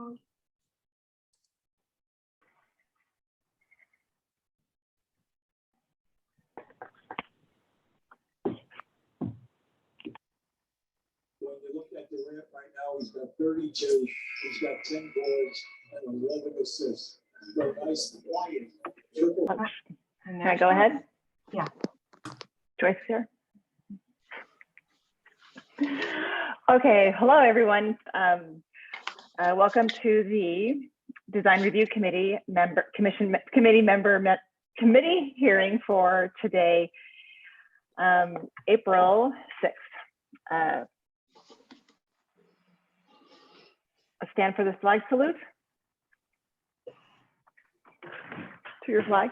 When you look at Durant right now, he's got 32. He's got 10 goals and 11 assists. He's got a nice quiet triple. Can I go ahead? Yeah. Joyce here. Okay, hello everyone. Welcome to the Design Review Committee committee hearing for today, April 6th. A stand for the flag salute. To your flag.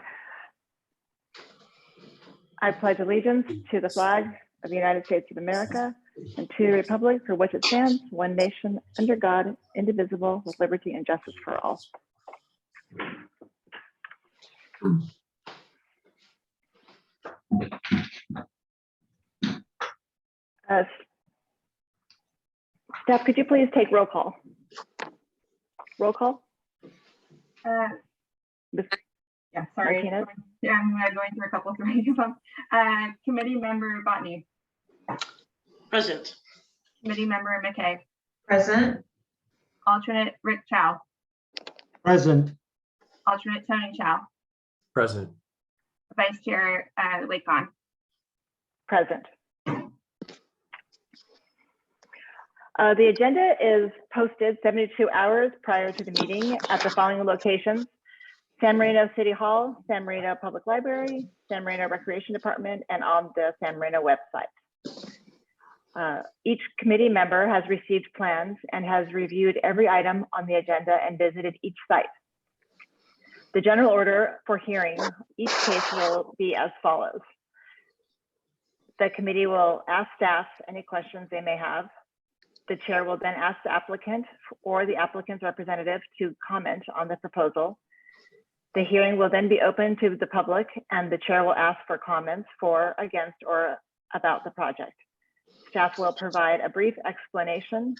I pledge allegiance to the flag of the United States of America and to the republic for which it stands, one nation, under God, indivisible, with liberty and justice for all. Steph, could you please take roll call? Roll call? Yeah, sorry. Martinez? Yeah, I'm going through a couple of them. Committee member Botany. Present. Committee member McKay. Present. Alternate Rick Chow. Present. Alternate Tony Chow. Present. Vice Chair Lakon. Present. The agenda is posted 72 hours prior to the meeting at the following locations: San Marino City Hall, San Marino Public Library, San Marino Recreation Department, and on the San Marino website. Each committee member has received plans and has reviewed every item on the agenda and visited each site. The general order for hearing each case will be as follows. The committee will ask staff any questions they may have. The chair will then ask the applicant or the applicant's representative to comment on the proposal. The hearing will then be open to the public, and the chair will ask for comments for, against, or about the project. Staff will provide a brief explanation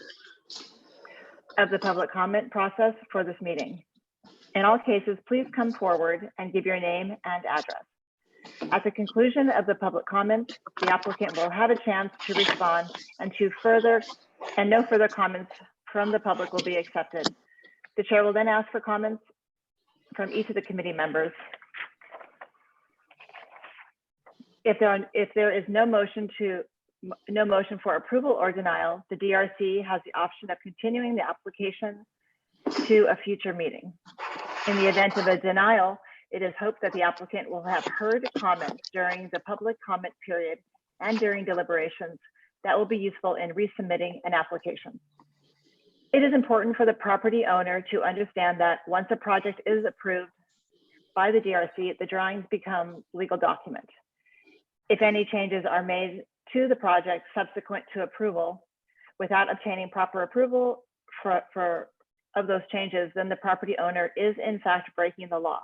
of the public comment process for this meeting. In all cases, please come forward and give your name and address. At the conclusion of the public comment, the applicant will have a chance to respond and no further comments from the public will be accepted. The chair will then ask for comments from each of the committee members. If there is no motion for approval or denial, the DRC has the option of continuing the application to a future meeting. In the event of a denial, it is hoped that the applicant will have heard comments during the public comment period and during deliberations that will be useful in resubmitting an application. It is important for the property owner to understand that once a project is approved by the DRC, the drawings become legal document. If any changes are made to the project subsequent to approval without obtaining proper approval of those changes, then the property owner is in fact breaking the law.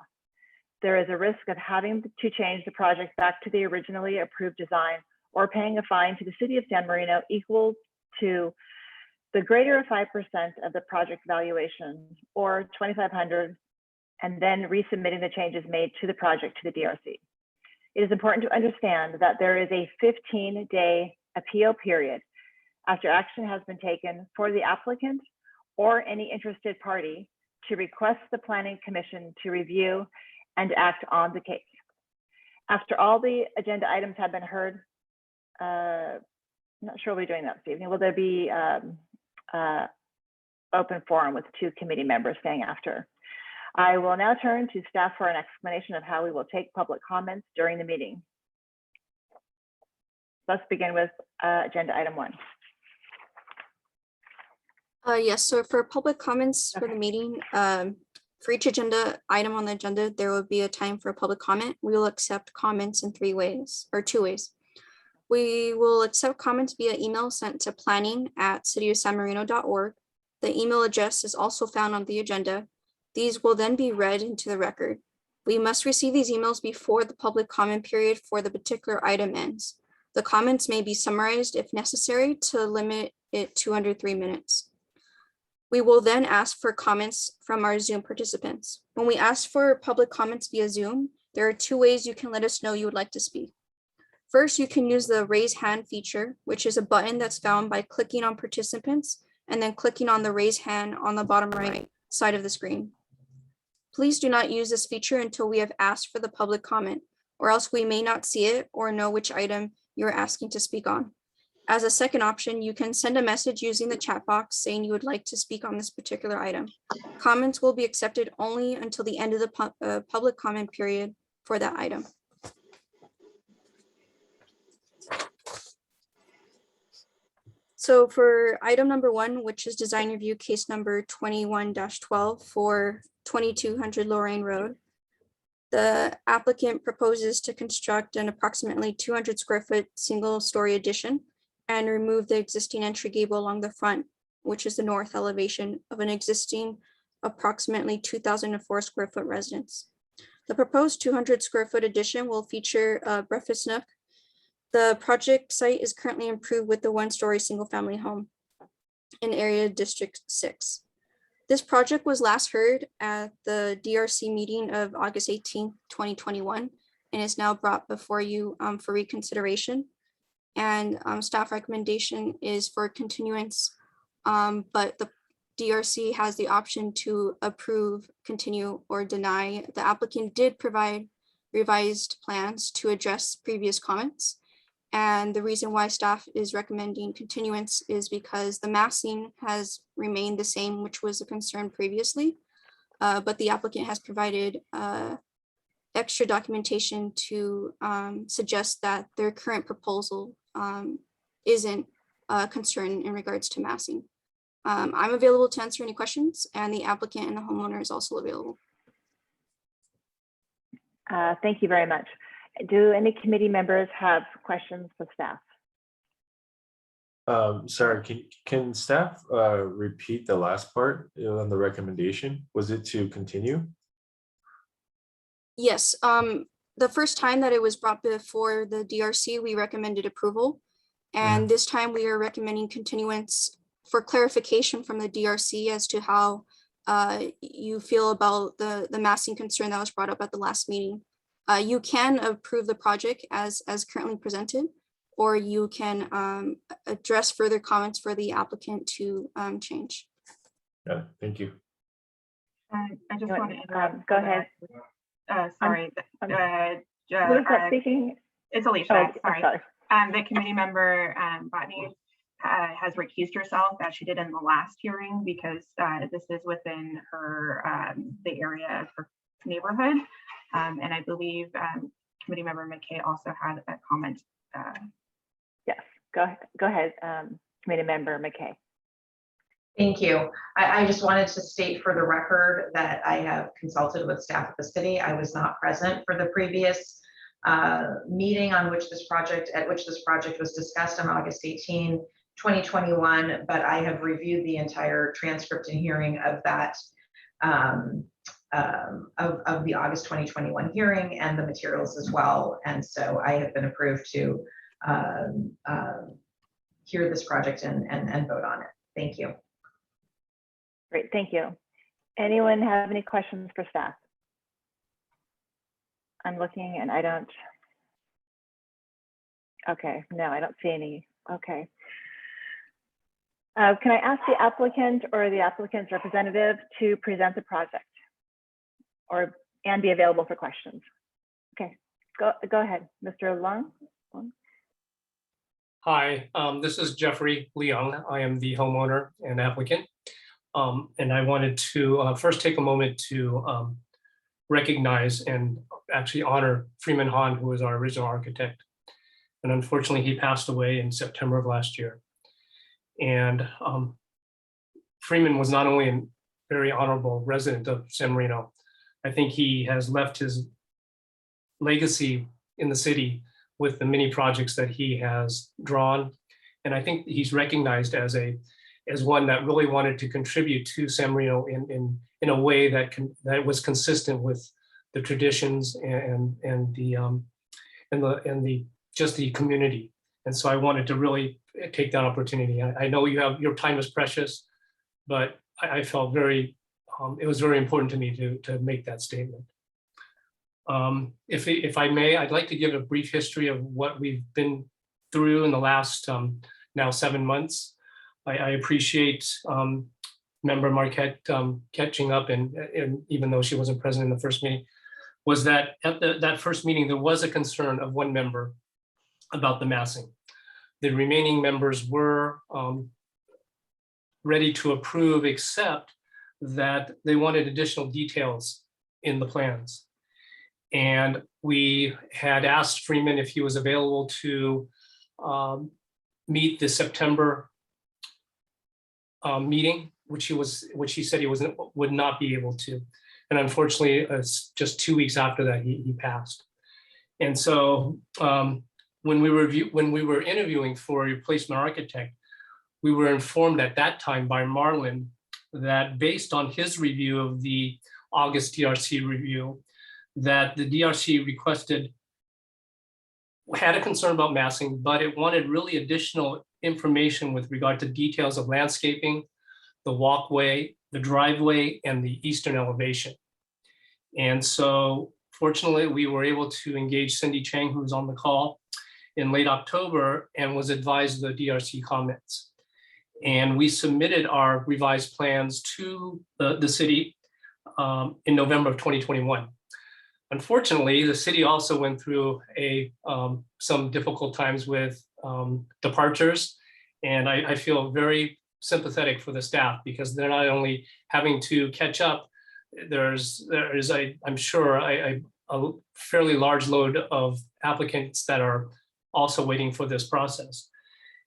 There is a risk of having to change the project back to the originally approved design or paying a fine to the city of San Marino equal to the greater of 5% of the project valuation or $2,500, and then resubmitting the changes made to the project to the DRC. It is important to understand that there is a 15-day appeal period after action has been taken for the applicant or any interested party to request the Planning Commission to review and act on the case. After all the agenda items have been heard, I'm not sure we're doing that this evening. Will there be open forum with 2 committee members staying after? I will now turn to staff for an explanation of how we will take public comments during the meeting. Let's begin with agenda item 1. Yes, so for public comments for the meeting, for each agenda item on the agenda, there will be a time for a public comment. We will accept comments in 2 ways. We will accept comments via email sent to planning@cityofsanmarino.org. The email address is also found on the agenda. These will then be read into the record. We must receive these emails before the public comment period for the particular item ends. The comments may be summarized if necessary to limit it to under 3 minutes. We will then ask for comments from our Zoom participants. When we ask for public comments via Zoom, there are two ways you can let us know you would like to speak. First, you can use the raise hand feature, which is a button that's found by clicking on participants and then clicking on the raise hand on the bottom right side of the screen. Please do not use this feature until we have asked for the public comment, or else we may not see it or know which item you're asking to speak on. As a second option, you can send a message using the chat box saying you would like to speak on this particular item. Comments will be accepted only until the end of the public comment period for that item. So for item number 1, which is design review case number 21-12 for 2200 Lorraine Road, the applicant proposes to construct an approximately 200 square foot single story addition and remove the existing entry gable along the front, which is the north elevation of an existing approximately 2004 square foot residence. The proposed 200 square foot addition will feature a breakfast nook. The project site is currently improved with the 1-story single family home in area District 6. This project was last heard at the DRC meeting of August 18, 2021, and is now brought before you for reconsideration. And staff recommendation is for continuance, but the DRC has the option to approve, continue, or deny. The applicant did provide revised plans to address previous comments. And the reason why staff is recommending continuance is because the massing has remained the same, which was a concern previously, but the applicant has provided extra documentation to suggest that their current proposal isn't a concern in regards to massing. I'm available to answer any questions, and the applicant and the homeowner is also available. Thank you very much. Do any committee members have questions for staff? Sorry, can staff repeat the last part on the recommendation? Was it to continue? Yes, the first time that it was brought before the DRC, we recommended approval. And this time we are recommending continuance for clarification from the DRC as to how you feel about the massing concern that was brought up at the last meeting. You can approve the project as currently presented, or you can address further comments for the applicant to change. Yeah, thank you. I just want to interrupt. Go ahead. Sorry. Who is that speaking? It's Alicia. Sorry. Sorry. The committee member, Botany, has recused herself as she did in the last hearing because this is within her the area of her neighborhood. And I believe committee member McKay also had a comment. Yes, go ahead, committee member McKay. Thank you. I just wanted to state for the record that I have consulted with staff at the city. I was not present for the previous meeting at which this project was discussed on August 18, 2021, but I have reviewed the entire transcript and hearing of that of the August 2021 hearing and the materials as well. And so I have been approved to hear this project and vote on it. Thank you. Great, thank you. Anyone have any questions for staff? I'm looking and I don't. Okay, no, I don't see any. Okay. Can I ask the applicant or the applicant's representative to present the project and be available for questions? Okay, go ahead, Mr. Leung. Hi, this is Jeffrey Leung. I am the homeowner and applicant. And I wanted to first take a moment to recognize and actually honor Freeman Han, who was our original architect. And unfortunately, he passed away in September of last year. And Freeman was not only a very honorable resident of San Marino, I think he has left his legacy in the city with the many projects that he has drawn. And I think he's recognized as one that really wanted to contribute to San Marino in a way that was consistent with the traditions and just the community. And so I wanted to really take that opportunity. I know your time is precious, but I felt very, it was very important to me to make that statement. If I may, I'd like to give a brief history of what we've been through in the last now 7 months. I appreciate Member Marquette catching up, and even though she wasn't present in the first meeting, was that at that first meeting, there was a concern of one member about the massing. The remaining members were ready to approve, except that they wanted additional details in the plans. And we had asked Freeman if he was available to meet the September meeting, which he said he would not be able to. And unfortunately, just 2 weeks after that, he passed. And so when we were interviewing for a replacement architect, we were informed at that time by Marlon that based on his review of the August DRC review, that the DRC had a concern about massing, but it wanted really additional information with regard to details of landscaping, the walkway, the driveway, and the eastern elevation. And so fortunately, we were able to engage Cindy Chang, who was on the call in late October and was advised of the DRC comments. And we submitted our revised plans to the city in November of 2021. Unfortunately, the city also went through some difficult times with departures. And I feel very sympathetic for the staff because they're not only having to catch up, I'm sure a fairly large load of applicants that are also waiting for this process.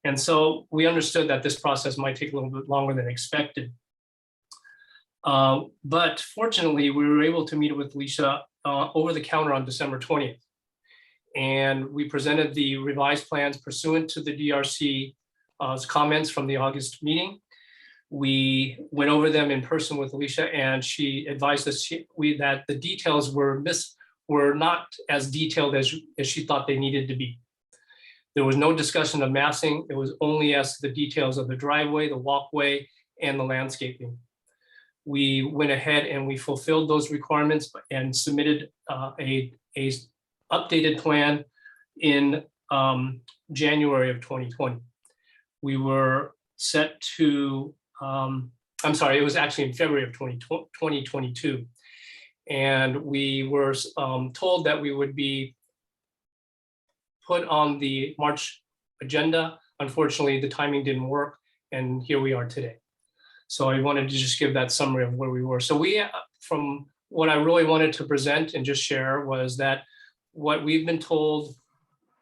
And so we understood that this process might take a little bit longer than expected. But fortunately, we were able to meet with Alicia over the counter on December 20th. And we presented the revised plans pursuant to the DRC comments from the August meeting. We went over them in person with Alicia, and she advised us that the details were not as detailed as she thought they needed to be. There was no discussion of massing. It was only as to the details of the driveway, the walkway, and the landscaping. We went ahead and we fulfilled those requirements and submitted a updated plan in January of 2020. We were set to, I'm sorry, it was actually in February of 2022. And we were told that we would be put on the March agenda. Unfortunately, the timing didn't work, and here we are today. So I wanted to just give that summary of where we were. So from what I really wanted to present and just share was that what we've been told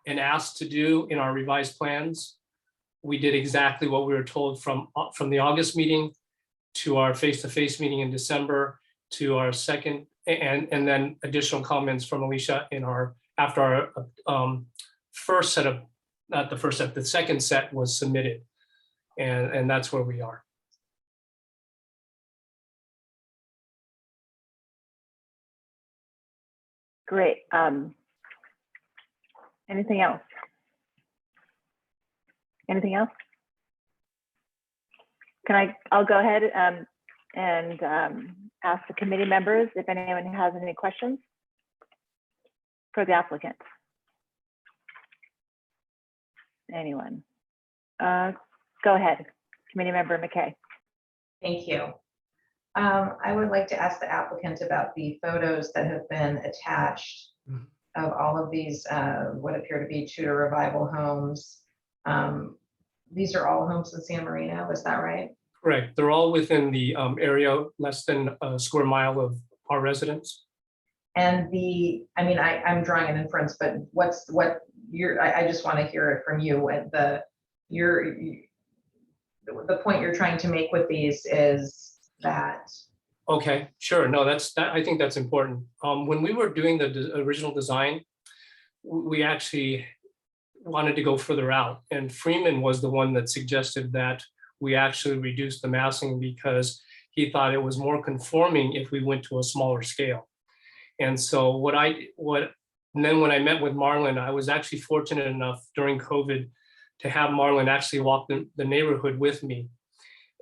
and asked to do in our revised plans, we did exactly what we were told from the August meeting to our face-to-face meeting in December to our second, and then additional comments from Alicia after our first set of, not the first set, the second set was submitted. And that's where we are. Great. Anything else? Anything else? I'll go ahead and ask the committee members if anyone has any questions for the applicant. Anyone? Go ahead, Committee Member McKay. Thank you. I would like to ask the applicant about the photos that have been attached of all of these what appear to be Tudor Revival homes. These are all homes in San Marino, is that right? Correct. They're all within the area less than a square mile of our residence. And I'm drawing an inference, but I just want to hear it from you. The point you're trying to make with these is that. Okay, sure. No, I think that's important. When we were doing the original design, we actually wanted to go further out, and Freeman was the one that suggested that we actually reduce the massing because he thought it was more conforming if we went to a smaller scale. And so then when I met with Marlon, I was actually fortunate enough during COVID to have Marlon actually walk the neighborhood with me.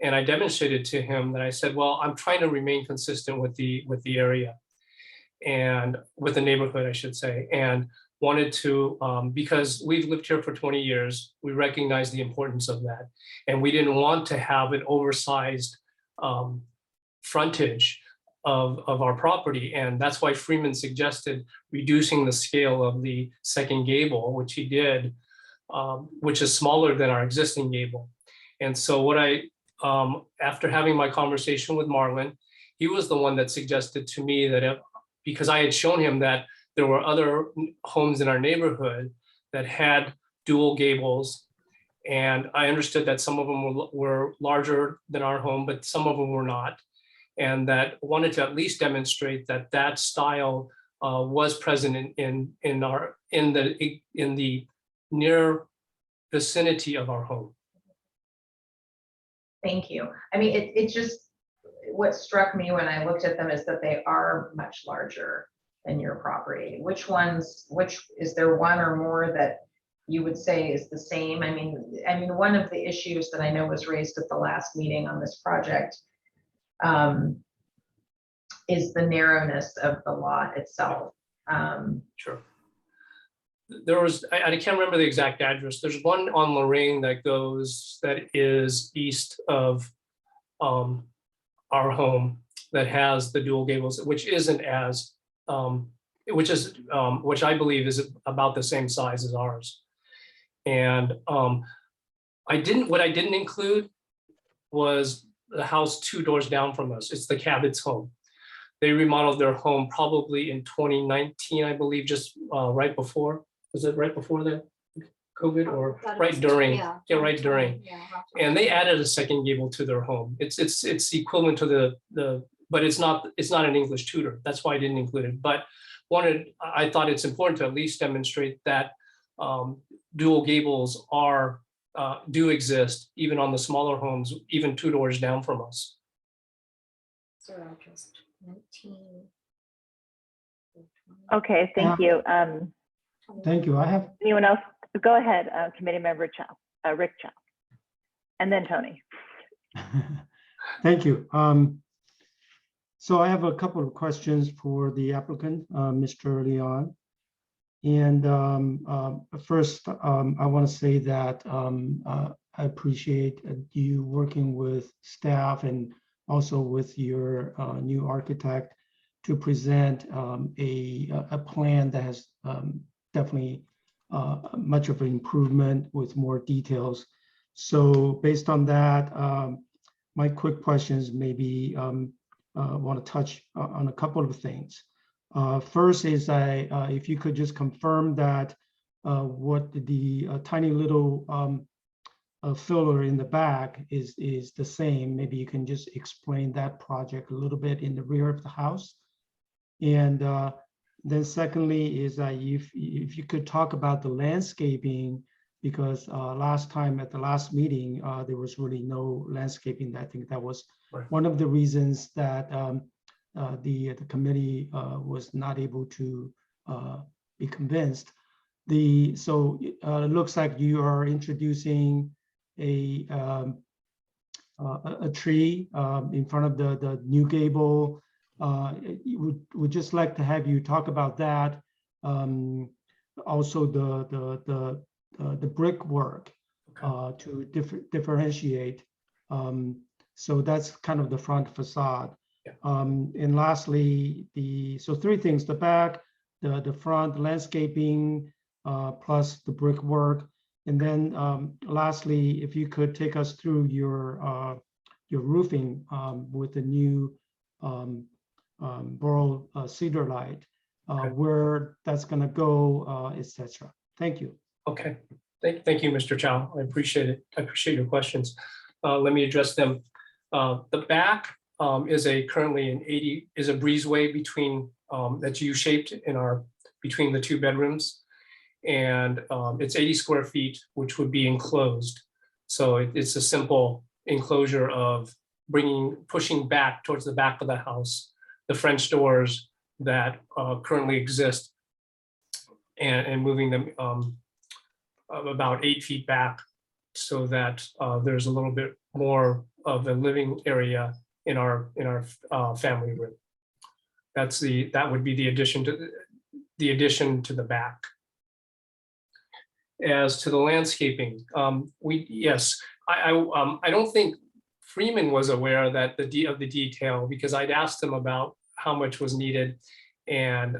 And I demonstrated to him that I said, well, I'm trying to remain consistent with the area and with the neighborhood, I should say, and wanted to, because we've lived here for 20 years, we recognize the importance of that. And we didn't want to have an oversized frontage of our property. And that's why Freeman suggested reducing the scale of the second gable, which he did, which is smaller than our existing gable. And so what after having my conversation with Marlon, he was the one that suggested to me that because I had shown him that there were other homes in our neighborhood that had dual gables. And I understood that some of them were larger than our home, but some of them were not. And that wanted to at least demonstrate that that style was present in the near vicinity of our home. Thank you. I mean, it just, what struck me when I looked at them is that they are much larger than your property. Which is there one or more that you would say is the same? I mean, one of the issues that I know was raised at the last meeting on this project is the narrowness of the lot itself. Sure. There was, I can't remember the exact address. There's one on Lorraine that is east of our home that has the dual gables, which isn't as, which I believe is about the same size as ours. And what I didn't include was the house 2 doors down from us. It's the Cabot's home. They remodeled their home probably in 2019, I believe, just right before. Was it right before the COVID or right during? Yeah, right during. And they added a second gable to their home. It's equivalent to but it's not an English Tudor. That's why I didn't include it. But I thought it's important to at least demonstrate that dual gables do exist even on the smaller homes, even 2 doors down from us. Okay, thank you. Thank you. I have, Anyone else? Go ahead, Committee Member Rick Chow, and then Tony. thank you. So I have a couple of questions for the applicant, Mr. Leon. And first, I want to say that I appreciate you working with staff and also with your new architect to present a plan that has definitely much of an improvement with more details. So based on that, my quick questions maybe want to touch on a couple of things. First is if you could just confirm that what the tiny little filler in the back is the same. Maybe you can just explain that project a little bit in the rear of the house. And then secondly is if you could talk about the landscaping, because last time at the last meeting, there was really no landscaping. I think that was one of the reasons that the committee was not able to be convinced. So it looks like you are introducing a tree in front of the new gable. Would just like to have you talk about that. Also the brickwork to differentiate. So that's kind of the front facade. Yeah. And lastly, so 3 things: the back, the front landscaping, plus the brickwork. And then lastly, if you could take us through your roofing with the new Boral cedar light, where that's going to go, etc. Thank you. Okay, thank you, Mr. Chow. I appreciate it. I appreciate your questions. Let me address them. The back is currently a breezeway between that's U-shaped between the 2 bedrooms, and it's 80 square feet, which would be enclosed. So it's a simple enclosure of pushing back towards the back of the house the French doors that currently exist, and moving them about 8 feet back so that there's a little bit more of a living area in our family room. That would be the addition to the back. As to the landscaping, yes, I don't think Freeman was aware that of the detail, because I'd asked him about how much was needed. And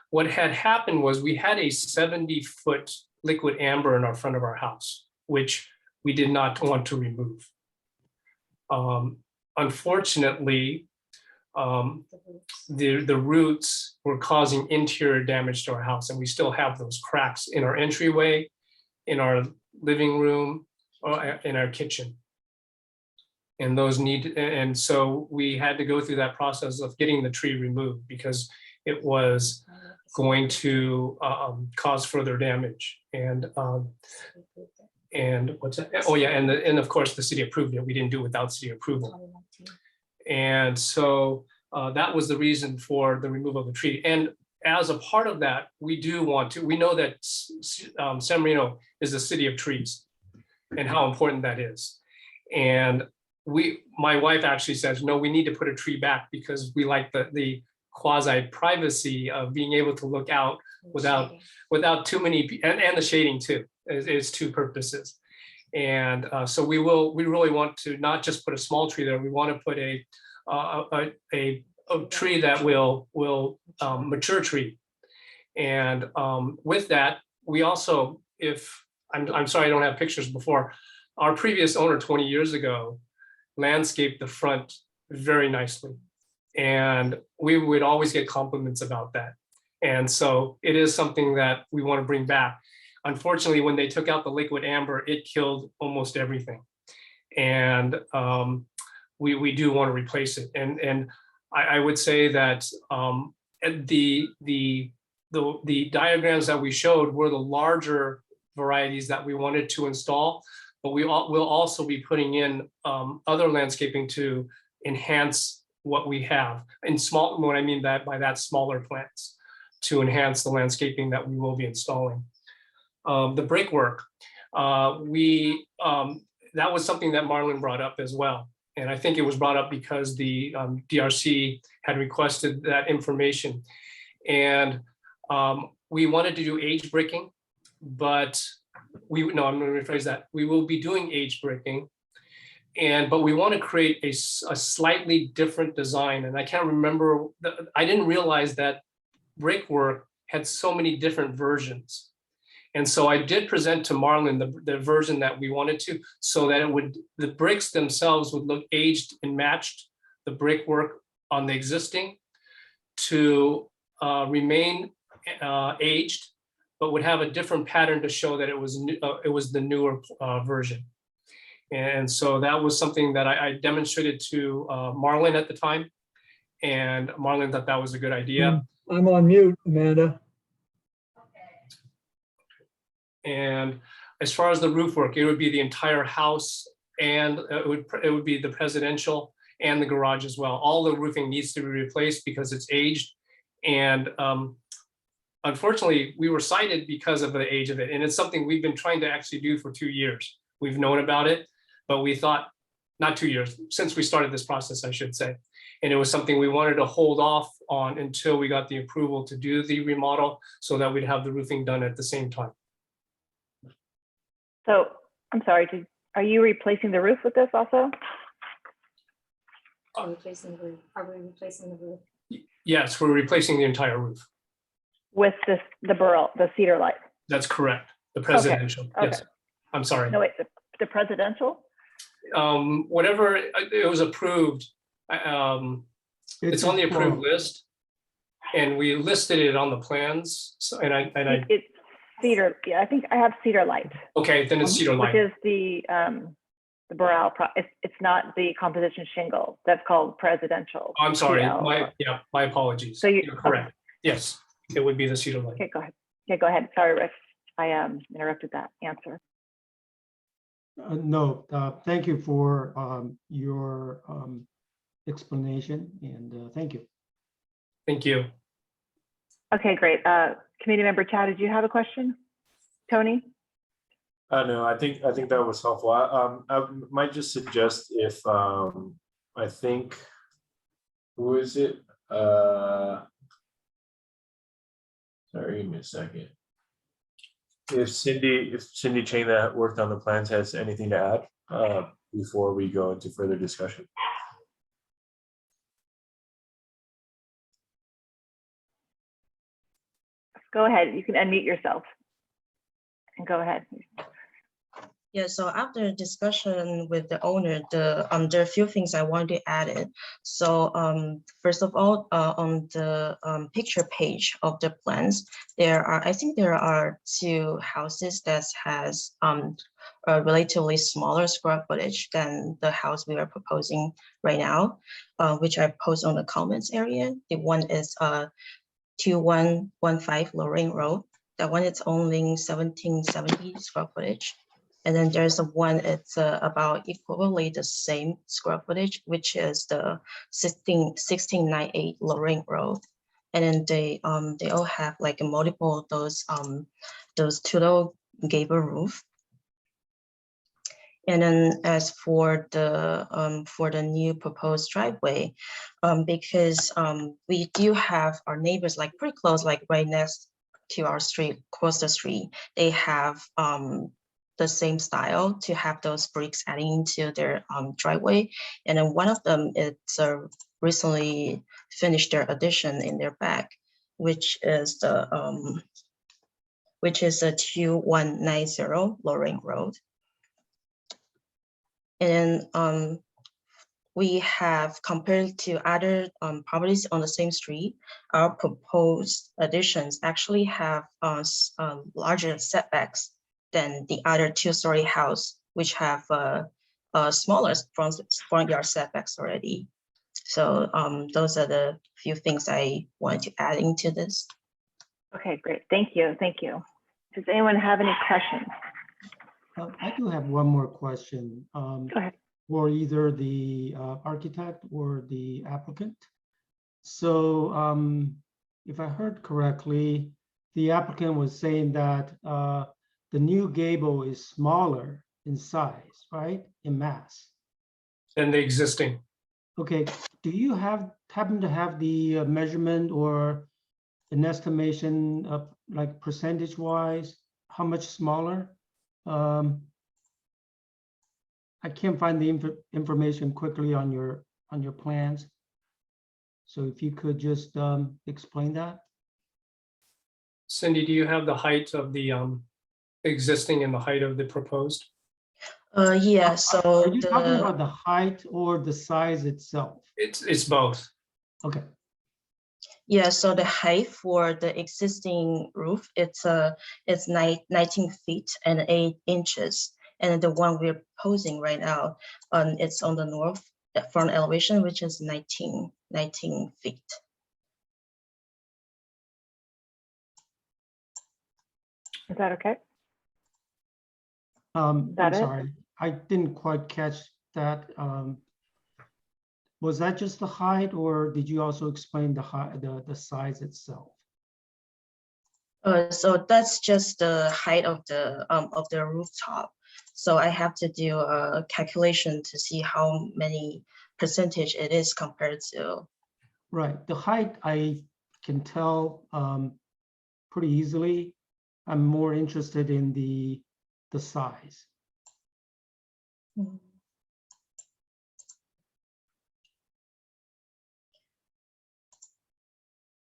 what had happened was we had a 70-foot liquid amber in our front of our house, which we did not want to remove. Unfortunately, the roots were causing interior damage to our house, and we still have those cracks in our entryway, in our living room, or in our kitchen. And and so we had to go through that process of getting the tree removed because it was going to cause further damage. And what's that? Oh yeah, and of course the city approved it. We didn't do it without city approval. And so that was the reason for the removal of the tree. And as a part of that, we know that San Marino is a city of trees and how important that is. And my wife actually says, no, we need to put a tree back because we like the quasi privacy of being able to look out without too many, and the shading too, is two purposes. And so we really want to not just put a small tree there, we want to put a tree that will mature tree. And with that, we also, I'm sorry I don't have pictures before, our previous owner 20 years ago landscaped the front very nicely. And we would always get compliments about that. And so it is something that we want to bring back. Unfortunately, when they took out the liquid amber, it killed almost everything. And we do want to replace it. And I would say that the diagrams that we showed were the larger varieties that we wanted to install, but we'll also be putting in other landscaping to enhance what we have. And what I mean by that, smaller plants to enhance the landscaping that we will be installing. The brickwork, that was something that Marlon brought up as well. And I think it was brought up because the DRC had requested that information. And we wanted to do age bricking, but I'm going to rephrase that. We will be doing age bricking, but we want to create a slightly different design. And I can't remember, I didn't realize that brickwork had so many different versions. And so I did present to Marlon the version that we wanted to, so that the bricks themselves would look aged and matched the brickwork on the existing to remain aged, but would have a different pattern to show that it was the newer version. And so that was something that I demonstrated to Marlon at the time. And Marlon thought that was a good idea. I'm on mute, Amanda. And as far as the roof work, it would be the entire house, and it would be the presidential and the garage as well. All the roofing needs to be replaced because it's aged. And unfortunately, we were cited because of the age of it. And it's something we've been trying to actually do for 2 years. We've known about it, but we thought, not 2 years, since we started this process, I should say. And it was something we wanted to hold off on until we got the approval to do the remodel so that we'd have the roofing done at the same time. So I'm sorry, are you replacing the roof with this also? Are we replacing the roof? Yes, we're replacing the entire roof. With the cedar light? That's correct. The presidential. Okay. Yes. I'm sorry. No, wait, the presidential? Whatever it was approved, it's on the approved list, and we listed it on the plans. So, It's cedar. Yeah, I think I have cedar light. Okay, then it's cedar light. Which is the Boral. It's not the composition shingle. That's called presidential. I'm sorry. PL. My apologies. So You're correct. Yes, it would be the cedar light. Okay, go ahead. Yeah, go ahead. Sorry, Rick. I interrupted that answer. No, thank you for your explanation, and thank you. Thank you. Okay, great. Committee member Chow, did you have a question? Tony? No, I think that was helpful. I might just suggest if I think, who is it? Sorry, give me a second. If Cindy Chang that worked on the plans has anything to add before we go into further discussion. Go ahead. You can unmute yourself and go ahead. Yeah, so after discussion with the owner, there are a few things I want to add in. So first of all, on the picture page of the plans, I think there are two houses that has a relatively smaller square footage than the house we are proposing right now, which I post on the comments area. The one is 2115 Lorraine Road. That one is only 1770 square footage. And then there's a one, it's about equivalently the same square footage, which is the 1698 Lorraine Road. And then they all have like a multiple those two gable roof. And then as for the new proposed driveway, because we do have our neighbors like pretty close, like right next to our street, across the street, they have the same style to have those bricks adding into their driveway. And then one of them, it's recently finished their addition in their back, which is the 2190 Lorraine Road. And we have, compared to other properties on the same street, our proposed additions actually have larger setbacks than the other two-story house, which have smaller front yard setbacks already. So those are the few things I wanted to add into this. Okay, great. Thank you. Thank you. Does anyone have any questions? I do have one more question. Go ahead. For either the architect or the applicant. So if I heard correctly, the applicant was saying that the new gable is smaller in size, right? In mass. Than the existing. Okay, do you happen to have the measurement or an estimation of like percentage wise, how much smaller? I can't find the information quickly on your plans. So if you could just explain that. Cindy, do you have the height of the existing and the height of the proposed? Yeah, so Are you talking about the height or the size itself? It's both. Okay. Yeah, so the height for the existing roof, it's 19 feet and 8 inches. And the one we're proposing right now, it's on the north front elevation, which is 19 feet. Is that okay? I'm That it? sorry, I didn't quite catch that. Was that just the height, or did you also explain the height, the size itself? So that's just the height of the rooftop. So I have to do a calculation to see how many percentage it is compared to. Right, the height I can tell pretty easily. I'm more interested in the size.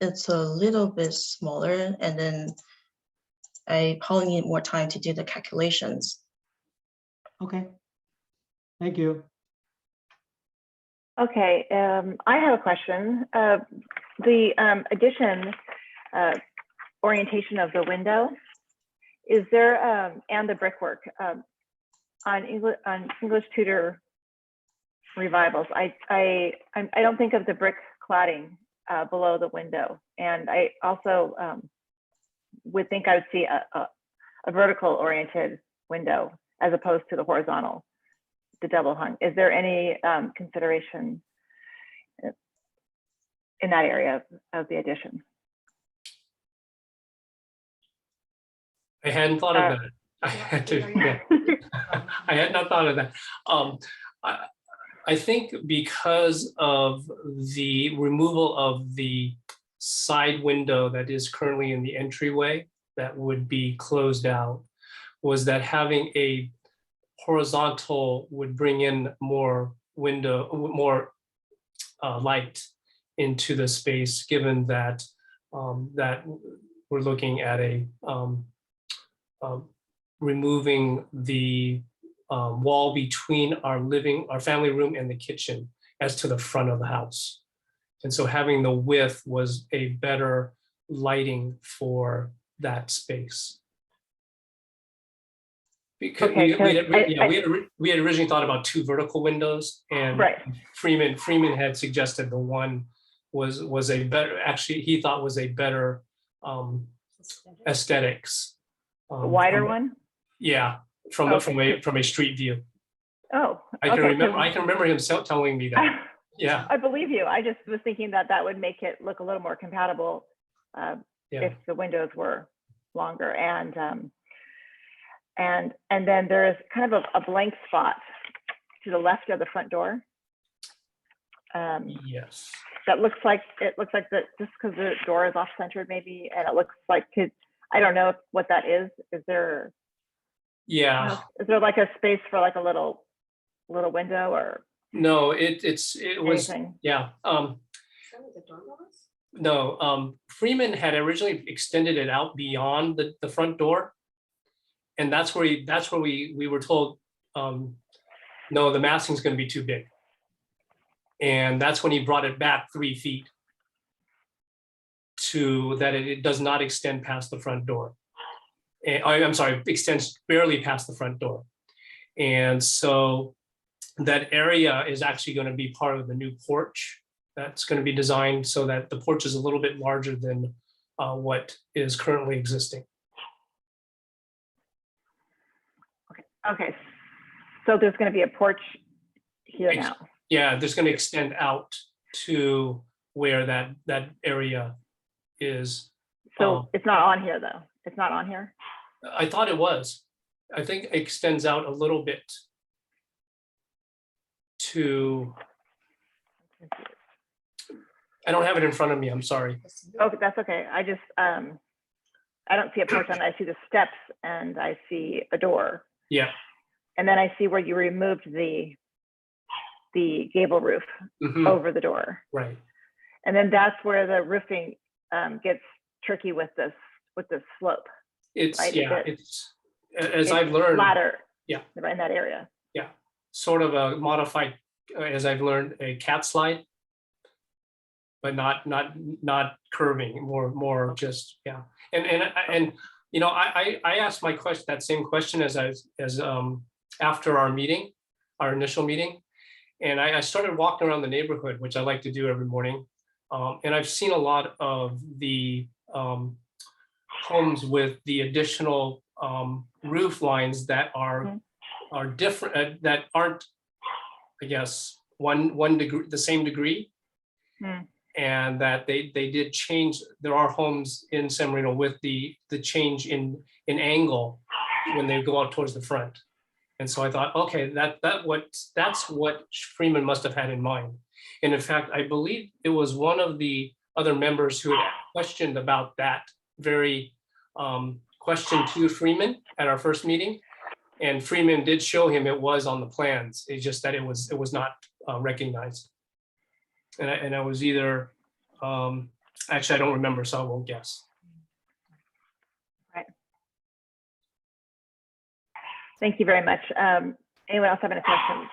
It's a little bit smaller, and then I probably need more time to do the calculations. Okay, thank you. Okay, I have a question. The addition orientation of the window, is there, and the brickwork on English Tudor revivals, I don't think of the brick cladding below the window, and I also would think I would see a vertical oriented window as opposed to the horizontal, the double hung. Is there any consideration in that area of the addition? I hadn't thought of that. I had to, yeah. I had not thought of that. I think because of the removal of the side window that is currently in the entryway that would be closed out, was that having a horizontal would bring in more light into the space, given that that we're looking at a removing the wall between our family room and the kitchen as to the front of the house. And so having the width was a better lighting for that space. Because Okay, we had originally thought about 2 vertical windows, and Right. Freeman had suggested the one was a better, actually, he thought was a better aesthetics. A wider from- one? Yeah, from a street view. Oh. I can okay, remember. 'cause I can remember him telling me that. Yeah, I believe you. I just was thinking that that would make it look a little more compatible yeah. if the windows were longer, and then there is kind of a blank spot to the left of the front door. Yes. That looks like that just because the door is off centered maybe, and it looks like I don't know what that is. Is there Yeah. like a space for like a little window or No, it was. anything? Yeah. No. Freeman had originally extended it out beyond the front door, and that's where we were told, no, the massing's going to be too big. And that's when he brought it back 3 feet to that it does not extend past the front door. And, I'm sorry, extends barely past the front door. And so that area is actually going to be part of the new porch that's going to be designed so that the porch is a little bit larger than what is currently existing. Okay, so there's going to be a porch here now. Yeah, there's going to extend out to where that area is. So it's not on here though. It's not on here. I thought it was. I think it extends out a little bit to. I don't have it in front of me. I'm sorry. Oh, that's okay. I just I don't see a porch on it. I see the steps and I see a door. Yeah. And then I see where you removed the gable roof Mhm. over the door. Right. And then that's where the roofing gets tricky with this slope. It's Right, yeah. it's- As It's I've learned. flatter. Yeah. Right in that area. Sort of a modified, as I've learned, a cat slide, but not curving, more just, yeah. And you know, I asked that same question as after our initial meeting, and I started walking around the neighborhood, which I like to do every morning, and I've seen a lot of the homes with the additional roof lines that are different, that aren't, I guess, one degree, the same degree. And that they did change. There are homes in San Marino with the change in angle when they go out towards the front. And so I thought, okay, that's what Freeman must have had in mind. And in fact, I believe it was one of the other members who had questioned about that very question to Freeman at our first meeting. And Freeman did show him it was on the plans. It's just that it was not recognized. And I was either, actually, I don't remember, so I won't guess. Right. Thank you very much. Anyone else have any questions?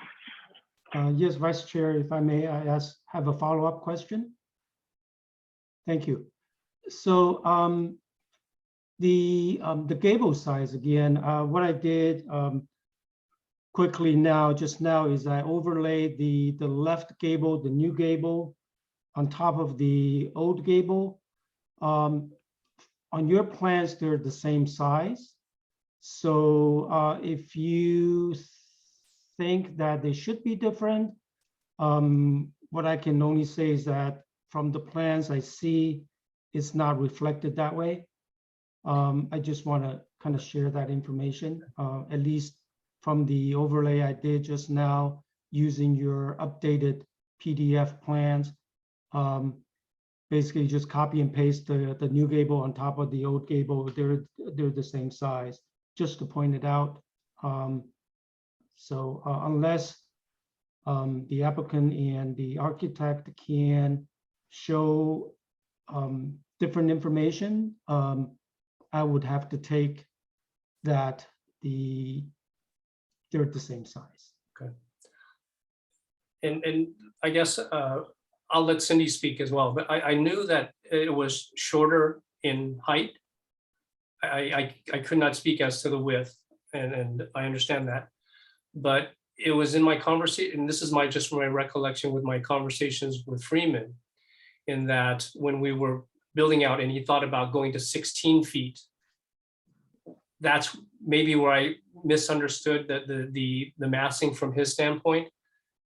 Yes, Vice Chair, if I may, I have a follow-up question. Thank you. So the gable size again, what I did quickly just now is I overlaid the left gable, the new gable on top of the old gable. On your plans, they're the same size. So if you think that they should be different, what I can only say is that from the plans I see, it's not reflected that way. I just want to kind of share that information, at least from the overlay I did just now using your updated PDF plans. Basically just copy and paste the new gable on top of the old gable. They're the same size, just to point it out. So unless the applicant and the architect can show different information, I would have to take that they're the same size. And I guess I'll let Cindy speak as well, but I knew that it was shorter in height. I could not speak as to the width, and I understand that. But it was in my conversation, and this is just my recollection with my conversations with Freeman, in that when we were building out and he thought about going to 16 feet, that's maybe where I misunderstood that the massing from his standpoint,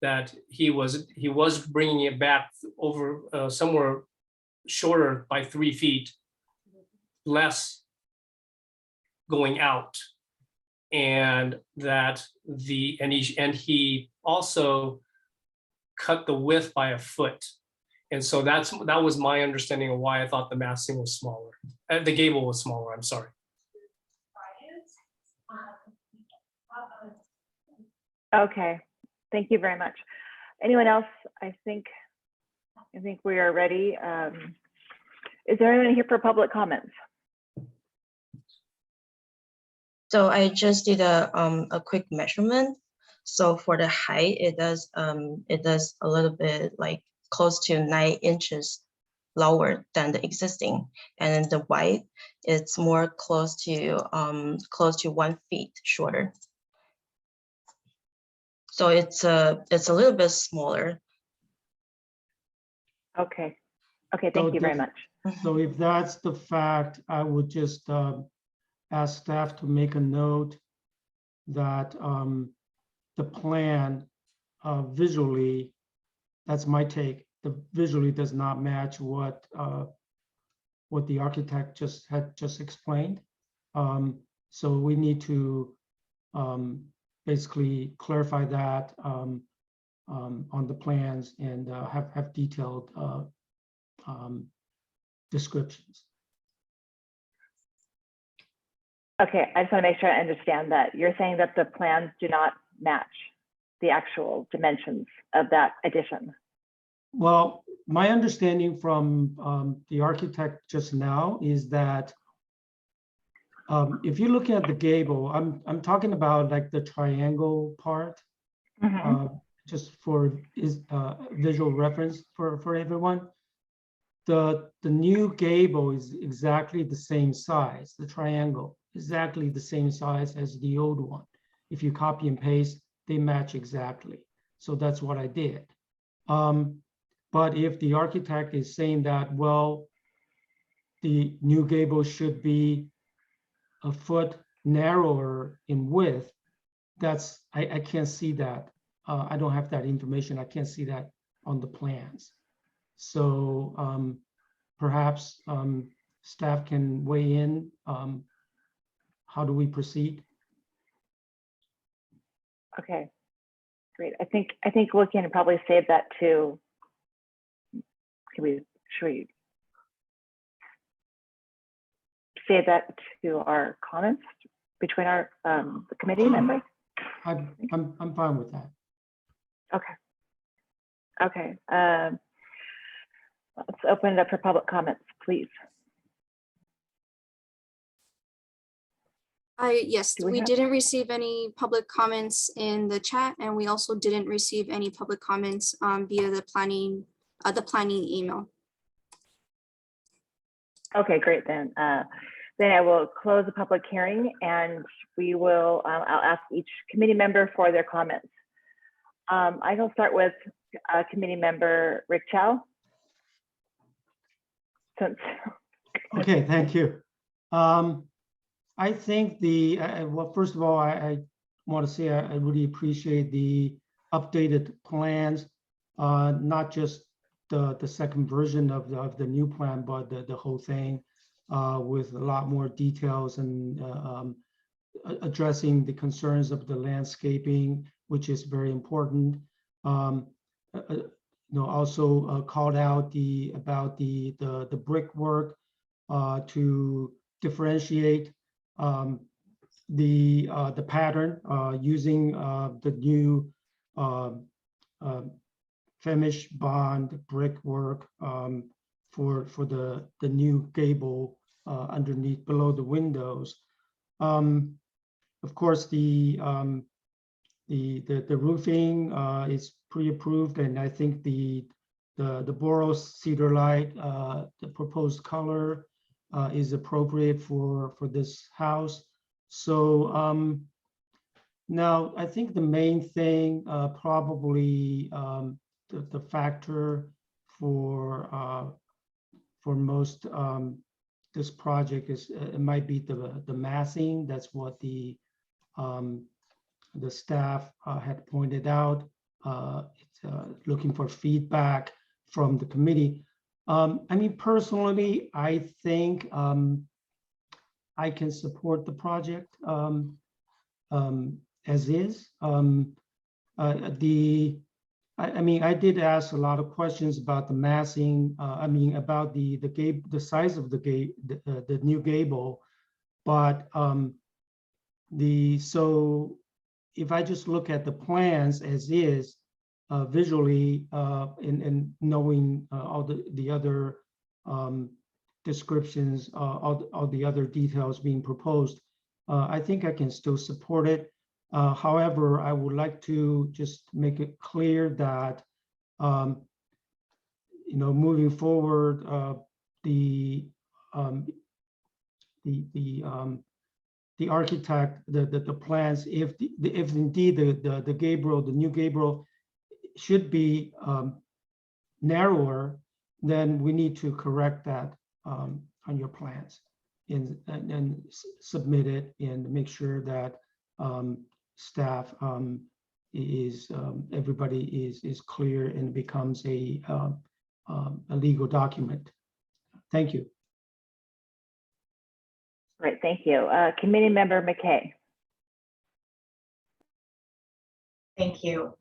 that he was bringing it back over somewhere shorter by 3 feet, less going out, and that he also cut the width by a foot, and so that was my understanding of why I thought the massing was smaller. The gable was smaller. I'm sorry. Okay, thank you very much. Anyone else? I think we are ready. Is there anyone here for public comments? So I just did a quick measurement. So for the height, it does a little bit like close to 9 inches lower than the existing, and then the width, it's more close to 1 feet shorter. So it's a little bit smaller. Okay, thank you very much. So if that's the fact, I would just ask staff to make a note that the plan visually, that's my take, visually does not match what the architect just explained. So we need to basically clarify that on the plans and have detailed descriptions. Okay, I just want to make sure I understand that. You're saying that the plans do not match the actual dimensions of that addition. Well, my understanding from the architect just now is that if you look at the gable, I'm talking about like the triangle part, just for visual reference for everyone. The new gable is exactly the same size, the triangle, exactly the same size as the old one. If you copy and paste, they match exactly. So that's what I did. But if the architect is saying that, well, the new gable should be a foot narrower in width, I can't see that. I don't have that information. I can't see that on the plans. So perhaps staff can weigh in. How do we proceed? Okay, great. I think we can probably save that to. Should we save that to our comments between our the committee members? I'm fine with that. Okay. Let's open it up for public comments, please. Yes, we didn't receive any public comments in the chat, and we also didn't receive any public comments via the planning email. Okay, great then. Then I will close the public hearing, and we will. I'll ask each committee member for their comments. I will start with committee member Rick Chow. Okay, thank you. I think well, first of all, I want to say I really appreciate the updated plans, not just the second version of the new plan, but the whole thing. with a lot more details and addressing the concerns of the landscaping, which is very important. Also called out about the brickwork to differentiate the pattern using the new Flemish bond brickwork for the new gable underneath below the windows. Of course, the roofing is pre-approved, and I think the Boros cedar light, the proposed color is appropriate for this house. So now I think the main thing probably the factor for most this project is it might be the massing. That's what the staff had pointed out. Looking for feedback from the committee. I mean, personally, I think I can support the project as is. I mean, I did ask a lot of questions about the massing. I mean, about the size of the new gable, but so if I just look at the plans as is, visually, and knowing all the other descriptions, all the other details being proposed, I think I can still support it. However, I would like to just make it clear that, moving forward, the architect, the plans, if indeed the new gable should be narrower, then we need to correct that on your plans and submit it and make sure that staff everybody is clear and becomes a legal document. Thank you. Great, thank you. Committee Member McKay. Thank you.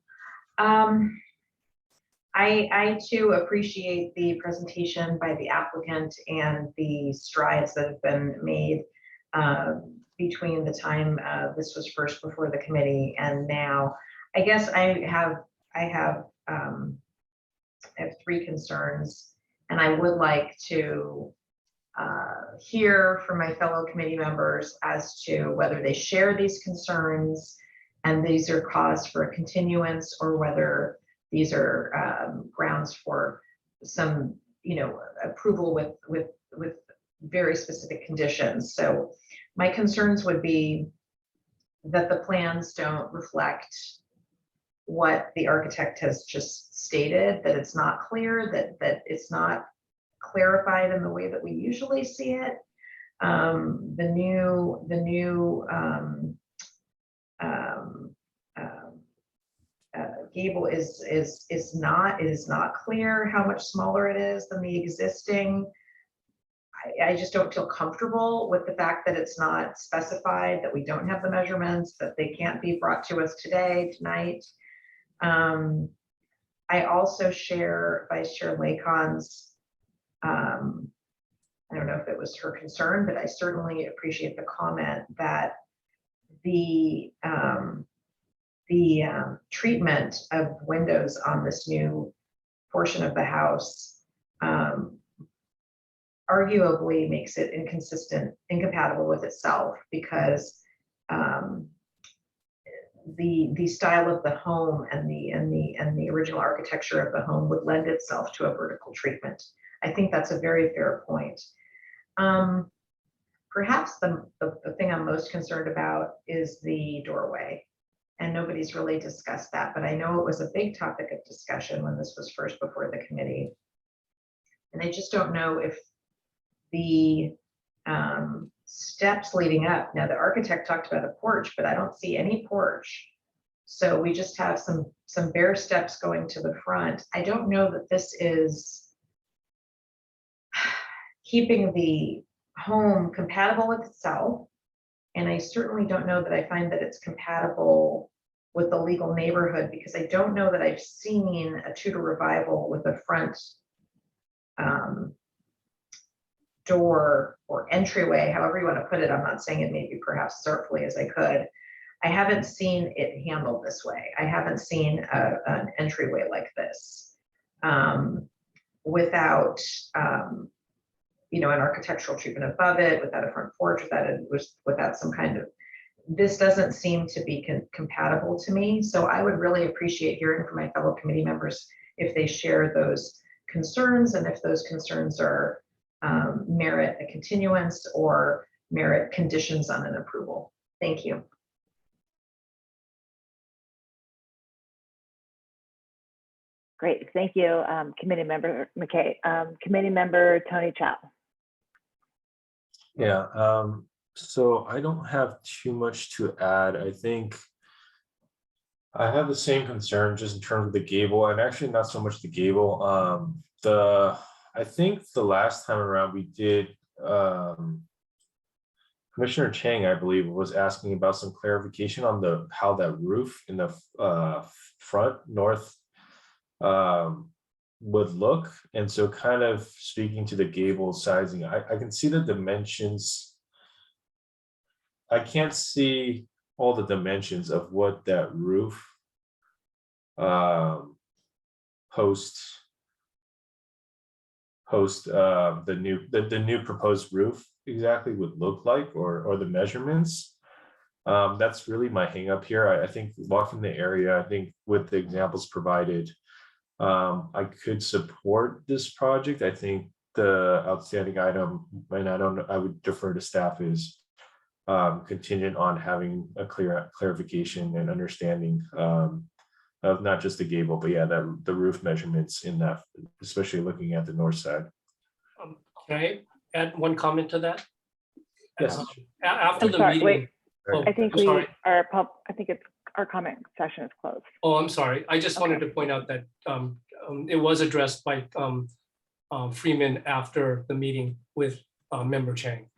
I too appreciate the presentation by the applicant and the strides that have been made between the time this was first before the committee and now. I guess I have 3 concerns, and I would like to hear from my fellow committee members as to whether they share these concerns and these are cause for a continuance, or whether these are grounds for some, approval with very specific conditions. So my concerns would be that the plans don't reflect what the architect has just stated, that it's not clear, that it's not clarified in the way that we usually see it. The new gable is not clear how much smaller it is than the existing. I just don't feel comfortable with the fact that it's not specified, that we don't have the measurements, that they can't be brought to us tonight. I also share Vice Chair Lacon's, I don't know if it was her concern, but I certainly appreciate the comment that the treatment of windows on this new portion of the house arguably makes it incompatible with itself, because the style of the home and the original architecture of the home would lend itself to a vertical treatment. I think that's a very fair point. Perhaps the thing I'm most concerned about is the doorway, and nobody's really discussed that, but I know it was a big topic of discussion when this was first before the committee. And I just don't know if the steps leading up, now the architect talked about a porch, but I don't see any porch. So we just have some bare steps going to the front. I don't know that this is keeping the home compatible with itself. And I certainly don't know that I find that it's compatible with the legal neighborhood, because I don't know that I've seen a Tudor revival with a front door or entryway, however you want to put it. I'm not saying it maybe perhaps as artfully as I could. I haven't seen it handled this way. I haven't seen an entryway like this without, you know, an architectural treatment above it, without a front porch, without some kind of, this doesn't seem to be compatible to me. So I would really appreciate hearing from my fellow committee members if they share those concerns, and if those concerns are merit a continuance or merit conditions on an approval. Thank you. Great, thank you, Committee Member McKay. Committee Member Tony Chow. Yeah, so I don't have too much to add. I think I have the same concern just in terms of the gable, and actually not so much the gable. I think the last time around we did, Commissioner Chang, I believe, was asking about some clarification on how that roof in the front north would look. And so kind of speaking to the gable sizing, I can see the dimensions. I can't see all the dimensions of what that roof post the new proposed roof exactly would look like, or the measurements. That's really my hang up here. I think walking the area, I think with the examples provided, I could support this project. I think the outstanding item, and I would defer to staff, is contingent on having a clear clarification and understanding of not just the gable, but yeah, the roof measurements in that, especially looking at the north side. Can I add one comment to that? Yes. After I'm the sorry, meeting. wait. Oh, I think I'm sorry. I think it's our comment session is closed. Oh, I'm sorry. I just wanted to point out that it was addressed by Freeman after the meeting with Member Chang.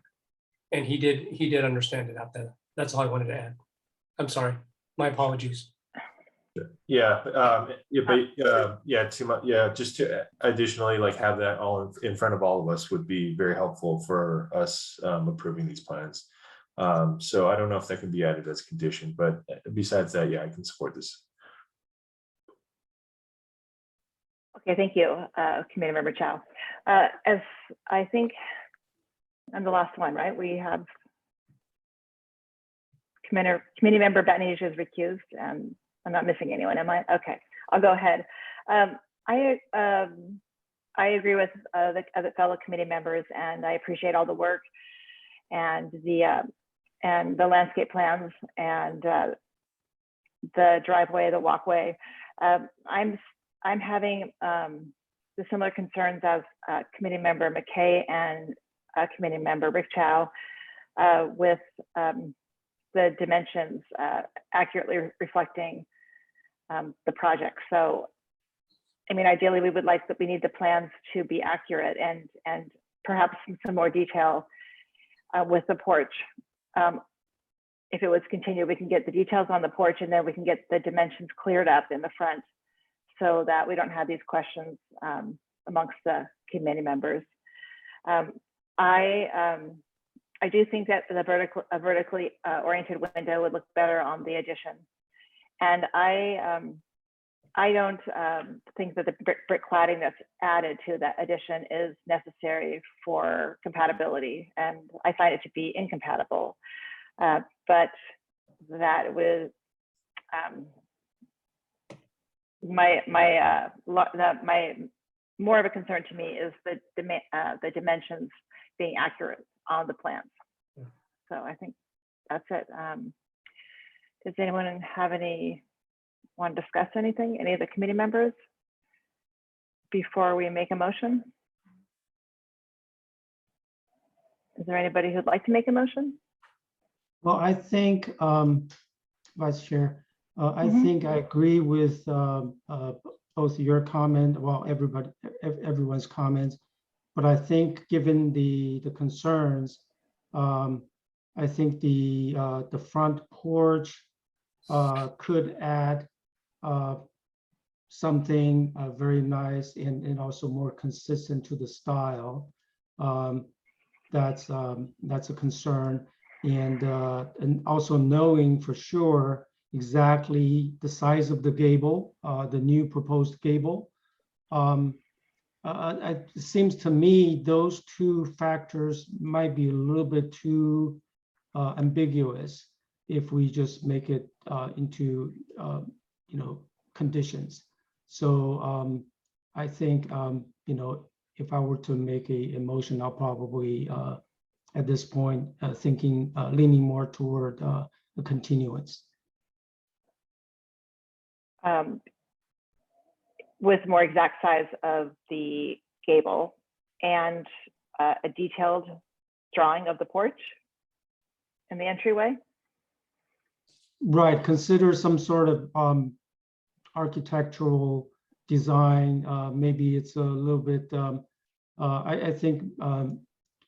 And he did understand it after that. That's all I wanted to add. I'm sorry. My apologies. Yeah, too much. Yeah, just to additionally like have that all in front of all of us would be very helpful for us approving these plans. So I don't know if that can be added as a condition, but besides that, yeah, I can support this. Okay, thank you, Committee Member Chow. As I think I'm the last one, right? We have Committee Member Batnij is recused, and I'm not missing anyone, am I? Okay, I'll go ahead. I agree with the other fellow committee members, and I appreciate all the work and the landscape plans and the driveway, the walkway. I'm having the similar concerns as Committee Member McKay and Committee Member Rick Chow with the dimensions accurately reflecting the project. So, I mean, ideally, we would like that we need the plans to be accurate and perhaps some more detail with the porch. If it was continued, we can get the details on the porch, and then we can get the dimensions cleared up in the front so that we don't have these questions amongst the committee members. I do think that the vertically oriented window would look better on the addition. And I don't think that the brick cladding that's added to that addition is necessary for compatibility, and I find it to be incompatible. But that was my more of a concern to me is the dimensions being accurate on the plans. So I think that's it. Does anyone want to discuss anything? Any of the committee members before we make a motion? Is there anybody who'd like to make a motion? Well, I think, Vice Chair, I think I agree with both your comment, well, everyone's comments. But I think given the concerns, I think the front porch could add something very nice and also more consistent to the style. That's a concern. And also knowing for sure exactly the size of the gable, the new proposed gable. It seems to me those two factors might be a little bit too ambiguous if we just make it into conditions. So I think if I were to make a motion, I'll probably at this point leaning more toward a continuance. With more exact size of the gable and a detailed drawing of the porch and the entryway. Right, consider some sort of architectural design. Maybe it's a little bit, I think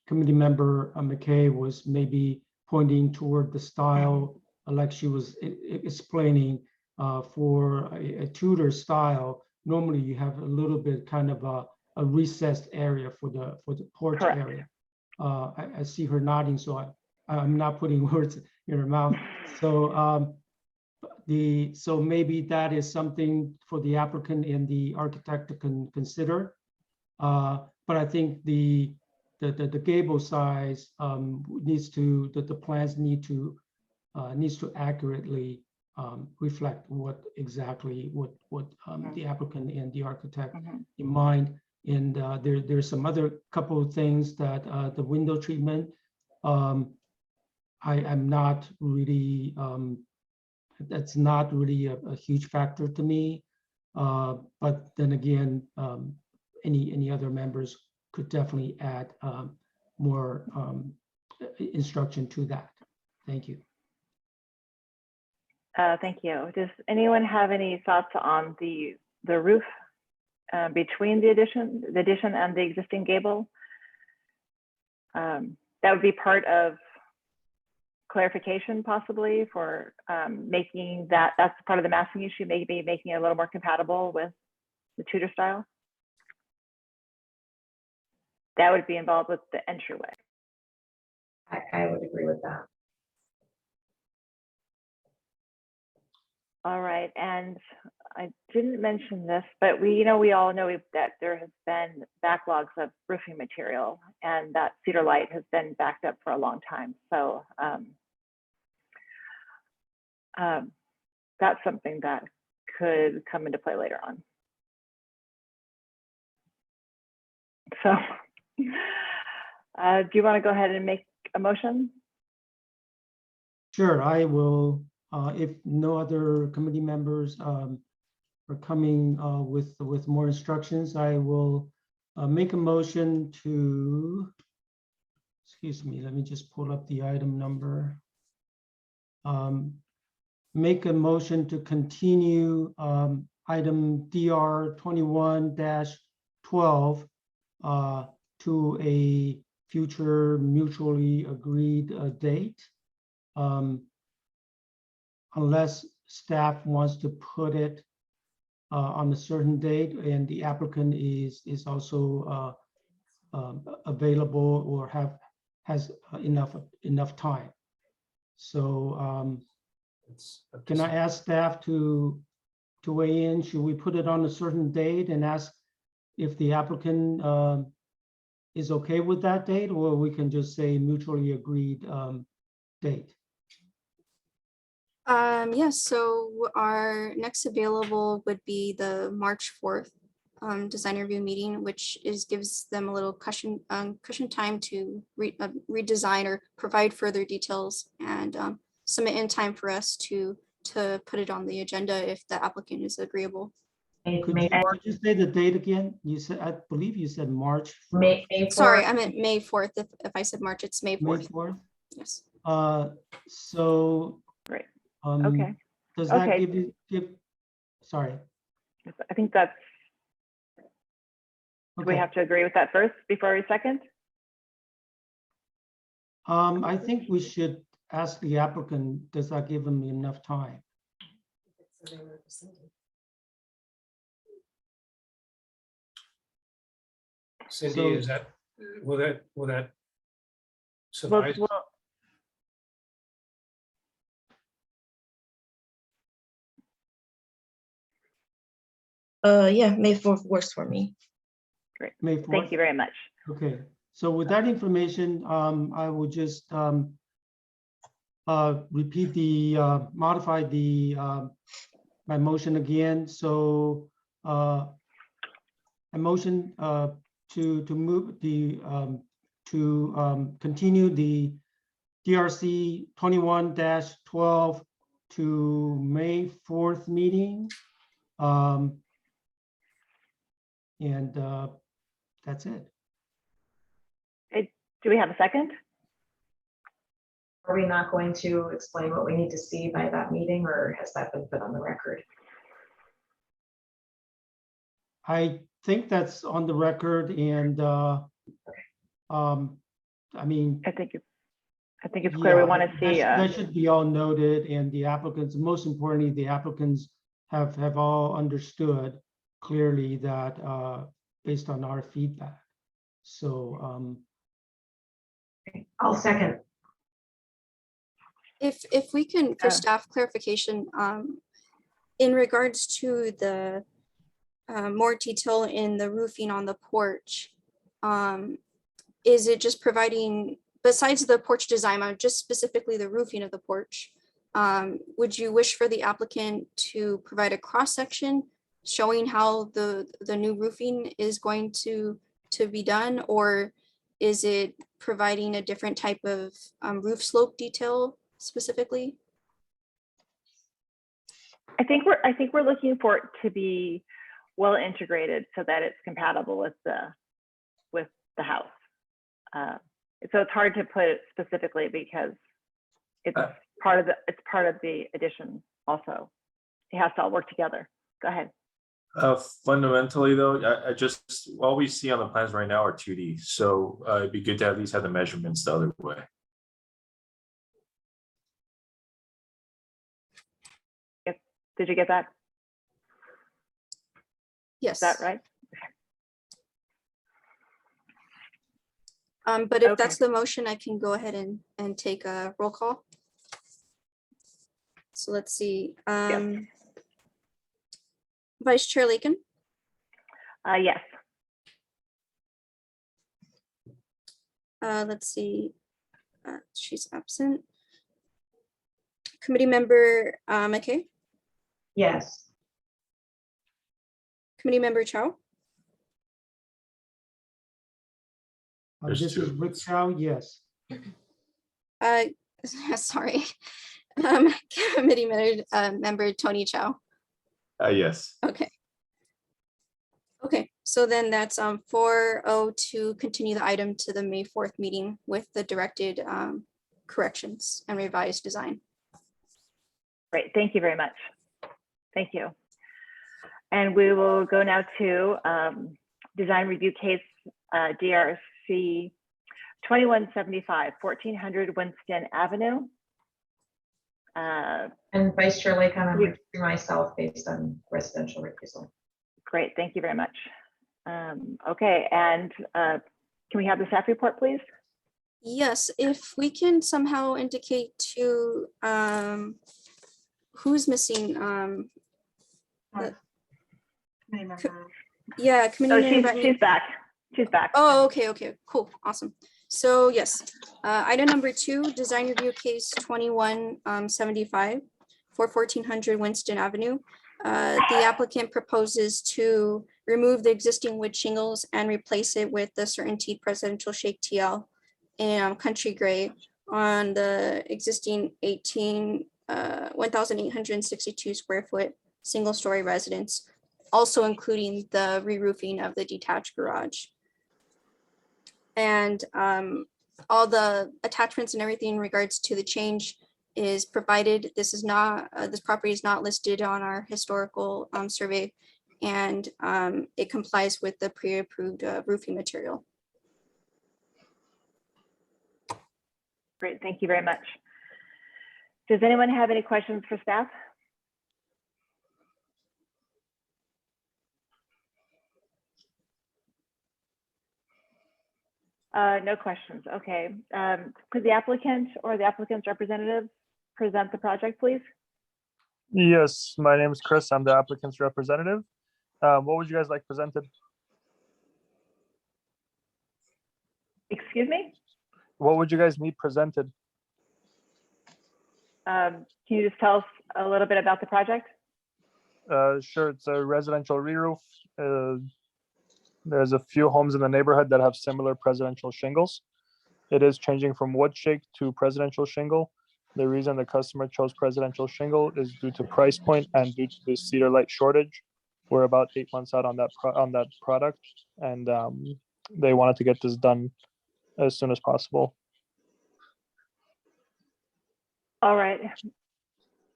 committee member McKay was maybe pointing toward the style, like she was explaining for a Tudor style. Normally you have a little bit kind of a recessed area for the porch Correct. area. I see her nodding, so I'm not putting words in her mouth. So so maybe that is something for the applicant and the architect to consider. But I think the gable size needs to, the plans needs to accurately reflect what exactly what the applicant and the architect in mind. And there's some other couple of things that the window treatment, I'm not really, that's not really a huge factor to me. But then again, any other members could definitely add more instruction to that. Thank you. Thank you. Does anyone have any thoughts on the roof between the addition and the existing gable? That would be part of clarification possibly for making that's part of the massing issue, maybe making it a little more compatible with the Tudor style. That would be involved with the entryway. I would agree with that. All right, and I didn't mention this, but we all know that there has been backlogs of roofing material, and that Cedar Light has been backed up for a long time. So that's something that could come into play later on. So do you want to go ahead and make a motion? Sure, I will. If no other committee members are coming with more instructions, I will make a motion to, excuse me, let me just pull up the item number. Make a motion to continue item DR 21-12 to a future mutually agreed date. Unless staff wants to put it on a certain date and the applicant is also available or has enough time. So can I ask staff to weigh in? Should we put it on a certain date and ask if the applicant is okay with that date, or we can just say mutually agreed date? Yes, so our next available would be the March 4th design review meeting, which gives them a little cushion time to redesign or provide further details and submit in time for us to put it on the agenda if the applicant is agreeable. Could you say the date again? You said, I believe you said March 4th. May 4th. Sorry, I meant May 4th. If I said March, it's May 4th. May 4th? Yes. So. Great. Okay. Does that give, sorry. I think that's Do we Okay. have to agree with that first before we second? I think we should ask the applicant, does that give them enough time? So they were rescinded. Cindy, So- is that, will that Well, suffice? well, Yeah, May 4th works for me. May 4th? thank you very much. Okay, so with that information, I will just repeat modify my motion again. So a motion to move to continue the DRC 21-12 to May 4th meeting. And that's it. Do we have a second? Are we not going to explain what we need to see by that meeting, or has that been put on the record? I think that's on the record, and I mean, I think it's clear we yeah, want to see. that should be all noted, and the applicants, most importantly, the applicants have all understood clearly that based on our feedback. So I'll second. If we can, for Uh. staff clarification, in regards to the more detail in the roofing on the porch, is it just providing, besides the porch design, just specifically the roofing of the porch, would you wish for the applicant to provide a cross-section showing how the new roofing is going to be done, or is it providing a different type of roof slope detail specifically? I think we're looking for it to be well integrated so that it's compatible with the house. So it's hard to put it specifically because it's part of the addition also. It has to all work together. Go ahead. Fundamentally though, I just, all we see on the plans right now are 2D. So it'd be good to at least have the measurements the other way. Did you get that? Yes. Is that right? But if Okay. that's the motion, I can go ahead and take a roll call. So let's see. Vice Chair Lakin, Yes. let's see. She's absent. Committee Member McKay, Yes. Committee Member Chow, There's this two is of Rick us. Chow, yes. sorry. Committee Member Tony Chow. Yes. Okay. Okay, so then that's 4-0 to continue the item to the May 4th meeting with the directed corrections and revised design. Great. Thank you very much. Thank you. And we will go now to design review case DRC 2175, 1400 Winston Avenue. And Vice Chair Lakin, I'm recusing myself based on residential recusal. Great, thank you very much. Okay, and can we have the staff report, please? Yes, if we can somehow indicate to who's missing. Committee member. Yeah, Oh, committee member. she's back. She's back. Oh, okay, cool, awesome. So yes, item number 2, design review case 2175 for 1400 Winston Avenue. The applicant proposes to remove the existing wood shingles and replace it with the Certainty Presidential Shake TL in country gray on the existing 1,862 square foot single story residence, also including the re-roofing of the detached garage. And all the attachments and everything in regards to the change is provided. This is not, this property is not listed on our historical survey, and it complies with the pre-approved roofing material. Great, thank you very much. Does anyone have any questions for staff? No questions, okay. Could the applicant or the applicant's representative present the project, please? Yes, my name is Chris. I'm the applicant's representative. What would you guys like presented? Excuse me? What would you guys need presented? Can you just tell us a little bit about the project? Sure, it's a residential re-roof. There's a few homes in the neighborhood that have similar presidential shingles. It is changing from wood shake to presidential shingle. The reason the customer chose presidential shingle is due to price point and due to the Cedar Light shortage. We're about 8 months out on that product, and they wanted to get this done as soon as possible. All right.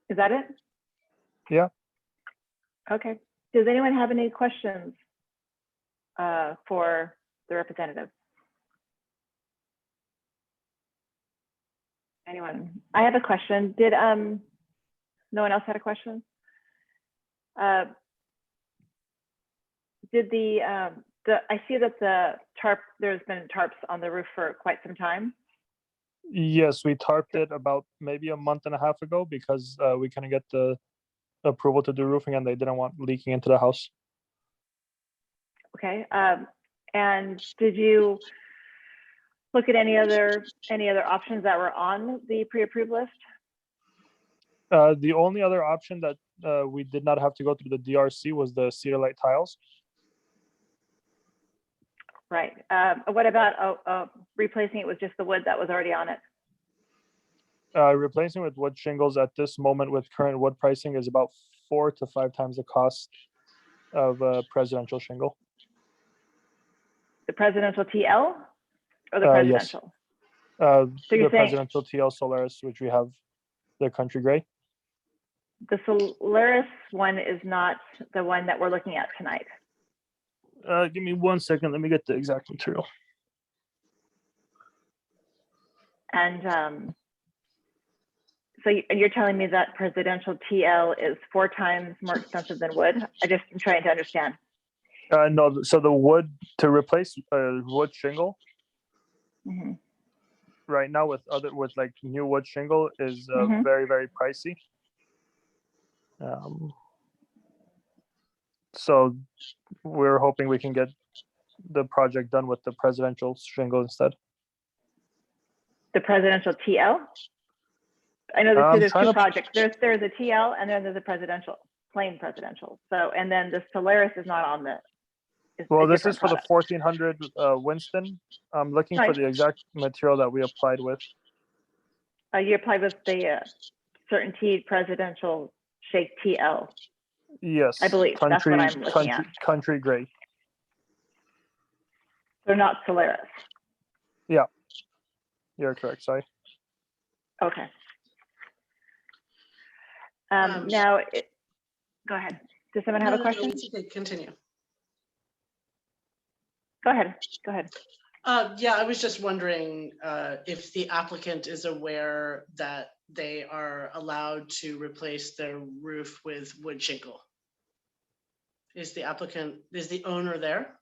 Is that it? Yeah. Okay. Does anyone have any questions for the representative? Anyone? I have a question. Did no one else had a question? Did I see that the tarp, there's been tarps on the roof for quite some time. Yes, we tarped it about maybe a month and a half ago because we couldn't get the approval to do roofing and they didn't want leaking into the house. Okay. And did you look at any other options that were on the pre-approved list? The only other option that we did not have to go through the DRC was the Cedar Light tiles. Right. What about replacing it with just the wood that was already on it? Replacing with wood shingles at this moment with current wood pricing is about 4 to 5 times the cost of a presidential shingle. The presidential TL or the Yes. presidential? The you're saying- presidential TL Solaris, which we have the country gray. The Solaris one is not the one that we're looking at tonight. Give me 1 second. Let me get the exact material. And so you're telling me that presidential TL is 4 times more expensive than wood? I'm trying to understand. No, so the wood to replace wood shingle Mm-hmm. right now with like new wood shingle is Mhm. very, very pricey. So we're hoping we can get the project done with the presidential shingle instead. The presidential TL? I know there's trying two to- projects. There's a TL and then there's a presidential, plain presidential. So, and then the Solaris is not on the. It's a Well, this different is for the product. 1400 Winston. I'm looking for Right. the exact material that we applied with. You applied with the Certainty Presidential Shake TL. Yes. I believe that's what I'm looking at. Country gray. They're not Solaris. You're correct, sorry. Okay. Um, Now, go ahead. Does someone have a No, question? it's okay, continue. Go ahead. Go ahead. Yeah, I was just wondering if the applicant is aware that they are allowed to replace their roof with wood shingle. Is the owner there?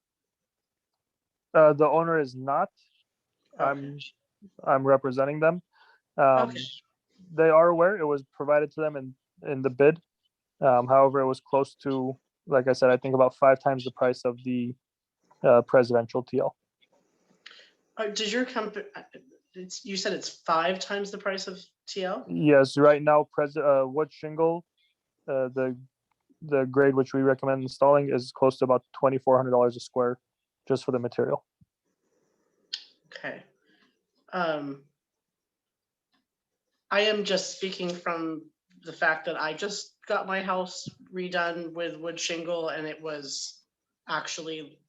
The owner is not. Okay. I'm representing them. Okay. They are aware it was provided to them in the bid. However, it was close to, like I said, I think about 5 times the price of the presidential TL. Does your company? You said it's 5 times the price of TL. Yes, right now, wood shingle, the grade which we recommend installing is close to about $2,400 a square, just for the material. Okay. I am just speaking from the fact that I just got my house redone with wood shingle and it was actually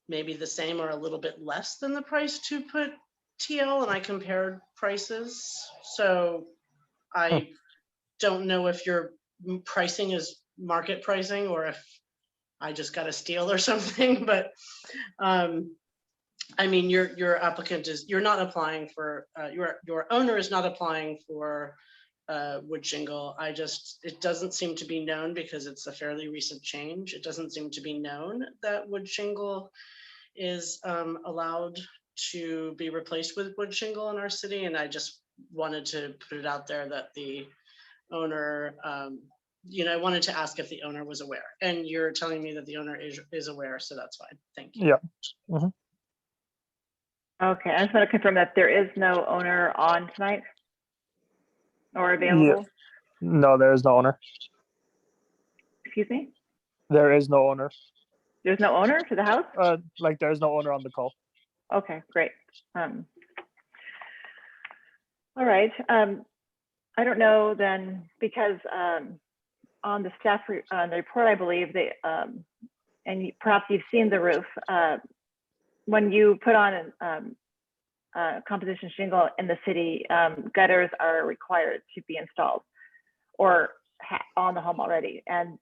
maybe the same or a little bit less than the price to put TL, and I compared prices. So I don't know if your pricing is market pricing or if I just got a steal or something, but I mean, your applicant is, you're not applying for, your owner is not applying for wood shingle. It doesn't seem to be known because it's a fairly recent change. It doesn't seem to be known that wood shingle is allowed to be replaced with wood shingle in our city. And I just wanted to put it out there that the owner, I wanted to ask if the owner was aware, and you're telling me that the owner is aware, so that's fine. Thank you. Yeah. Mhm. Okay, I just want to confirm that there is no owner on tonight or available. No, there is no owner. Excuse me? There is no owner. There's no owner to the house? Like there is no owner on the call. Okay, great. All right. I don't know then, because on the staff the report, I believe they, and perhaps you've seen the roof, when you put on composition shingle in the city, gutters are required to be installed or on the home already. And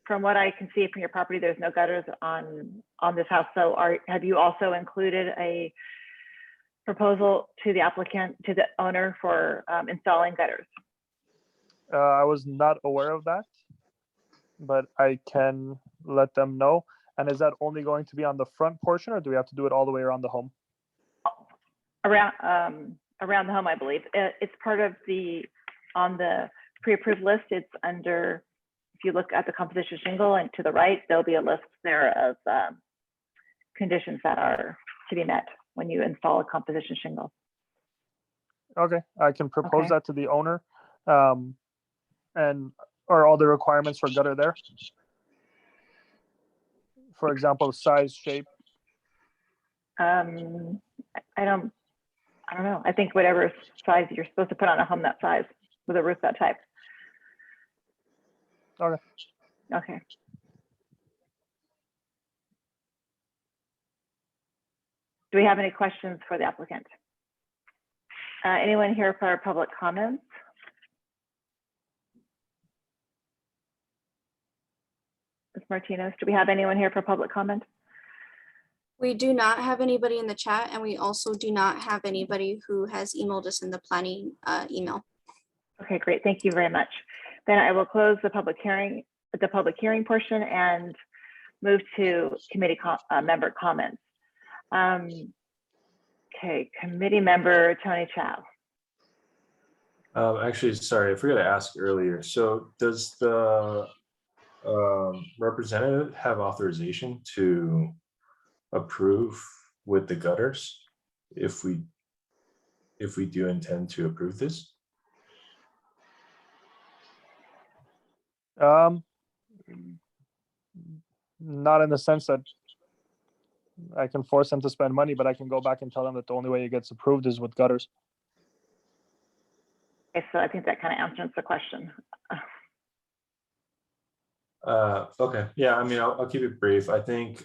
from what I can see from your property, there's no gutters on this house. So have you also included a proposal to the applicant, to the owner for installing gutters? I was not aware of that, but I can let them know. And is that only going to be on the front portion, or do we have to do it all the way around the home? Around the home, I believe. It's part of on the pre-approved list. It's under, if you look at the composition shingle and to the right, there'll be a list there of conditions that are to be met when you install a composition shingle. Okay, I can propose Okay. that to the owner. And are all the requirements for gutter there? For example, size, shape? I don't know. I think whatever size you're supposed to put on a home that size with a roof that type. Okay. Okay. Do we have any questions for the applicant? Anyone here for our public comments? Ms. Martinez, do we have anyone here for public comment? We do not have anybody in the chat, and we also do not have anybody who has emailed us in the planning email. Okay, great. Thank you very much. Then I will close the public hearing portion and move to committee member comments. Okay, committee member Tony Chow. Actually, sorry, I forgot to ask earlier. So does the representative have authorization to approve with the gutters if we do intend to approve this? Not in the sense that I can force them to spend money, but I can go back and tell them that the only way it gets approved is with gutters. Okay, so I think that kind of answers the question. Okay, yeah, I mean, I'll keep it brief. I think,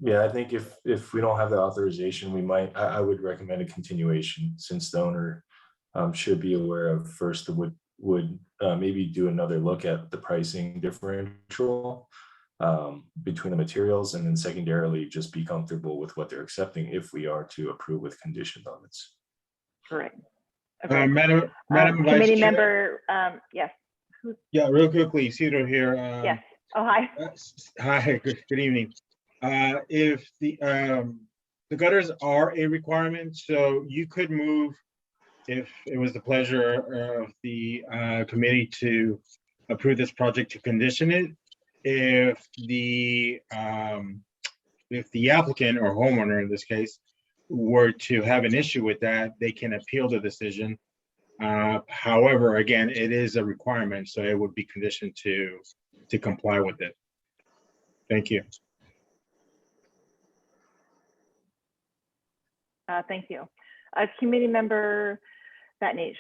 yeah, I think if we don't have the authorization, I would recommend a continuation, since the owner should be aware of first would maybe do another look at the pricing differential between the materials, and then secondarily just be comfortable with what they're accepting if we are to approve with condition limits. Great. Okay. Madam Vice committee Chair. member, yes. Yeah, real quickly, Cedar here. Yes. Oh, hi. Hi, good evening. If the gutters are a requirement, so you could move, if it was the pleasure of the committee to approve this project, to condition it. If the applicant or homeowner in this case were to have an issue with that, they can appeal the decision. However, again, it is a requirement, so it would be conditioned to comply with it. Thank you. Thank you. Committee member Batnish.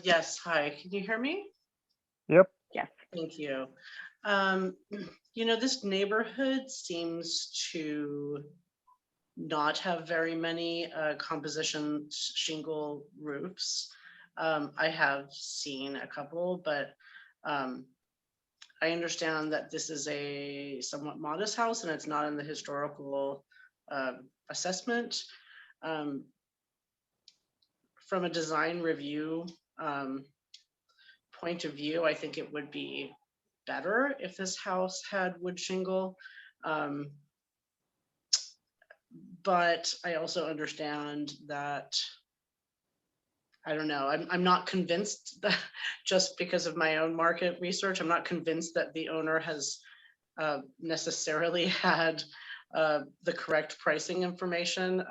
Yes, hi, can you hear me? Yep. Yes. Thank you. This neighborhood seems to not have very many composition shingle roofs. I have seen a couple, but I understand that this is a somewhat modest house and it's not in the historical assessment. From a design review point of view, I think it would be better if this house had wood shingle. But I also understand that, I don't know, I'm not convinced that just because of my own market research, I'm not convinced that the owner has necessarily had the correct pricing information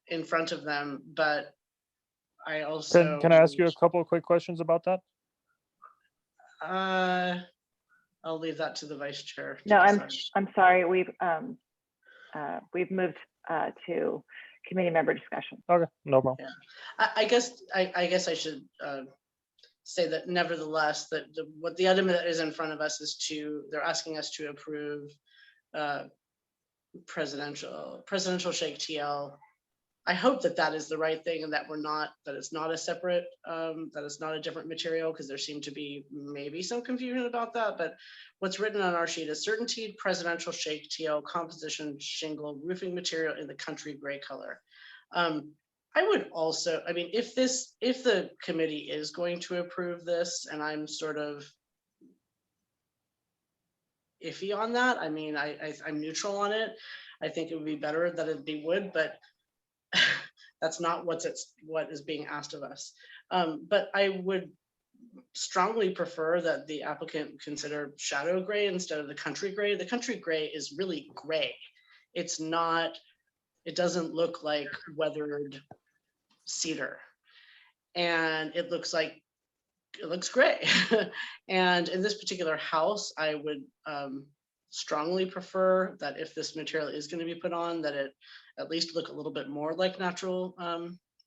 in front of them, but I also. Can I ask you a couple of quick questions about that? I'll leave that to the vice chair. to No, decide. I'm sorry, we've moved to committee member discussion. Okay, no problem. I guess I should say that nevertheless, that what the item that is in front of us is they're asking us to approve presidential shake TL. I hope that that is the right thing and that it's not a separate, that it's not a different material, because there seemed to be maybe some confusion about that. But what's written on our sheet is certainty presidential shake TL composition shingle roofing material in the country gray color. I would also, I mean, if the committee is going to approve this, and I'm sort of iffy on that, I mean, I'm neutral on it. I think it would be better that it be wood, but that's not what is being asked of us. But I would strongly prefer that the applicant consider shadow gray instead of the country gray. The country gray is really gray. It doesn't look like weathered cedar. And it looks gray. And in this particular house, I would strongly prefer that if this material is going to be put on, that it at least look a little bit more like natural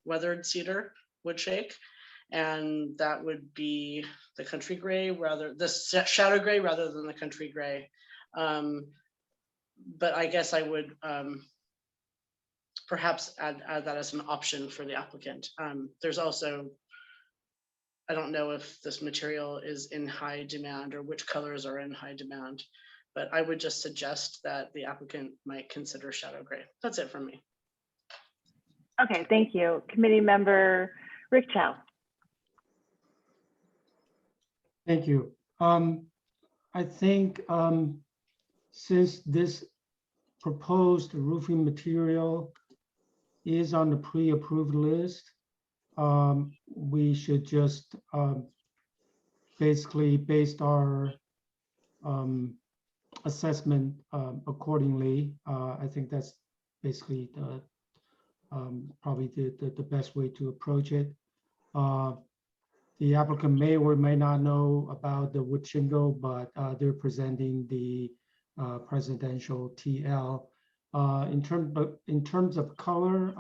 weathered cedar wood shake. And that would be the country gray the shadow gray rather than the country gray. But I guess I would perhaps add that as an option for the applicant. There's also, I don't know if this material is in high demand or which colors are in high demand, but I would just suggest that the applicant might consider shadow gray. That's it from me. Okay, thank you. Committee member Rick Chow. Thank you. I think since this proposed roofing material is on the pre-approved list, we should just basically base our assessment accordingly. I think that's basically probably the best way to approach it. The applicant may or may not know about the wood shingle, but they're presenting the presidential TL. In terms of color,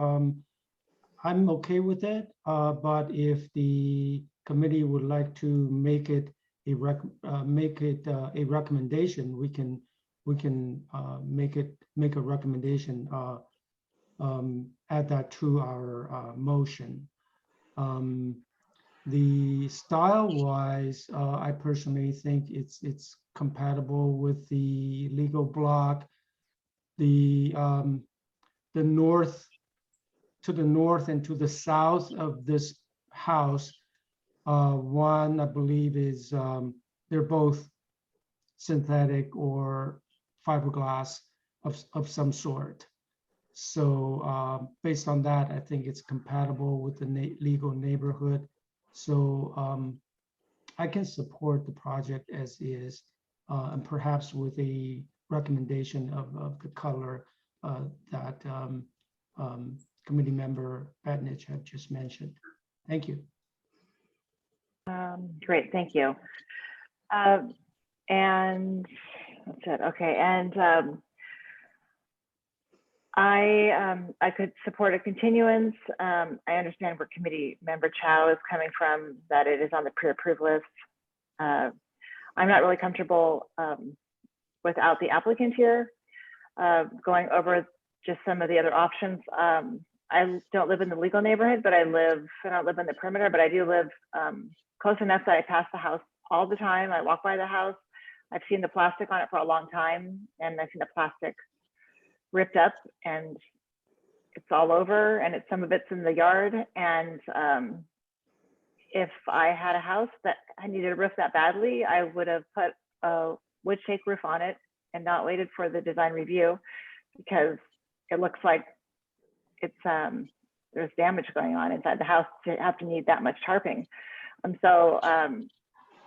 I'm okay with it, but if the committee would like to make it a recommendation, we can make a recommendation, add that to our motion. The style-wise, I personally think it's compatible with the legal block. The north, to the north and to the south of this house, one I believe is they're both synthetic or fiberglass of some sort. So based on that, I think it's compatible with the legal neighborhood. So I can support the project as is, and perhaps with a recommendation of the color that committee member Batnich had just mentioned. Thank you. Great, thank you. And that's it. Okay, and I could support a continuance. I understand where committee member Chow is coming from, that it is on the pre-approved list. I'm not really comfortable without the applicant here. Going over just some of the other options, I don't live in the legal neighborhood, but I don't live in the perimeter, but I do live close enough that I pass the house all the time. I walk by the house. I've seen the plastic on it for a long time, and I've seen the plastic ripped up and it's all over, and some of it's in the yard. And if I had a house that I needed a roof that badly, I would have put a wood shake roof on it and not waited for the design review, because it looks like it's there's damage going on inside the house to have to need that much tarping. So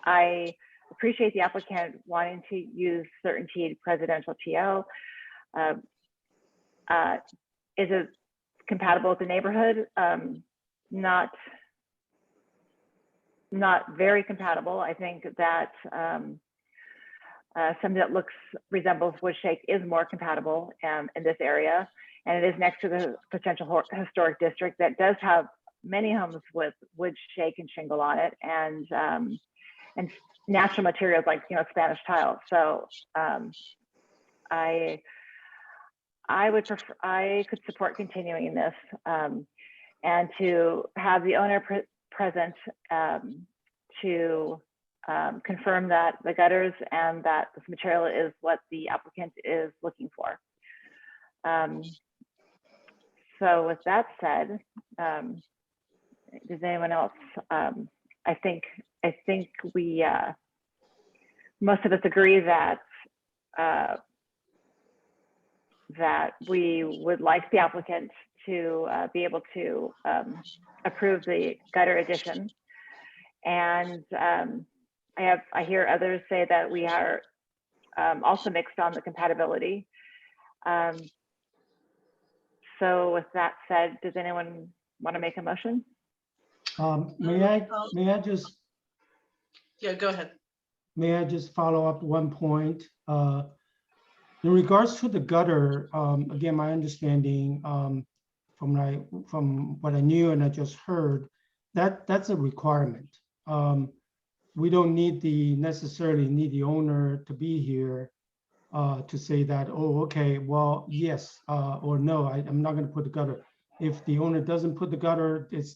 I appreciate the applicant wanting to use certainty presidential TO. Is it compatible with the neighborhood? Not very compatible. I think that something that resembles wood shake is more compatible in this area, and it is next to the potential historic district that does have many homes with wood shake and shingle on it, and natural materials like Spanish tile. So I could support continuing this, and to have the owner present to confirm that the gutters and that this material is what the applicant is looking for. So with that said, does anyone else? I think we most of us agree that that we would like the applicant to be able to approve the gutter addition. And I hear others say that we are also mixed on the compatibility. So with that said, does anyone want to make a motion? May I just? Yeah, go ahead. May I just follow up one point? In regards to the gutter, again, my understanding from what I knew and I just heard, that's a requirement. We don't necessarily need the owner to be here to say that, oh, okay, well, yes, or no, I'm not going to put the gutter. If the owner doesn't put the gutter, it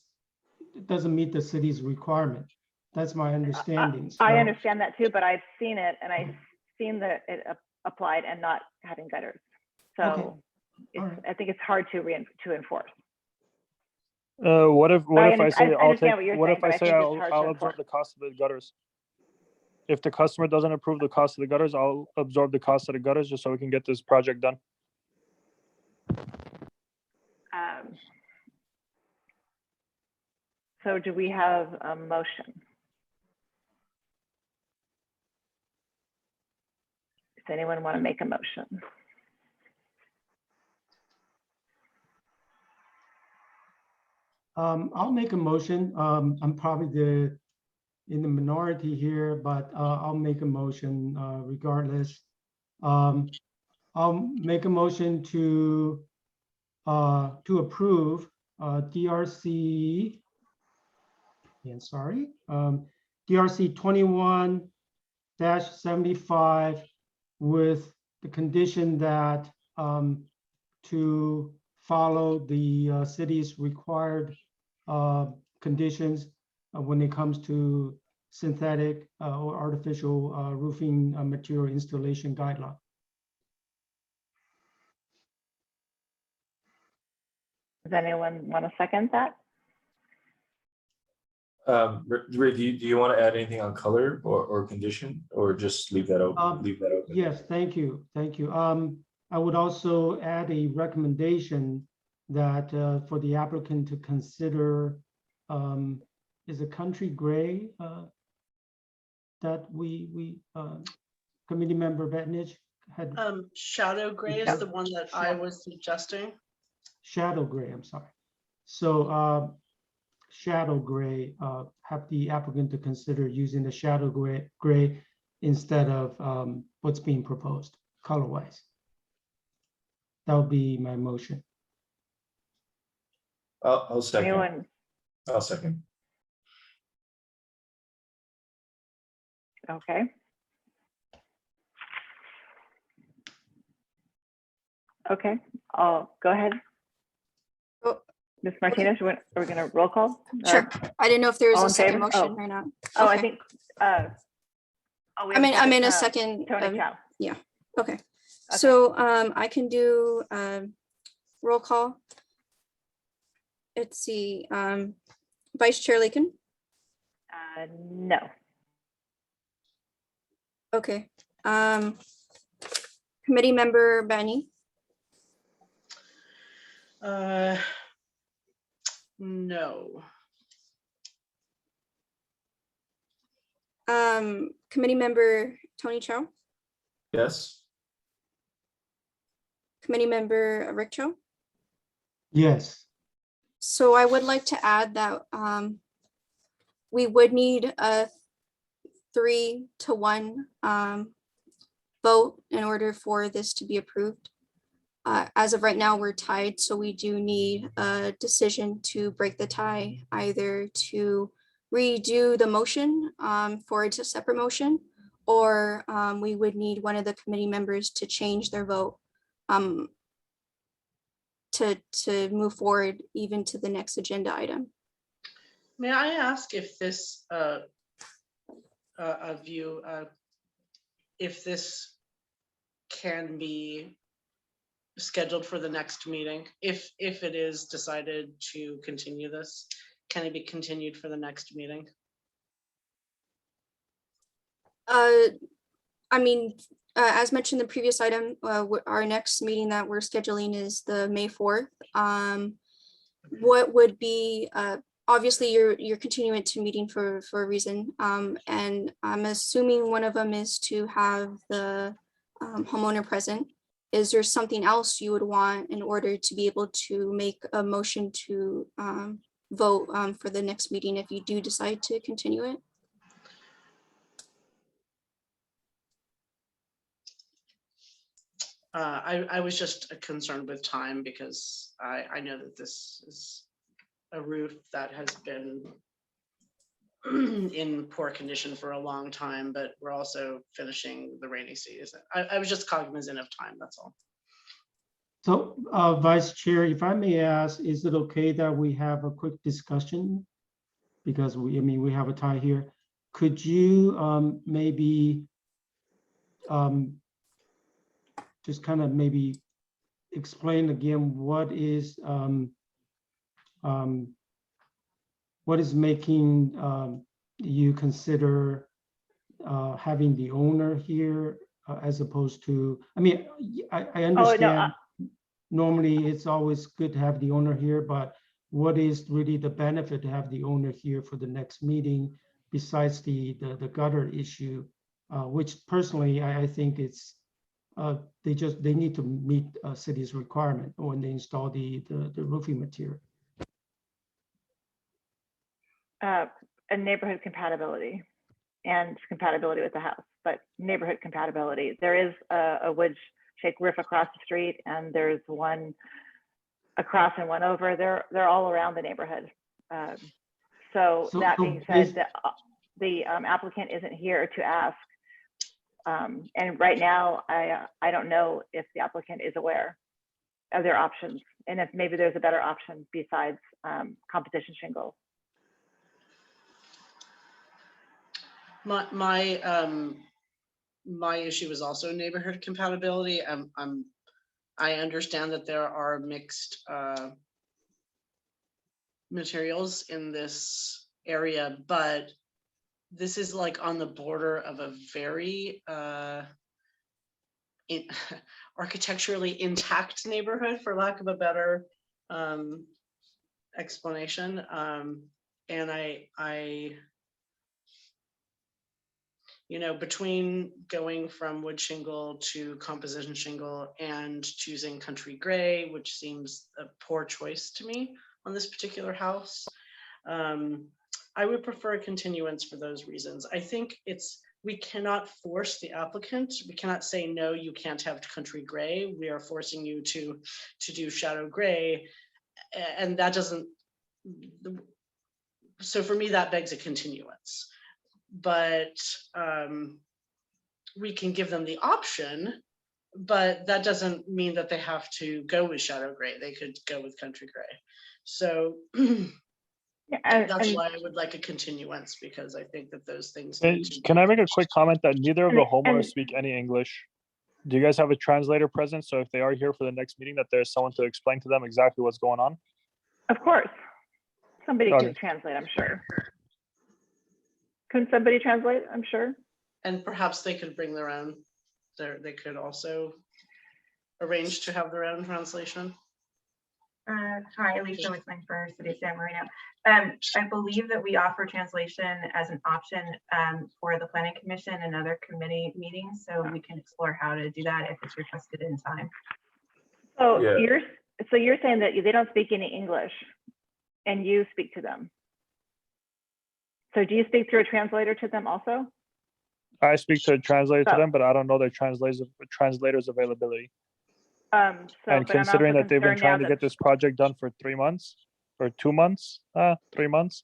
doesn't meet the city's requirement. That's my understanding. I understand that too, but I've seen it, and I've seen that it applied and not having gutters. So Okay. I think it's hard to enforce. What if I say I'll take? What if I say I'll absorb the cost of the gutters? If the customer doesn't approve the cost of the gutters, I'll absorb the cost of the gutters just so we can get this project done. So do we have a motion? Does anyone want to make a motion? I'll make a motion. I'm probably in the minority here, but I'll make a motion regardless. I'll make a motion to approve DRC. Yeah, sorry, DRC 21-75 with the condition that to follow the city's required conditions when it comes to synthetic or artificial roofing material installation guideline. Does anyone want to second that? Ray, do you want to add anything on color or condition, or just leave that open? Yes, thank you. I would also add a recommendation that for the applicant to consider is a country gray that we committee member Betnich had. Shadow gray is the one that I was suggesting. Shadow gray, I'm sorry. So shadow gray, have the applicant to consider using the shadow gray instead of what's being proposed color-wise. That would be my motion. I'll second. Anyone? I'll second. Okay. Okay, I'll go ahead. Ms. Martinez, we're going to roll call? Sure. I didn't know if there was all a in second favor? motion or not. Oh, I Okay. think, we I mean, I'm in a uh, second. Tony Chow. Okay. So I can do roll call. Let's see. Vice Chair Lakin. No. Okay. Committee Member Bani. No. Committee Member Tony Chow. Yes. Committee Member Rick Cho. Yes. So I would like to add that we would need a 3-to-1 vote in order for this to be approved. As of right now, we're tied, so we do need a decision to break the tie, either to redo the motion for it's a separate motion, or we would need one of the committee members to change their vote to move forward even to the next agenda item. May I ask if this if this can be scheduled for the next meeting? If it is decided to continue this, can it be continued for the next meeting? I mean, as mentioned in the previous item, our next meeting that we're scheduling is the May 4th. What would be, obviously you're continuing to meeting for a reason. And I'm assuming one of them is to have the homeowner present. Is there something else you would want in order to be able to make a motion to vote for the next meeting if you do decide to continue it? I was just concerned with time because I know that this is a roof that has been in poor condition for a long time, but we're also finishing the rainy season. I was just cognizant of time, that's all. So Vice Chair, if I may ask, is it okay that we have a quick discussion? Because we have a tie here. Could you maybe just kind of maybe explain again what is making you consider having the owner here as opposed to, I understand normally it's always good to have the owner here, but what is really the benefit to have the owner here for the next meeting besides the gutter issue, which personally I think it's they need to meet city's requirement when they install the roofing material. A neighborhood compatibility and compatibility with the house, but neighborhood compatibility. There is a wood shake roof across the street, and there's one across and one over. They're all around the neighborhood. So that being said, the applicant isn't here to ask. And right now, I don't know if the applicant is aware of their options and if maybe there's a better option besides composition shingle. My issue is also neighborhood compatibility. I understand that there are mixed materials in this area, but this is like on the border of a very architecturally intact neighborhood, for lack of a better explanation. And I between going from wood shingle to composition shingle and choosing country gray, which seems a poor choice to me on this particular house, I would prefer a continuance for those reasons. I think we cannot force the applicant. We cannot say, no, you can't have country gray. We are forcing you to do shadow gray. And that doesn't, so for me, that begs a continuance. But we can give them the option, but that doesn't mean that they have to go with shadow gray. They could go with country gray. So Yeah, that's and- why I would like a continuance, because I think that those things. Hey, need to can be I make a finished. quick comment that neither of And the the- homeowners and- speak any English? Do you guys have a translator present? So if they are here for the next meeting, that there's someone to explain to them exactly what's going on? Of course. Somebody Okay. can translate, I'm sure. Couldn't somebody translate, I'm sure? And perhaps they could bring their own, they could also arrange to have their own translation. Hi, Alicia Wickman for City of San Marino. I believe that we offer translation as an option for the planning commission and other committee meetings, so we can explore how to do that if it's requested in time. So Yeah. you're saying that they don't speak any English and you speak to them? So do you speak through a translator to them also? I speak to a translator to So- them, but I don't know their translator's availability. So, And but I'm also considering that they've been concerned now trying to that- get this project done for 3 months or 2 months, 3 months,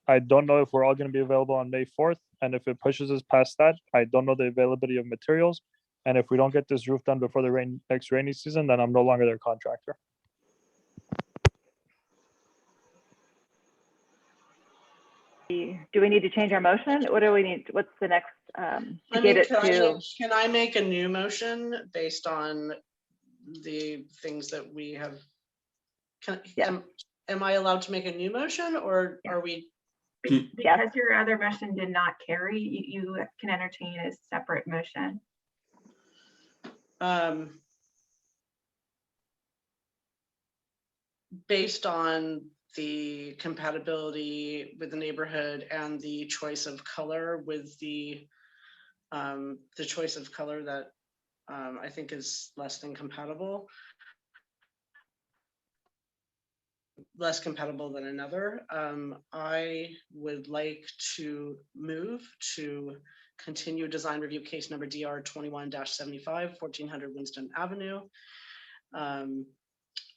I don't know if we're all going to be available on May 4th. And if it pushes us past that, I don't know the availability of materials. And if we don't get this roof done before the next rainy season, then I'm no longer their contractor. Do we need to change our motion? What do we need? What's the next, to I get mean, it can to? I make a new motion based on the things that we have? Yeah. Am I allowed to make a new motion, or are we? Because your other motion did not carry, you can entertain a separate motion. Based on the compatibility with the neighborhood and the choice of color with the choice of color that I think is less compatible than another. I would like to move to continue design review case number DR 21-75, 1400 Winston Avenue,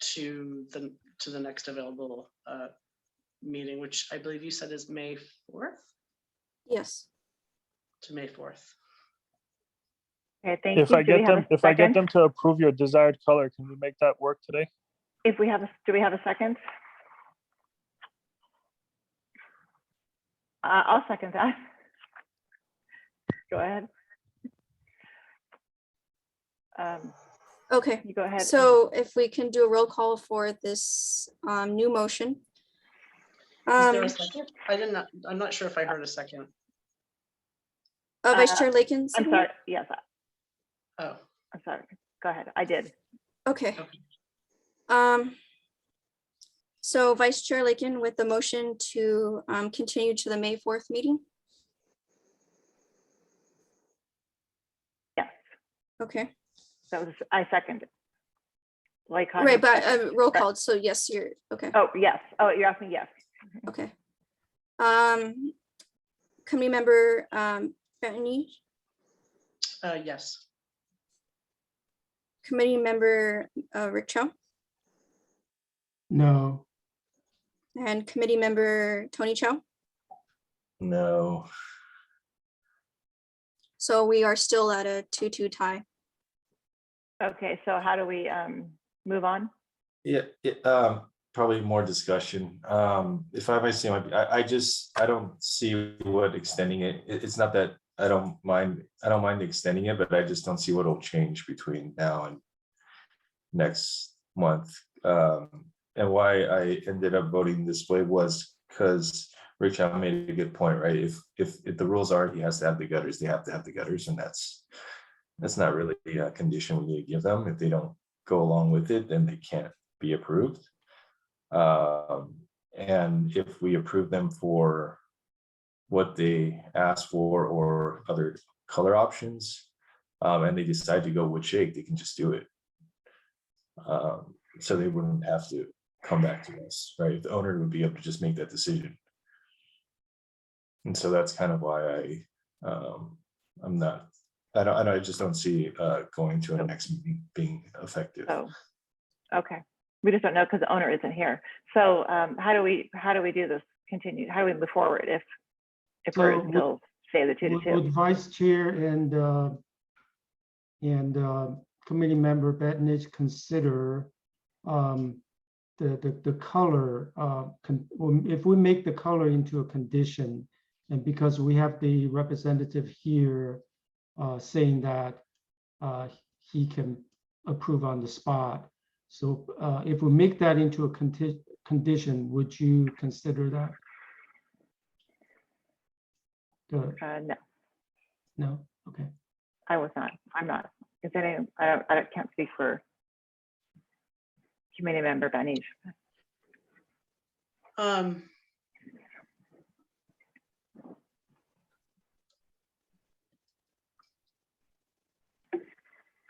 to the next available meeting, which I believe you said is May 4th. Yes. To May 4th. Okay, thank you. If I Do we get have them, a if I get second? them to approve your desired color, can we make that work today? Do we have a second? I'll second that. Go ahead. Okay. You go ahead. So if we can do a roll call for this new motion. Is there a second? I'm not sure if I heard a second. Vice Chair Lakens? I'm sorry. Yes. Oh, I'm sorry. Go ahead. I did. Okay. Okay. So Vice Chair Lakin with the motion to continue to the May 4th meeting. Yes. Okay, That was, I second. Like. right, but roll call. So yes, you're, okay, Oh, yes. Oh, you're asking yes. okay. Committee member Bettany, Yes. committee member Rick Cho, No. and committee member Tony Chow. No. So we are still at a 2-2 tie. Okay, so how do we move on? Yeah, probably more discussion. If I might say, I don't see what extending it. It's not that I don't mind extending it, but I just don't see what'll change between now and next month. And why I ended up voting this way was because Rich made a good point, right? If the rules are he has to have the gutters, they have to have the gutters, and that's not really a condition we need to give them. If they don't go along with it, then they can't be approved. And if we approve them for what they ask for or other color options, and they decide to go wood shake, they can just do it. So they wouldn't have to come back to us, right? The owner would be able to just make that decision. And so that's kind of why I just don't see going to a next meeting being effective. Oh, okay. We just don't know because the owner isn't here. So how do we do this continue? How do we move forward if we're So still say the 2-2? Would Vice Chair and committee member Bettenich consider the color, if we make the color into a condition, and because we have the representative here saying that he can approve on the spot. So if we make that into a condition, would you consider that? No, No, okay. I was not. I'm not. Is that any, I can't speak for committee member Benish.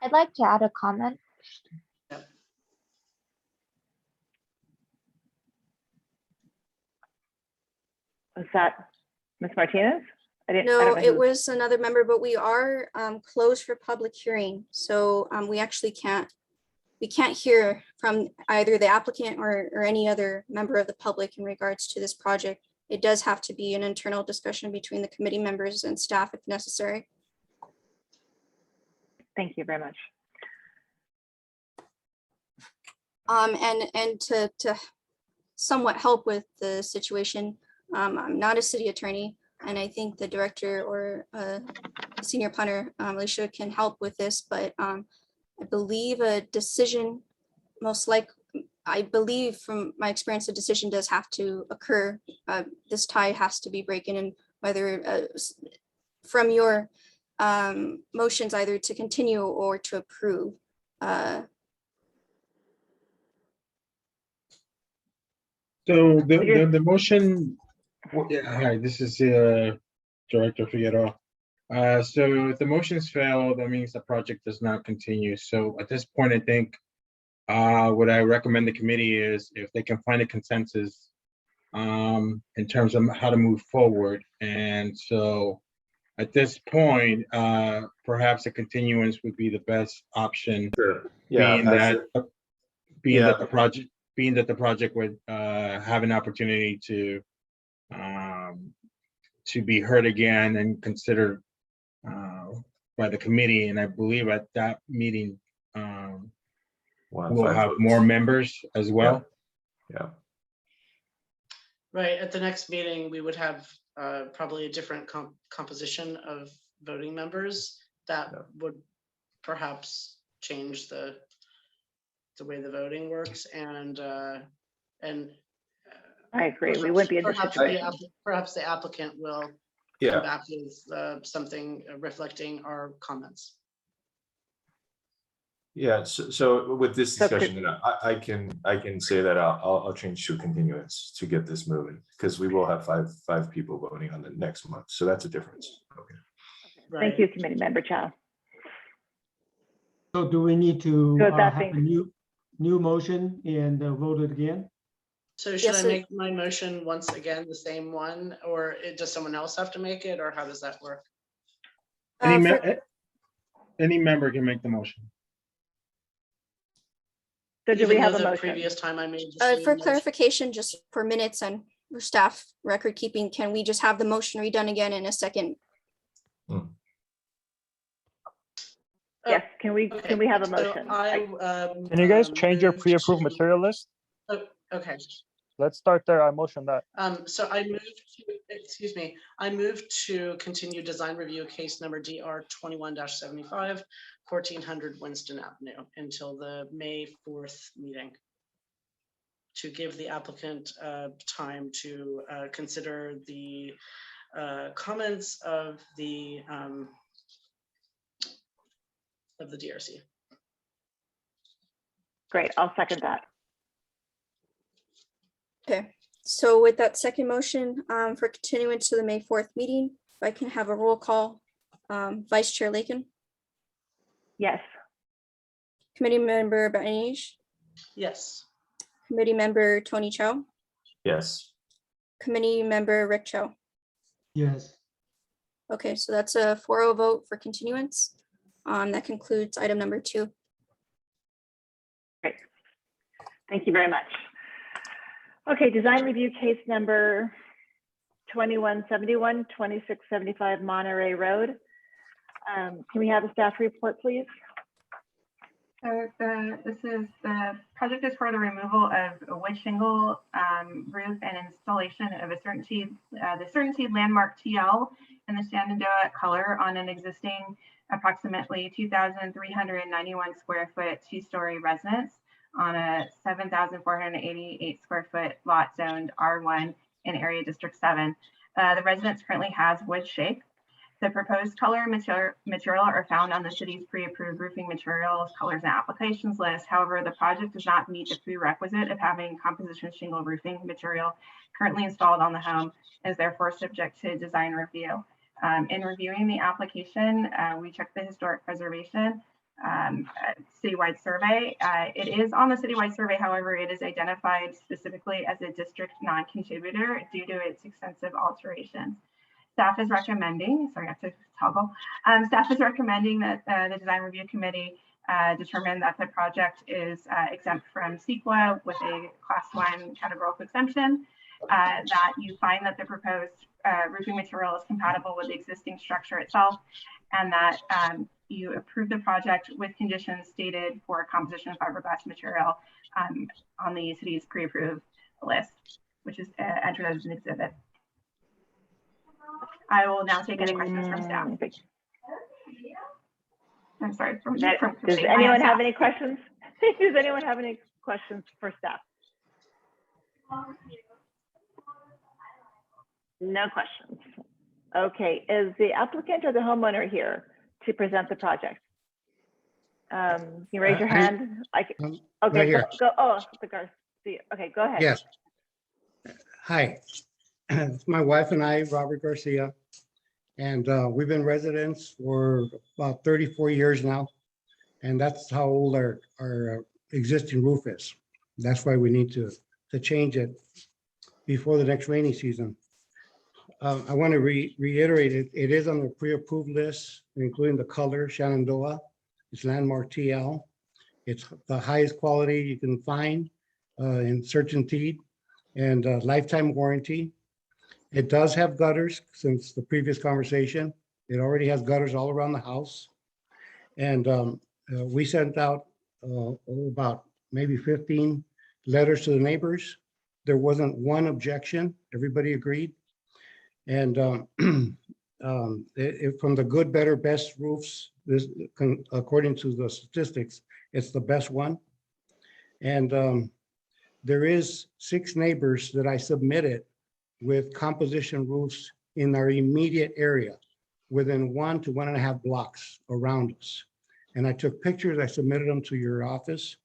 I'd like to add a comment. Was that Ms. Martinez? I don't No, know it who- was another member, but we are closed for public hearing. So we actually can't hear from either the applicant or any other member of the public in regards to this project. It does have to be an internal discussion between the committee members and staff if necessary. Thank you very much. And to somewhat help with the situation, I'm not a city attorney, and I think the director or senior planner, Alicia, can help with this, but I believe a decision, I believe from my experience, a decision does have to occur. This tie has to be breaking, and whether from your motions either to continue or to approve. So the motion, hi, this is Director Figueroa. So if the motions fail, that means the project does not continue. So at this point, I think what I recommend the committee is if they can find a consensus in terms of how to move forward. And so at this point, perhaps a continuance would be the best option. Sure. Being Yeah. that the project would have an opportunity to be heard again and considered by the committee. And I believe at that meeting, we'll have more members as well. Yeah. Right, at the next meeting, we would have probably a different composition of voting members that would perhaps change the way the voting works, and I agree. We wouldn't be in this situation. perhaps the applicant will come back with something reflecting our comments. Yeah, so with this discussion, then I can say that I'll change to continuance to get this moving, because we will have five people voting on the next month. So that's a difference. Okay. Right. Thank you, committee member Chow. So do we need to Good, that have a new motion and vote it again? So should I make my motion once again, the same one, or does someone else have to make it, or how does that work? Any member can make the motion. So do we Even have though a the motion? previous time I made the same For motion? clarification, just for minutes and for staff record keeping, can we just have the motion redone again in a second? Yes, can we have a motion? Can you guys change your pre-approved material list? Okay. Let's start there. I motion that. So I moved to, excuse me, I moved to continue design review case number DR 21-75, 1400 Winston Avenue until the May 4th meeting, to give the applicant time to consider the comments of the DRC. Great, I'll second that. Okay, so with that second motion for continuance to the May 4th meeting, if I can have a roll call, Vice Chair Lakin, Yes. Committee Member Benish, Yes. Committee Member Tony Chow, Yes. Committee Member Rick Chow. Yes. Okay, so that's a 4-0 vote for continuance. That concludes item number 2. Great. Thank you very much. Okay, design review case number 2171, 2675 Monterey Road. Can we have a staff report, please? So the project is for the removal of a wood shingle roof and installation of the Certainty Landmark TL in the Shenandoah color on an existing approximately 2,391 square foot two-story residence on a 7,488 square foot lot zoned R1 in Area District 7. The residence currently has wood shake. The proposed color and material are found on the city's pre-approved roofing materials, colors, and applications list. However, the project does not meet the prerequisite of having composition shingle roofing material currently installed on the home, and is therefore subject to design review. In reviewing the application, we checked the historic preservation citywide survey. It is on the citywide survey, however, it is identified specifically as a district non-contributor due to its extensive alterations. Staff is recommending, sorry, I have to toggle. Staff is recommending that the design review committee determine that the project is exempt from CEQA with a class 1 categorical exemption, that you find that the proposed roofing material is compatible with the existing structure itself, and that you approve the project with conditions stated for composition fiberglass material on the city's pre-approved list, which is entered as an exhibit. I will now take any questions from staff. I'm sorry. Does anyone have any questions? Does anyone have any questions for staff? No questions. Okay, is the applicant or the homeowner here to present the project? You raise your hand. Okay, right here. go. Oh, the Garcia. Okay, go ahead. Yes. Hi, it's my wife and I, Robert Garcia, and we've been residents for about 34 years now, and that's how old our existing roof is. That's why we need to change it before the next rainy season. I want to reiterate it. It is on the pre-approved list, including the color Shenandoah. It's Landmark TL. It's the highest quality you can find in Certainty and lifetime warranty. It does have gutters since the previous conversation. It already has gutters all around the house. And we sent out about maybe 15 letters to the neighbors. There wasn't one objection. Everybody agreed. And from the good, better, best roofs, according to the statistics, it's the best one. And there is 6 neighbors that I submitted with composition roofs in our immediate area, within 1 to 1.5 blocks around us. And I took pictures, I submitted them to your office.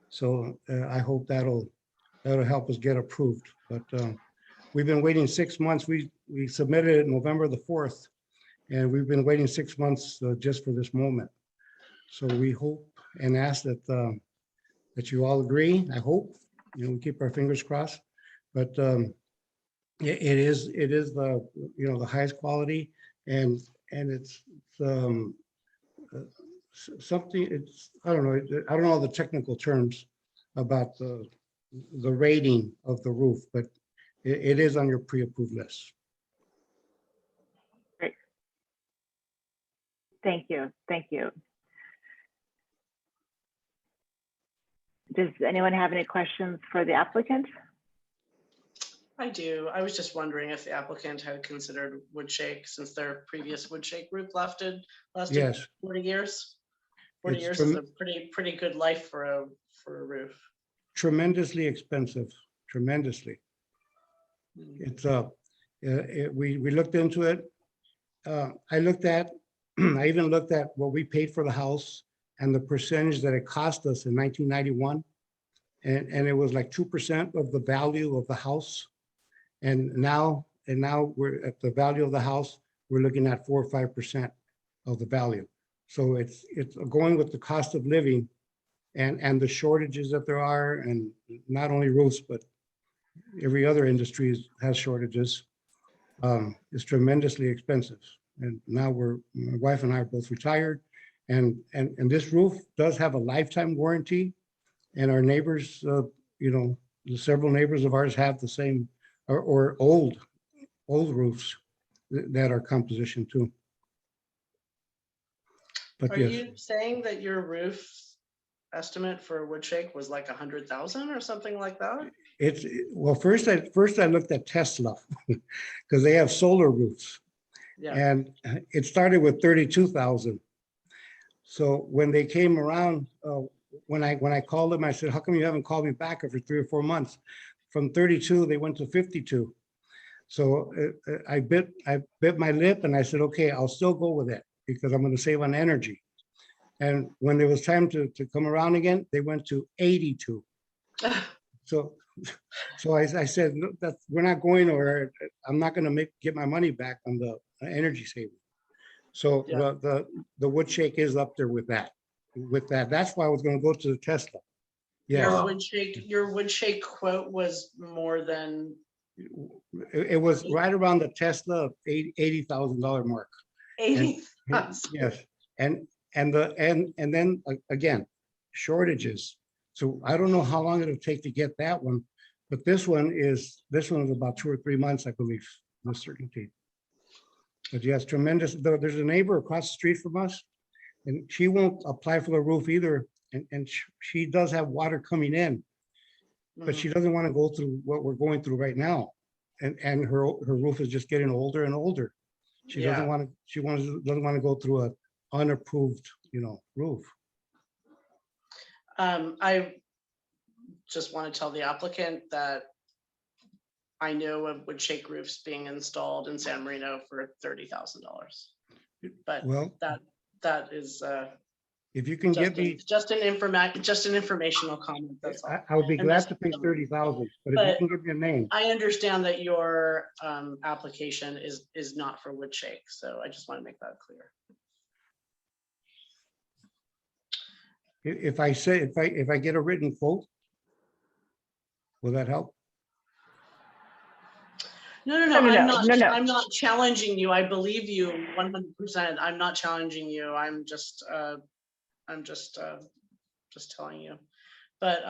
So I hope that'll help us get approved. But we've been waiting 6 months. We submitted it November the 4th, and we've been waiting 6 months just for this moment. So we hope and ask that that you all agree. I hope, we keep our fingers crossed. But it is the the highest quality, and it's something. It's I don't know all the technical terms about the rating of the roof, but it is on your pre-approved list. Great. Thank you. Thank you. Does anyone have any questions for the applicant? I do. I was just wondering if the applicant had considered wood shake since their previous wood shake roof lasted Yes. 40 years. 40 It's years is a pretty good life for a roof. Tremendously expensive, tremendously. It's we looked into it. I even looked at what we paid for the house and the percentage that it cost us in 1991. And it was like 2% of the value of the house. And now we're at the value of the house, we're looking at 4 or 5% of the value. So it's going with the cost of living and the shortages that there are, and not only roofs, but every other industry has shortages. It's tremendously expensive. And now my wife and I are both retired, and this roof does have a lifetime warranty. And our neighbors, several neighbors of ours have the same or old roofs that are composition too. But Are yes, you saying that your roof estimate for Woodshake was like 100,000 or something like that? It's, well, first I looked at Tesla because they have solar roofs. Yeah, And it started with 32,000. So when they came around, when I called them, I said, how come you haven't called me back after 3 or 4 months? From 32, they went to 52. So I bit my lip and I said, okay, I'll still go with it because I'm going to save on energy. And when it was time to come around again, they went to 82. So I said, "Look, we're not going, or I'm not going to get my money back on the energy saving." So Yeah. the Woodshake is up there with that. That's why I was going to go to the Tesla. Your Yeah, Woodshake quote was more than it was right around the Tesla $80,000 mark. 80,000. Yes, and then again, shortages. So I don't know how long it'll take to get that one, but this one is about 2 or 3 months, I believe, with certainty. But yes, tremendous. There's a neighbor across the street from us, and she won't apply for the roof either. And she does have water coming in, but she doesn't want to go through what we're going through right now. And her roof is just getting older and older. She doesn't want to go through a unapproved, roof. I just want to tell the applicant that I know of Woodshake roofs being installed in San Marino for $30,000. But Well, that is if you can get me, just an informational comment. That's all. I would be I'm glad just- to pay 30,000, but if But you can give me a name. I understand that your application is not for Woodshake, so I just want to make that clear. If I get a written quote, will that help? No, I'm not challenging you. I believe you 100%. I'm not challenging you. I'm just telling you. But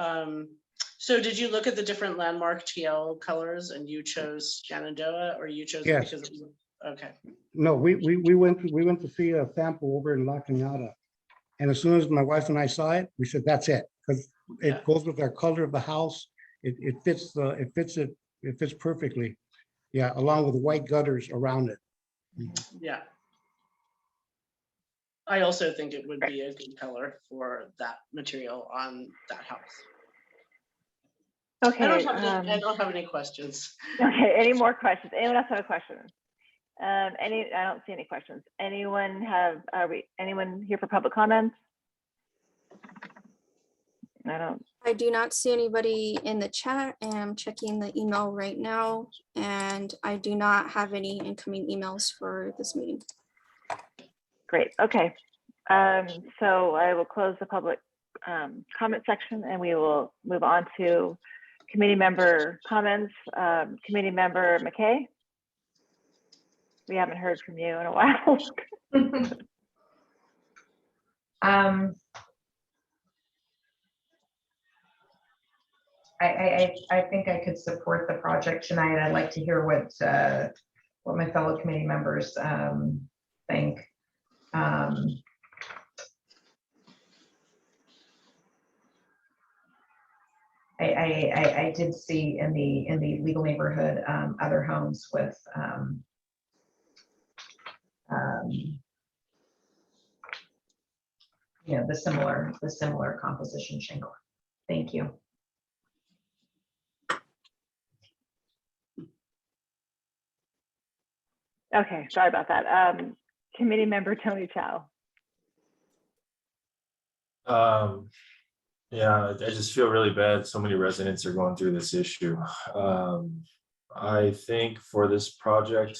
so did you look at the different landmark TL colors and you chose Shenandoah, or you chose it Yes. because it was okay? No, we went to see a sample over in La Cañada. And as soon as my wife and I saw it, we said, that's it, because it goes with our color of the house. It fits perfectly. Yeah, along with white gutters around it. Yeah. I also think it would be a good color for that material on that house. Okay. I don't have any questions. Okay, any more questions? Anyone else have a question? I don't see any questions. Anyone here for public comments? I do not see anybody in the chat, and I'm checking the email right now, and I do not have any incoming emails for this meeting. Great, okay. So I will close the public comment section and we will move on to committee member comments. Committee member McKay? We haven't heard from you in a while. I think I could support the project tonight. I'd like to hear what my fellow committee members think. I did see in the legal neighborhood other homes with the similar composition shingle. Thank you. Okay, sorry about that. Committee member Tony Chow. Yeah, I just feel really bad. So many residents are going through this issue. I think for this project,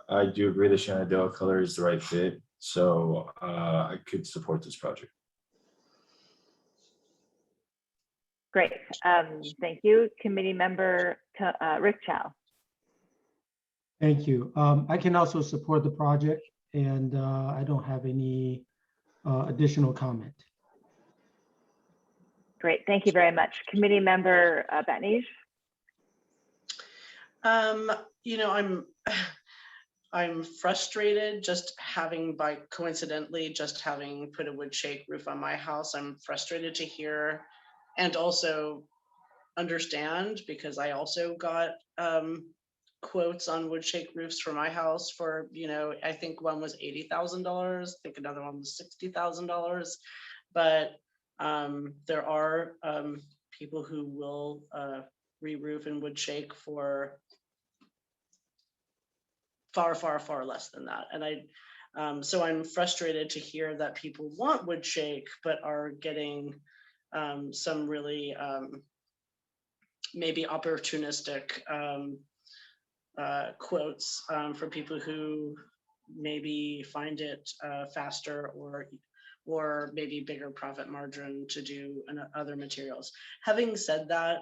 I do agree the Shenandoah color is the right fit. So I could support this project. Great, thank you. Committee member Rick Chow. Thank you. I can also support the project, and I don't have any additional comment. Great, thank you very much. Committee member Batnij. I'm frustrated just having, by coincidentally, just having put a wood shake roof on my house. I'm frustrated to hear and also understand, because I also got quotes on wood shake roofs for my house for, I think one was $80,000. I think another one was $60,000. But there are people who will re-roof and wood shake for far, far, far less than that. And so I'm frustrated to hear that people want wood shake, but are getting some really maybe opportunistic quotes from people who maybe find it faster or maybe bigger profit margin to do other materials. Having said that,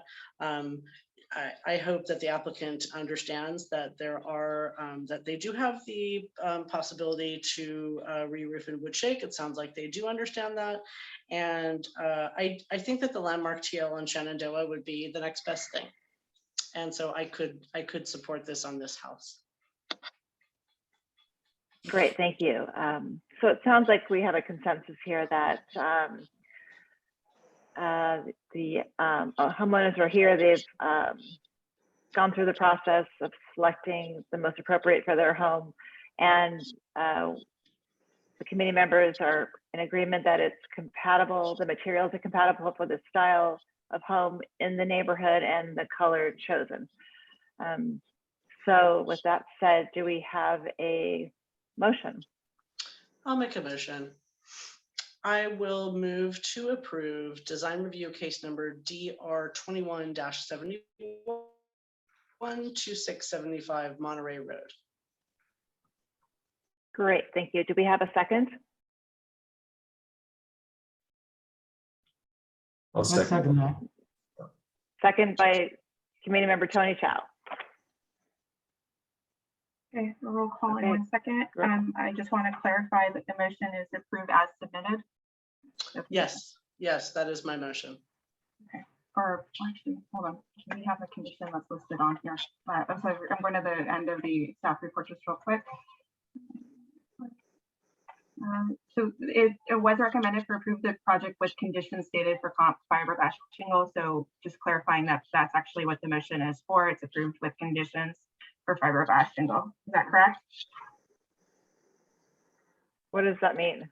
I hope that the applicant understands that there are that they do have the possibility to re-roof and wood shake. It sounds like they do understand that, and I think that the landmark TL in Shenandoah would be the next best thing, and so I could support this on this house. Great, thank you. So it sounds like we have a consensus here that the homeowners are here. They've gone through the process of selecting the most appropriate for their home, and the committee members are in agreement that it's compatible, the materials are compatible for the style of home in the neighborhood and the color chosen. So with that said, do we have a motion? I'll make a motion. I will move to approve design review case number DR 21-71 2675 Monterey Road. Great, thank you. Do we have a second? I'll second that. Second by Committee Member Tony Chow. Okay, a roll call in Okay. 1 second. I just want to clarify that the motion is approved as submitted. Yes, that is my motion. Okay. Or actually, hold on. We have a condition that's listed on here. So I'm going to the end of the staff report just real quick. So it was recommended to approve the project with conditions stated for comp fiberglass shingle. So just clarifying that that's actually what the motion is for. It's approved with conditions for fiberglass shingle. Is that correct? What does that mean?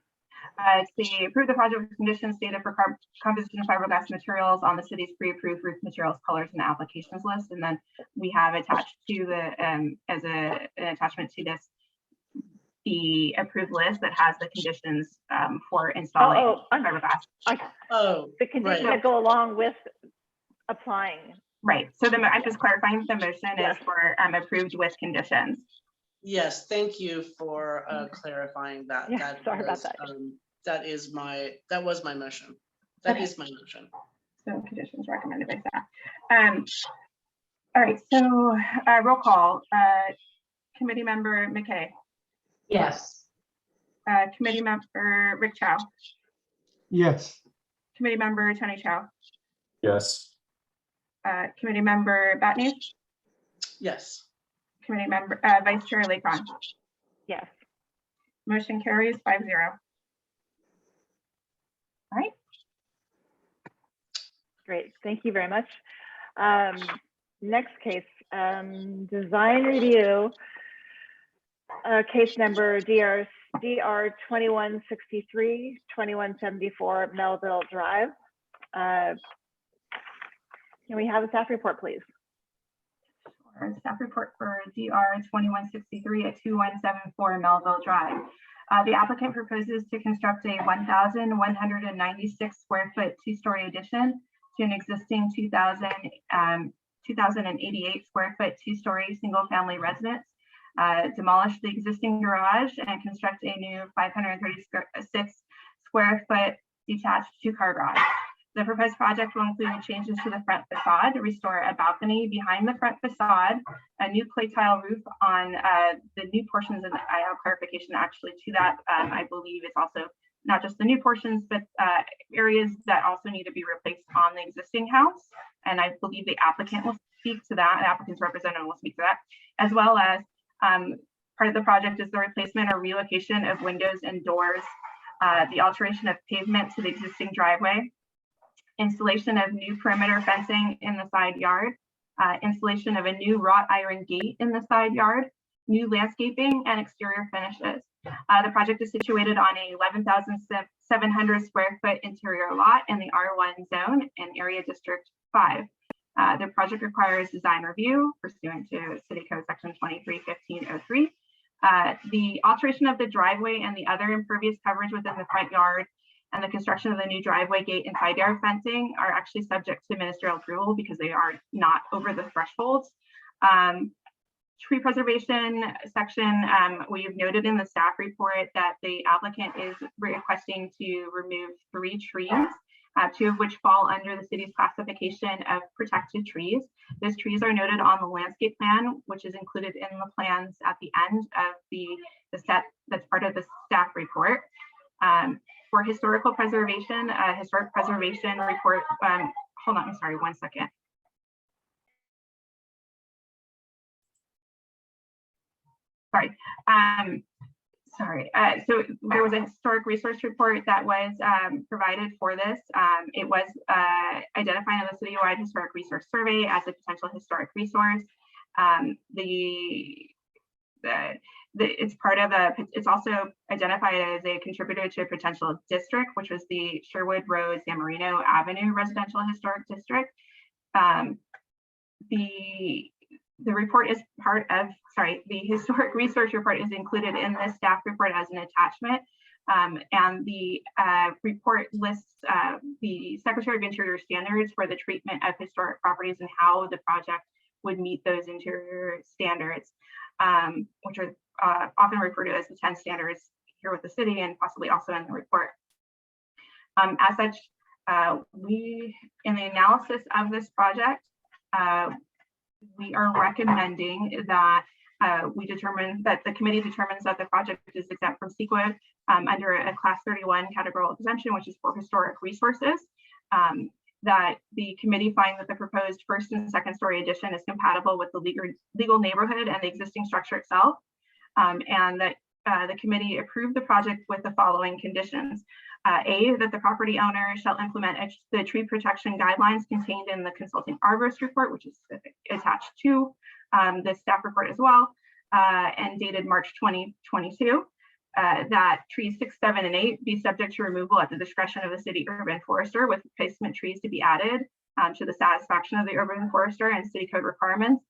It's the approve the project with conditions stated for composition of fiberglass materials on the city's pre-approved roof materials, colors, and applications list. And then we have attached to the as an attachment to this the approved list that has the conditions for installing fiberglass. The conditions that go along with applying. Right. So I'm just clarifying the motion is for approved with conditions. Yes, thank you for clarifying that. Yeah, sorry about that. That was my motion. That is my motion. So conditions recommended by staff. All right, so roll call. Committee member McKay. Yes. Committee member Rick Chow. Yes. Committee member Tony Chow. Yes. Committee member Batney. Yes. Committee member Vice Chair Lakon. Yes. Motion carries 5-0. All right. Great, thank you very much. Next case, design review, case number DR 2163 2174 Melville Drive. Can we have a staff report, please? Sure. Staff report for DR 2163 at 2174 Melville Drive. The applicant proposes to construct a 1,196 square foot two-story addition to an existing 2,088 square foot two-story single-family residence. Demolish the existing garage and construct a new 536 square foot detached two-car garage. The proposed project will include changes to the front facade to restore a balcony behind the front facade, a new clay tile roof on the new portions, and I have clarification actually to that. I believe it's also not just the new portions, but areas that also need to be replaced on the existing house. And I believe the applicant will speak to that, the applicant's representative will speak to that, as well as part of the project is the replacement or relocation of windows and doors, the alteration of pavement to the existing driveway, installation of new perimeter fencing in the side yard, installation of a new wrought iron gate in the side yard, new landscaping and exterior finishes. The project is situated on a 11,700 square foot interior lot in the R1 zone in Area District 5. The project requires design review pursuant to City Code Section 231503. The alteration of the driveway and the other impervious coverage within the front yard and the construction of the new driveway gate and side yard fencing are actually subject to ministerial approval because they are not over the thresholds. Tree preservation section, we've noted in the staff report that the applicant is requesting to remove 3 trees, 2 of which fall under the city's classification of protected trees. Those trees are noted on the landscape plan, which is included in the plans at the end of the set that's part of the staff report. For historical preservation, historic preservation report, hold on, I'm sorry, 1 second. Sorry. So there was a historic resource report that was provided for this. It was identified in the citywide historic resource survey as a potential historic resource. It's part of it's also identified as a contributor to a potential district, which was the Sherwood Road San Marino Avenue Residential Historic District. The report is part of, the historic resource report is included in the staff report as an attachment. And the report lists the Secretary of Interior standards for the treatment of historic properties and how the project would meet those interior standards, which are often referred to as the 10 standards here with the city and possibly also in the report. As such, we, in the analysis of this project, we are recommending that the committee determines that the project is exempt from CEQA under a Class 31 categorical exemption, which is for historic resources. That the committee finds that the proposed first and second story addition is compatible with the legal neighborhood and the existing structure itself, and that the committee approved the project with the following conditions. A, that the property owner shall implement the tree protection guidelines contained in the consulting arborist report, which is attached to the staff report as well, and dated March 2022. That trees 6, 7, and 8 be subject to removal at the discretion of the city urban forester, with replacement trees to be added to the satisfaction of the urban forester and city code requirements.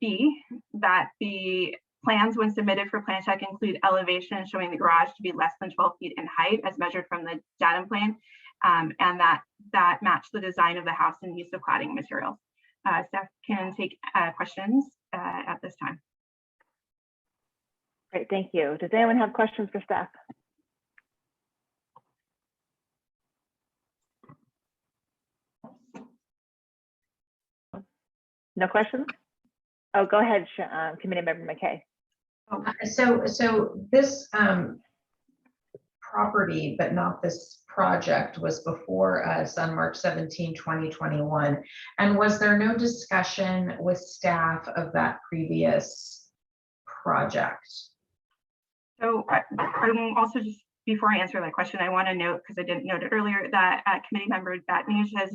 B, that the plans when submitted for plan check include elevation showing the garage to be less than 12 feet in height as measured from the datum plan, and that match the design of the house and use of cladding materials. Staff can take questions at this time. Great, thank you. Does anyone have questions for staff? No questions? Oh, go ahead, Committee Member McKay. So this property, but not this project, was before us on March 17, 2021. And was there no discussion with staff of that previous project? So I'm also, just before I answer that question, I want to note, because I didn't note it earlier, that Committee Member Batnij has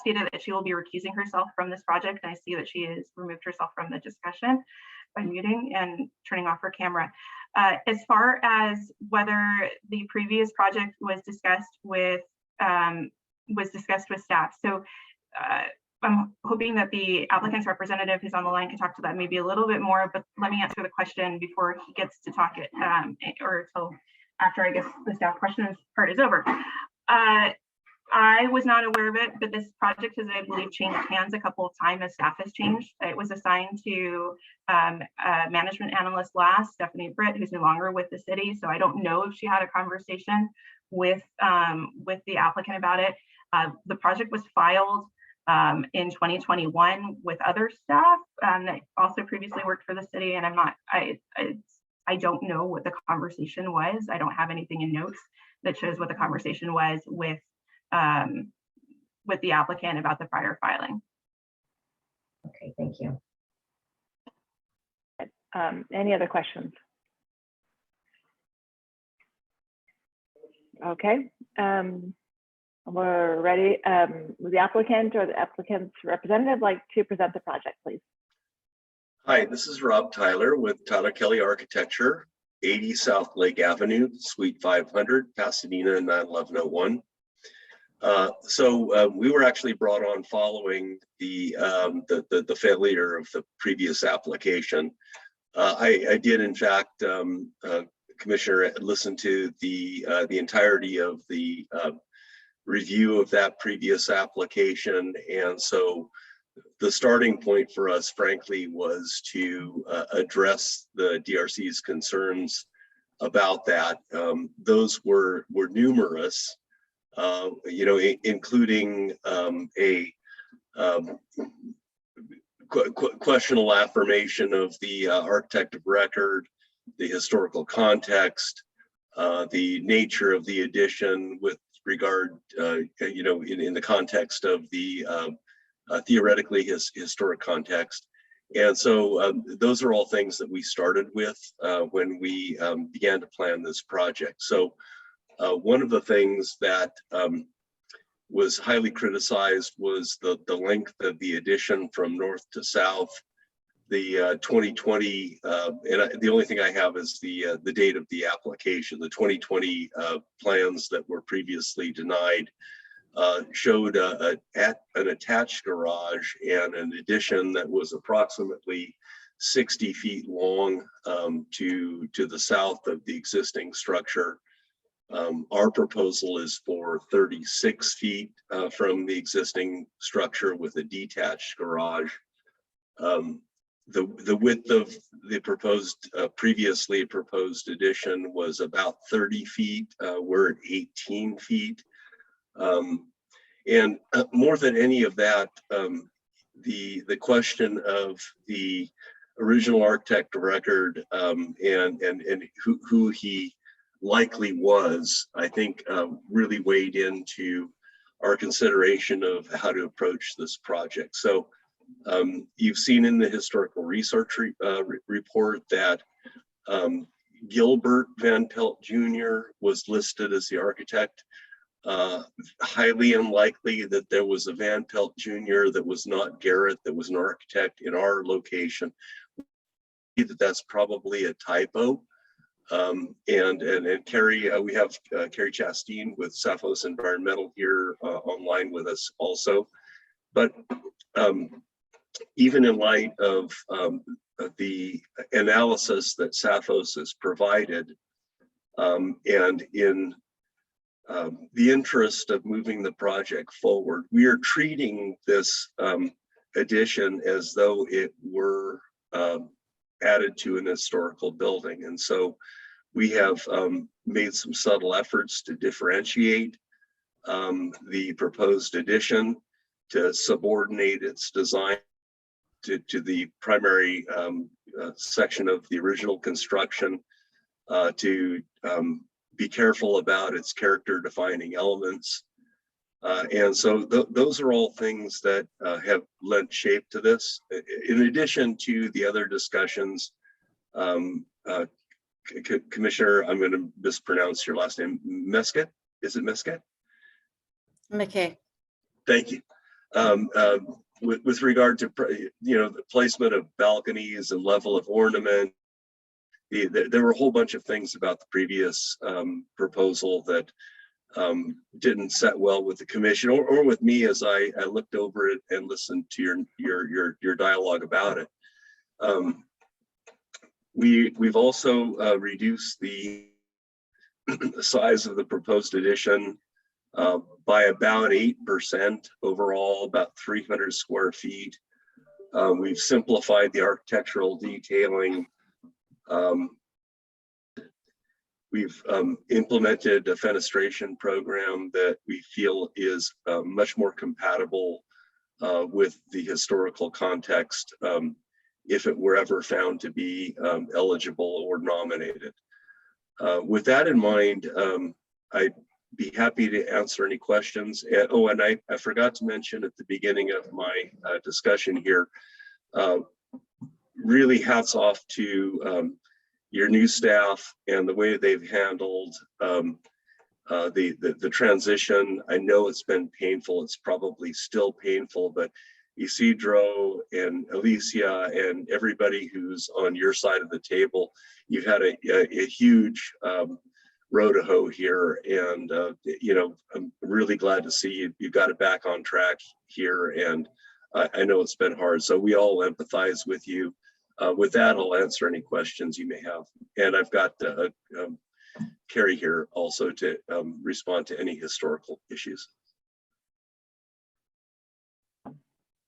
stated that she will be recusing herself from this project. And I see that she has removed herself from the discussion by muting and turning off her camera. As far as whether the previous project was discussed with staff. So I'm hoping that the applicant's representative who's on the line can talk to that maybe a little bit more, but let me answer the question before he gets to talk it, or till after I guess the staff questions part is over. I was not aware of it, but this project has, I believe, changed hands a couple of times as staff has changed. It was assigned to a management analyst last, Stephanie Britt, who's no longer with the city. So I don't know if she had a conversation with the applicant about it. The project was filed in 2021 with other staff that also previously worked for the city, and I don't know what the conversation was. I don't have anything in notes that shows what the conversation was with the applicant about the prior filing. Okay, thank you. Any other questions? Okay, we're ready. Would the applicant or the applicant's representative like to present the project, please? Hi, this is Rob Tyler with Tyler Kelly Architecture, 80 South Lake Avenue, Suite 500, Pasadena 91101. We were actually brought on following the failure of the previous application. I did, in fact, Commissioner, listen to the entirety of the review of that previous application, and so the starting point for us, frankly, was to address the DRC's concerns about that. Those were numerous, including a questionable affirmation of the architect of record, the historical context, the nature of the addition with regard, in the context of the theoretically historic context. And so those are all things that we started with when we began to plan this project. So one of the things that was highly criticized was the length of the addition from north to south. The 2020, and the only thing I have is the date of the application. The 2020 plans that were previously denied showed an attached garage and an addition that was approximately 60 feet long to the south of the existing structure. Our proposal is for 36 feet from the existing structure with a detached garage. The width of the proposed, previously proposed addition was about 30 feet. We're at 18 feet. And more than any of that, the question of the original architect of record and who he likely was, I think really weighed into our consideration of how to approach this project. So you've seen in the historical research report that Gilbert Van Pelt Jr. was listed as the architect. Highly unlikely that there was a Van Pelt Jr. that was not Garrett, that was an architect in our location. That's probably a typo. And Carrie, we have Carrie Chasteen with Saphos Environmental here online with us also. But even in light of the analysis that Saphos has provided, and in the interest of moving the project forward, we are treating this addition as though it were added to an historical building. And so we have made some subtle efforts to differentiate the proposed addition, to subordinate its design to the primary section of the original construction, to be careful about its character defining elements. And so those are all things that have lent shape to this. In addition to the other discussions, Commissioner, I'm going to mispronounce your last name, Mesquet, is it Mesquet? McKay. Thank you. With regard to, the placement of balconies and level of ornament, there were a whole bunch of things about the previous proposal that didn't set well with the commission or with me as I looked over it and listened to your dialogue about it. We've also reduced the size of the proposed addition by about 8% overall, about 300 square feet. We've simplified the architectural detailing. We've implemented a fenestration program that we feel is much more compatible with the historical context if it were ever found to be eligible or nominated. With that in mind, I'd be happy to answer any questions. And I forgot to mention at the beginning of my discussion here, really hats off to your new staff and the way they've handled the transition. I know it's been painful. It's probably still painful, but Isidro and Alicia and everybody who's on your side of the table, you've had a huge row to hoe here, and you know, I'm really glad to see you got it back on track here, and I know it's been hard, so we all empathize with you. With that, I'll answer any questions you may have, and I've got Carrie here also to respond to any historical issues.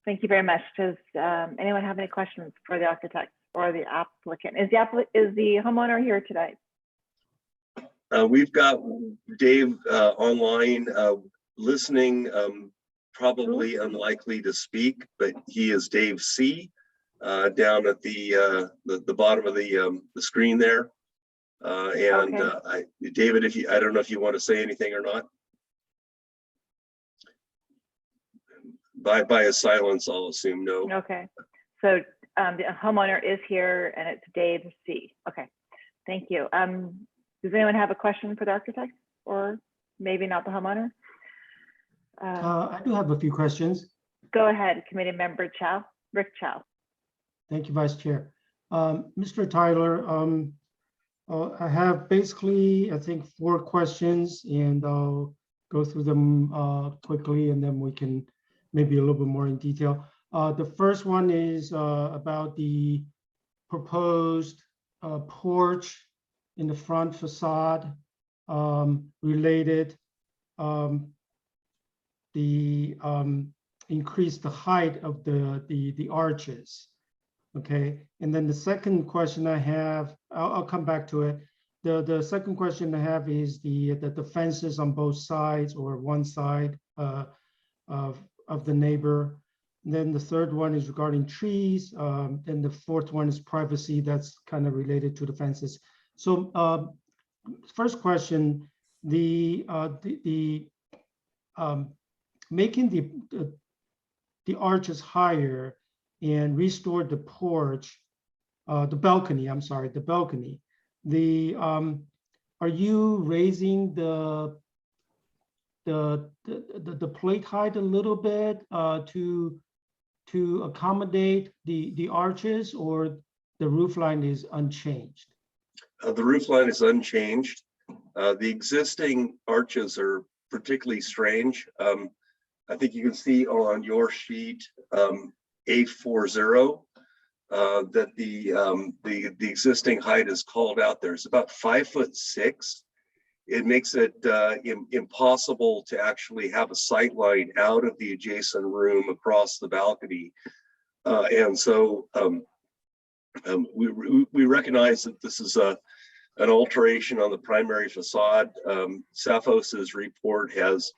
Thank you very much. Does anyone have any questions for the architect or the applicant? Is the homeowner here today? We've got Dave online listening, probably unlikely to speak, but he is Dave C. Down at the bottom of the screen there. Okay. David, I don't know if you want to say anything or not. By his silence, I'll assume no. Okay, so the homeowner is here, and it's Dave C. Okay, thank you. Does anyone have a question for the architect, or maybe not the homeowner? I do have a few questions. Go ahead, Committee Member Chow, Rick Chow. Thank you, Vice Chair. Mr. Tyler, I have basically, I think, 4 questions, and I'll go through them quickly, and then we can maybe a little bit more in detail. The first one is about the proposed porch in the front facade related increase the height of the arches. Okay, and then the second question I have, I'll come back to it. The second question I have is the fences on both sides or one side of the neighbor. And then the third one is regarding trees. And the fourth one is privacy. That's kind of related to the fences. So first question, making the arches higher and restore the porch, the balcony. I'm sorry, the balcony. Are you raising the plate height a little bit to accommodate the arches, or the roof line is unchanged? The roof line is unchanged. The existing arches are particularly strange. I think you can see on your sheet A40 that the existing height is called out there. It's about 5'6". It makes it impossible to actually have a sight line out of the adjacent room across the balcony. And so we recognize that this is an alteration on the primary facade. Safos's report has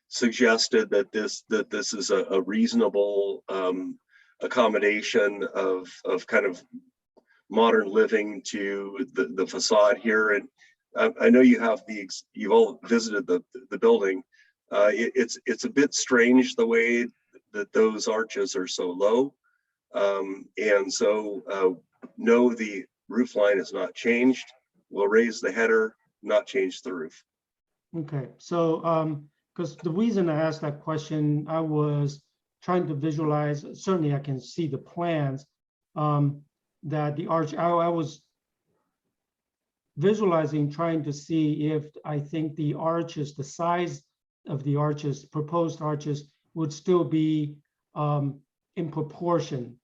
suggested that this is a reasonable accommodation of kind of modern living to the facade here. And I know you've all visited the building. It's a bit strange the way that those arches are so low. And so no, the roof line is not changed. We'll raise the header, not change the roof. Okay, so because the reason I asked that question, I was trying to visualize, certainly I can see the plans, that the arch, I was visualizing, trying to see if I think the arches, the size of the arches, proposed arches, would still be in proportion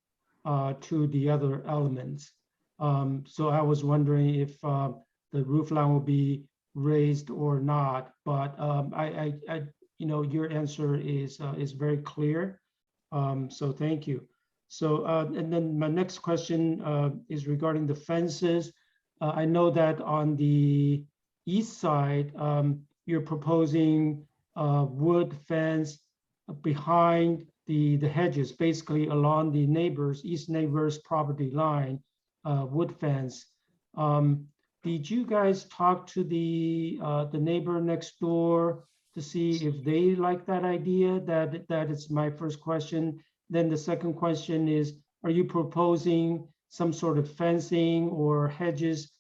to the other elements. So I was wondering if the roof line will be raised or not, but your answer is very clear. So thank you. So and then my next question is regarding the fences. I know that on the east side, you're proposing wood fence behind the hedges, basically along the east neighbor's property line, wood fence. Did you guys talk to the neighbor next door to see if they like that idea? That is my first question. Then the second question is, are you proposing some sort of fencing or hedges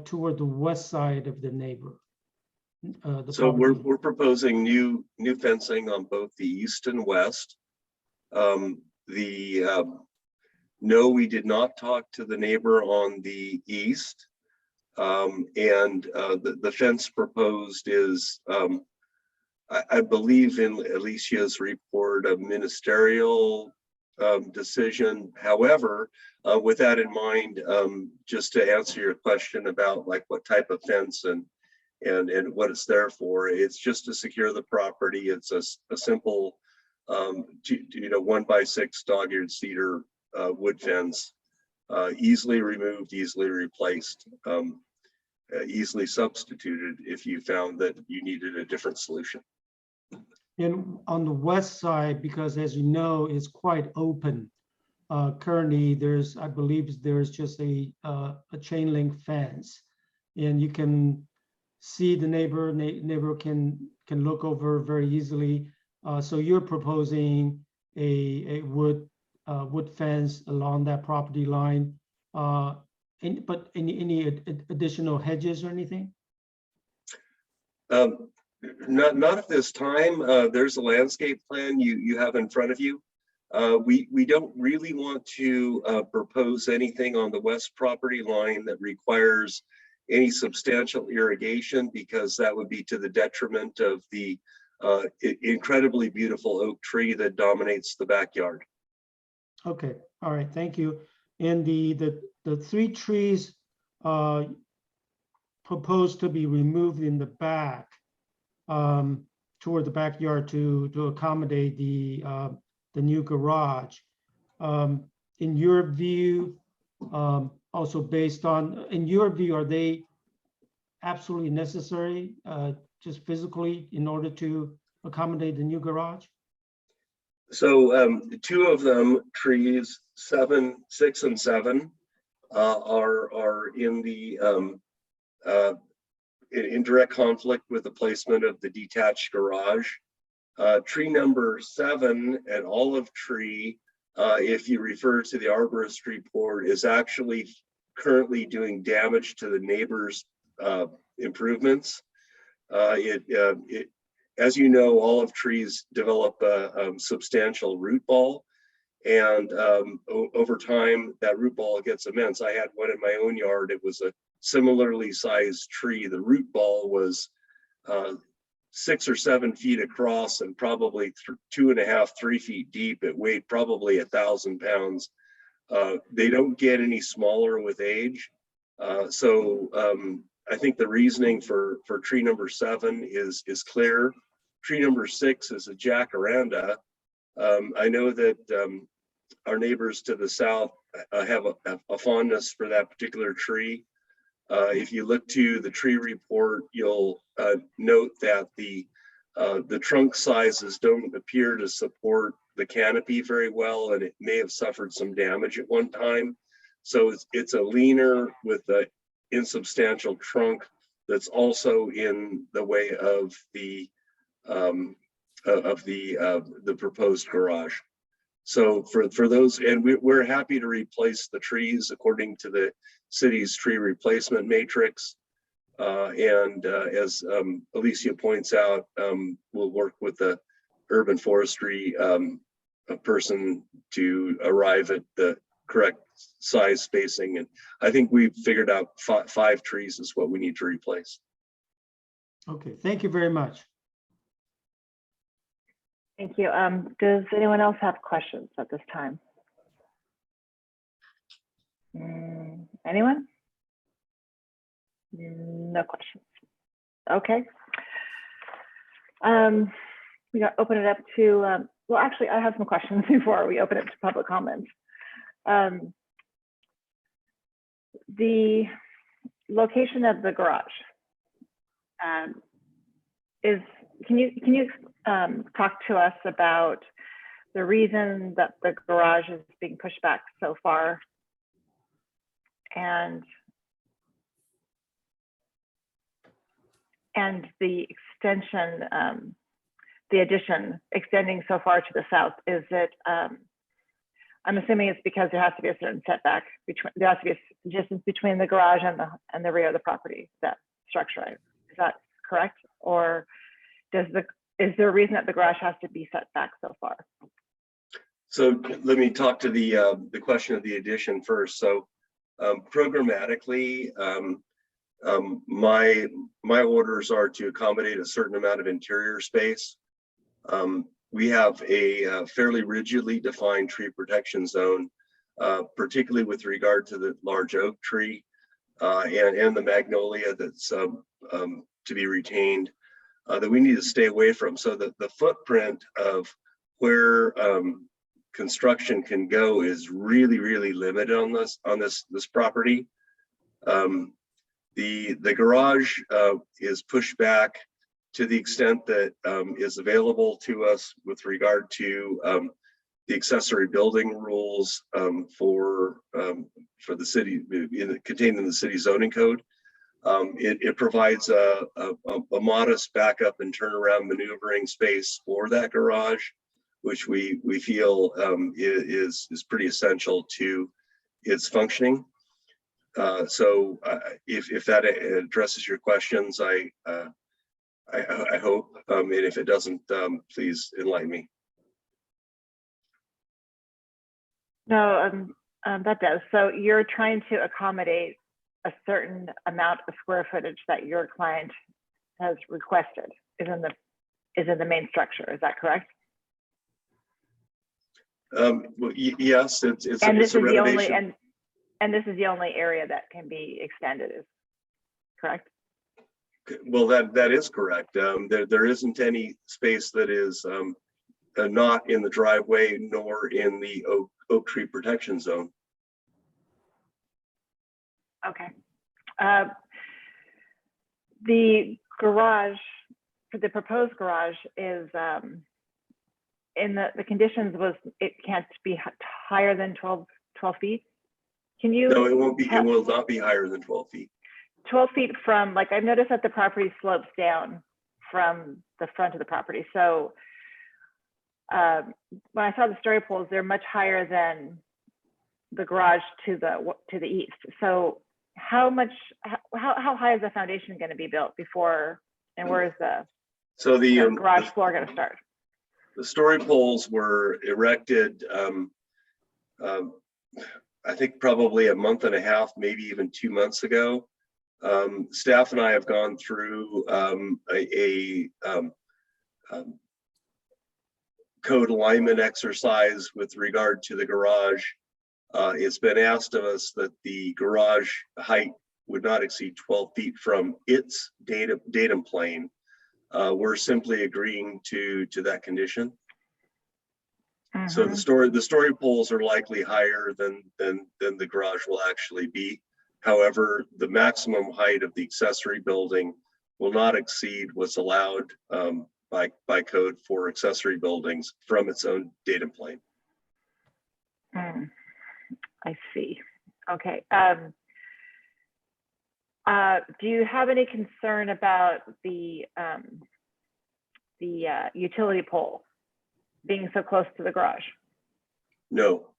toward the west side of the neighbor? So we're proposing new fencing on both the east and west. No, we did not talk to the neighbor on the east. The fence proposed is, I believe in Alicia's report, a ministerial decision. However, with that in mind, just to answer your question about like what type of fence and what it's there for, it's just to secure the property. It's a simple, 1x6 dog-eared cedar wood fence, easily removed, easily replaced, easily substituted if you found that you needed a different solution. And on the west side, because as you know, it's quite open. Currently, I believe there's just a chain link fence, and you can see the neighbor can look over very easily. So you're proposing a wood fence along that property line. But any additional hedges or anything? Not at this time. There's a landscape plan you have in front of you. We don't really want to propose anything on the west property line that requires any substantial irrigation, because that would be to the detriment of the incredibly beautiful oak tree that dominates the backyard. Okay, all right, thank you. And the 3 trees proposed to be removed in the back toward the backyard to accommodate the new garage. In your view, also based on, in your view, are they absolutely necessary just physically in order to accommodate the new garage? So 2 of them, trees 6 and 7, are in the in direct conflict with the placement of the detached garage. Tree number 7, an olive tree, if you refer to the arborist report, is actually currently doing damage to the neighbor's improvements. As you know, olive trees develop a substantial root ball, and over time that root ball gets immense. I had one in my own yard. It was a similarly sized tree. The root ball was 6 or 7 feet across and probably 2.5, 3 feet deep. It weighed probably 1,000 pounds. They don't get any smaller with age. I think the reasoning for tree number 7 is clear. Tree number 6 is a jacaranda. I know that our neighbors to the south have a fondness for that particular tree. If you look to the tree report, you'll note that the trunk sizes don't appear to support the canopy very well, and it may have suffered some damage at one time. So it's a leaner with an insubstantial trunk that's also in the way of the proposed garage. So for those, and we're happy to replace the trees according to the city's tree replacement matrix. As Alicia points out, we'll work with the urban forestry person to arrive at the correct size spacing. And I think we've figured out 5 trees is what we need to replace. Okay, thank you very much. Thank you. Does anyone else have questions at this time? Anyone? No questions. Okay. We got open it up to, well, actually, I have some questions before we open it to public comments. The location of the garage can you talk to us about the reason that the garage is being pushed back so far, and the extension, the addition extending so far to the south? Is it, I'm assuming it's because there has to be a certain setback between, there has to be a distance between the garage and the rear of the property, that structure. Is that correct? Or is there a reason that the garage has to be set back so far? So let me talk to the question of the addition first. So programmatically, my orders are to accommodate a certain amount of interior space. We have a fairly rigidly defined tree protection zone, particularly with regard to the large oak tree and the magnolia that's to be retained, that we need to stay away from. So that the footprint of where construction can go is really, really limited on this property. The garage is pushed back to the extent that is available to us with regard to the accessory building rules for the city, contained in the city zoning code. It provides a modest backup and turnaround maneuvering space for that garage, which we feel is pretty essential to its functioning. So if that addresses your questions, I hope, and if it doesn't, please enlighten me. No, that does. So you're trying to accommodate a certain amount of square footage that your client has requested is in the main structure. Is that correct? Well, yes, it's And this a is the only renovation. and this is the only area that can be extended, is correct? Well, that is correct. There isn't any space that is not in the driveway nor in the oak tree protection zone. Okay. The garage, for the proposed garage, is in the conditions was it can't be higher than 12 feet. Can you? No, it won't be. It will not be higher than 12 feet. 12 feet from, like, I've noticed that the property slopes down from the front of the property. So when I saw the story poles, they're much higher than the garage to the east. So how high is the foundation going to be built before, and where is the garage floor going to start? The story poles were erected, I think probably a month and a half, maybe even 2 months ago. Staff and I have gone through a code alignment exercise with regard to the garage. It's been asked of us that the garage height would not exceed 12 feet from its datum plane. We're simply agreeing to that condition. Mm-hmm. So the story poles are likely higher than the garage will actually be. However, the maximum height of the accessory building will not exceed what's allowed by code for accessory buildings from its own datum plane. I see. Okay. Do you have any concern about the utility pole being so close to the garage? No.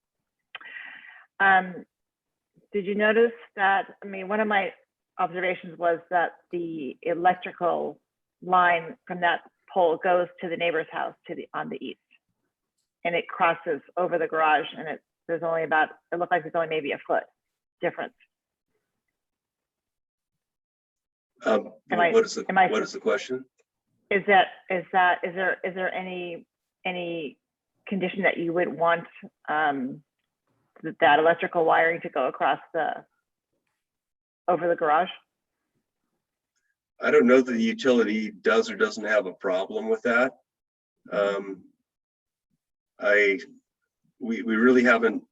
Did you notice that, I mean, one of my observations was that the electrical line from that pole goes to the neighbor's house on the east, and it crosses over the garage, and there's only about, it looked like there's only maybe a foot difference. What is the question? Is there any condition that you would want that electrical wiring to go across over the garage? I don't know that the utility does or doesn't have a problem with that. We really haven't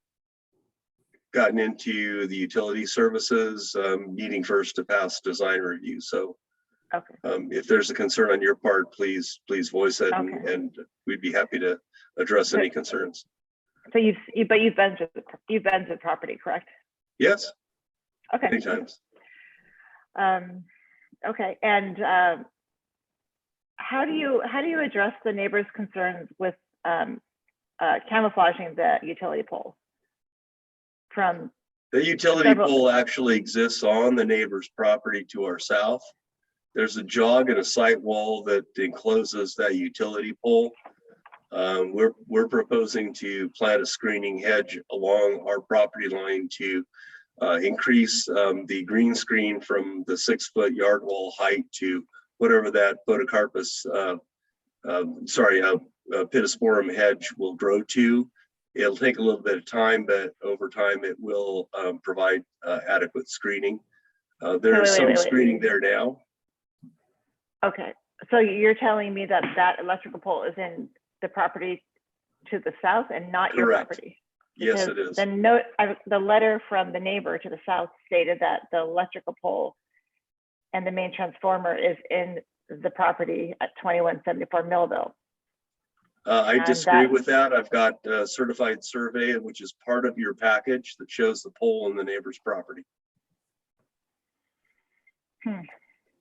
gotten into the utility services, needing first to pass design review. So okay. If there's a concern on your part, please voice it, okay. and we'd be happy to address any concerns. So you've been to the property, correct? Yes. Okay. Many times. Okay, and how do you address the neighbors' concerns with camouflaging the utility pole? from, The utility Several- pole actually exists on the neighbor's property to our south. There's a jog and a site wall that encloses that utility pole. We're proposing to plant a screening hedge along our property line to increase the green screen from the 6-foot yard wall height to whatever that photocarpus, pittosporum hedge will grow to. It'll take a little bit of time, but over time it will provide adequate screening. There's wait, some wait. screening there now. okay. So you're telling me that that electrical pole is in the property to the south and not your Correct. property? Yes, Because it is. The note, the letter from the neighbor to the south stated that the electrical pole and the main transformer is in the property at 2174 Millville. I And disagree that- with that. I've got a certified survey, which is part of your package that shows the pole in the neighbor's property.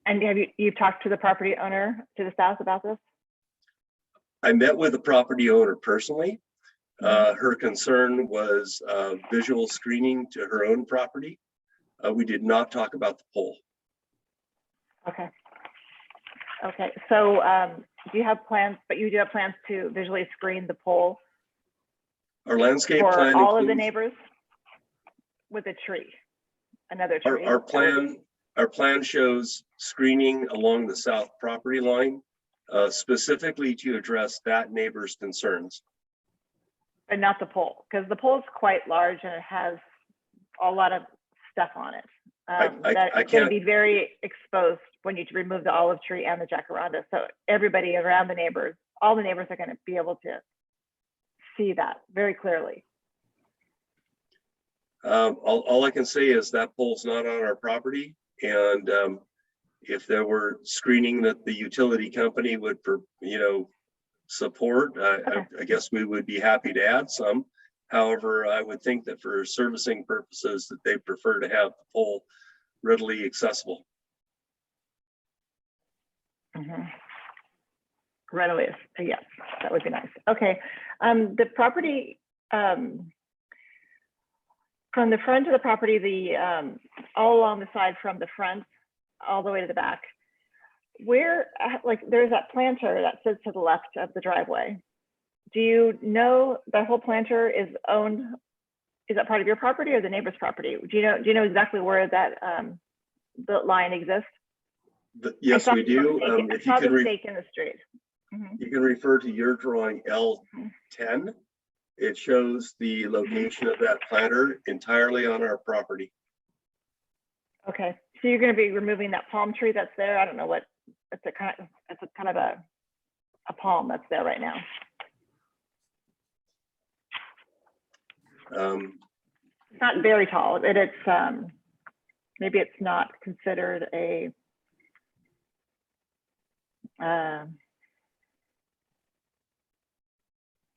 And have you've talked to the property owner to the south about this? I met with the property owner personally. Her concern was visual screening to her own property. We did not talk about the pole. Okay. Okay, so do you have plans, but you do have plans to visually screen the pole Our landscape for plan all of the includes- neighbors with a tree, another Our, tree? our plan shows screening along the south property line, specifically to address that neighbor's concerns. But not the pole, because the pole is quite large and it has a lot of stuff on it. I That's going to can't- be very exposed when you remove the olive tree and the jacaranda. So everybody around the neighbors, all the neighbors are going to be able to see that very clearly. All I can say is that pole's not on our property, and if there were screening that the utility company would, support, I guess we would be happy to add some. However, I would think that for servicing purposes, that they prefer to have the pole readily accessible. Readily, yes, that would be nice. Okay, the property, from the front of the property, all along the side from the front, all the way to the back, where, like, there's that planter that sits to the left of the driveway. Do you know the whole planter is owned? Is that part of your property or the neighbor's property? Do you know exactly where that the line exists? Yes, we do. I If saw you the can, stake in the street. you can refer to your drawing L10. It shows the location of that planter entirely on our property. Okay, so you're going to be removing that palm tree that's there. I don't know what, it's a kind of a palm that's there right now. It's not very tall. It's maybe it's not considered a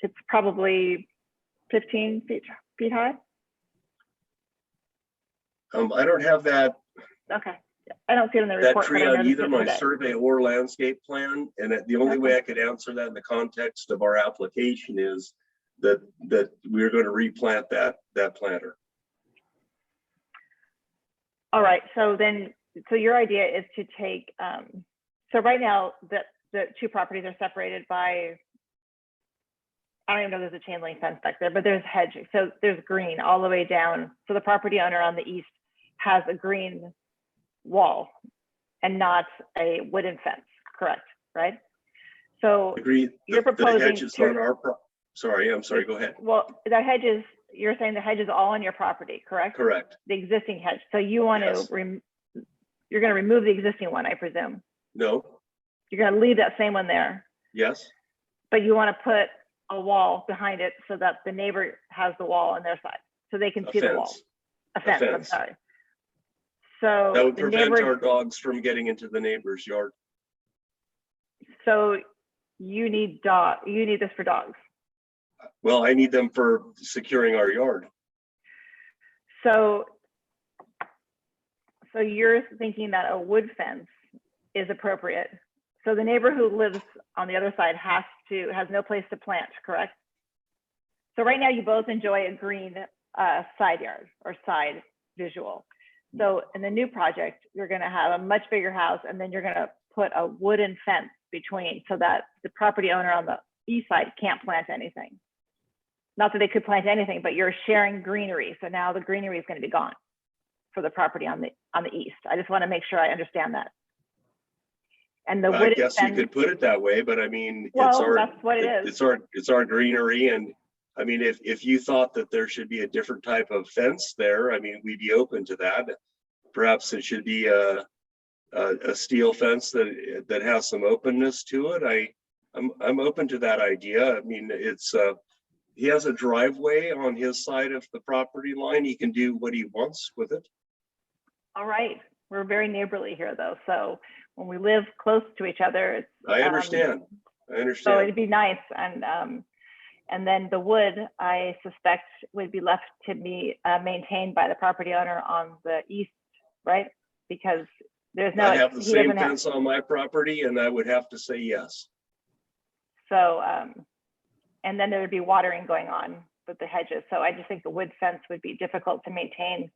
it's probably 15 feet high. I don't have that Okay, I don't see it in the that report. tree but I on noticed either it my today. survey or landscape plan, and the only way I could answer that in the context of our application is that we're going to replant that planter. All right, so your idea is to take, so right now the two properties are separated by, I don't even know, there's a chain link fence back there, but there's hedging. So there's green all the way down. So the property owner on the east has a green wall and not a wooden fence, correct, right? So Agree. you're The proposing hedge is on our sorry, I'm sorry, go ahead. Well, the hedges, you're saying the hedge is all on your property, correct? Correct. The existing hedge. So you want Yes. to, you're going to remove the existing one, I presume. No, You're going to leave that same one there, yes, but you want to put a wall behind it so that the neighbor has the wall on their side, so they can a see the wall. fence. A fence, I'm fence. sorry. So That would the prevent neighbor, our dogs from getting into the neighbor's yard. so you need this for dogs. Well, I need them for securing our yard. So you're thinking that a wood fence is appropriate. So the neighbor who lives on the other side has no place to plant, correct? So right now you both enjoy a green side yard or side visual. So in the new project, you're gonna have a much bigger house, and then you're gonna put a wooden fence between so that the property owner on the east side can't plant anything. Not that they could plant anything, but you're sharing greenery. So now the greenery is gonna be gone for the property on the east. I just wanna make sure I understand that. And the I wooden guess you fence, could put it that way, but I mean, it's well, our, that's what it is. it's our greenery. And I mean, if you thought that there should be a different type of fence there, I mean, we'd be open to that. Perhaps it should be a steel fence that has some openness to it. I'm open to that idea. I mean, it's, he has a driveway on his side of the property line. He can do what he wants with it. All right, we're very neighborly here though. So when we live close to each other, it's. I understand. I So understand. it'd be nice. And then the wood, I suspect, would be left to be maintained by the property owner on the east, right? Because there's no. I have the he same doesn't have- fence on my property and I would have to say yes. So, and then there would be watering going on with the hedges. So I just think the wood fence would be difficult to maintain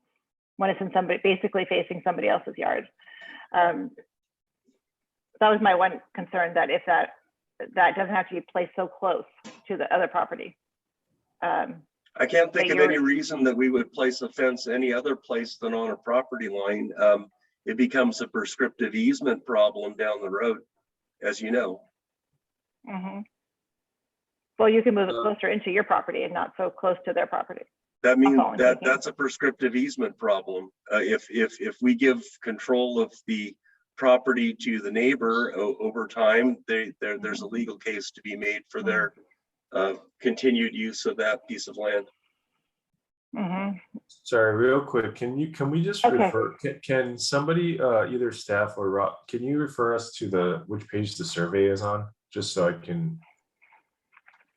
when it's in somebody, basically facing somebody else's yard. That was my one concern, that if that doesn't have to be placed so close to the other property. I can't think But of any reason that we would place a fence any other place than on a property line. It becomes a prescriptive easement problem down the road, as you know. Mhm. Well, you can move it closer into your property and not so close to their property. That means all I'm thinking. that's a prescriptive easement problem. If we give control of the property to the neighbor over time, there's a legal case to be made for their continued use of that piece of land. Mhm. Sorry, real quick, can we just Okay. refer, can somebody, either staff or Rob, can you refer us to which page the survey is on? Just so I can,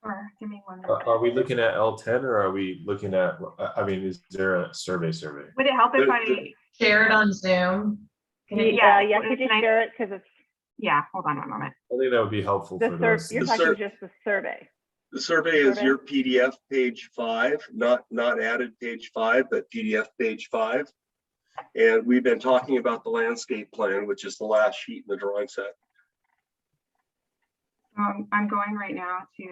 Or give me 1 minute. are we looking at L10 or are we looking at, I mean, is there a survey? Would it help if The- I, Share it on Zoom. Can it- Yeah, Yeah, could you can I- share it? Because it's yeah, hold on 1 moment. I think that would be helpful for those. you're The talking just the survey. The survey is Survey? your PDF page 5, not added page 5, but PDF page 5. And we've been talking about the landscape plan, which is the last sheet in the drawing set. I'm going right now to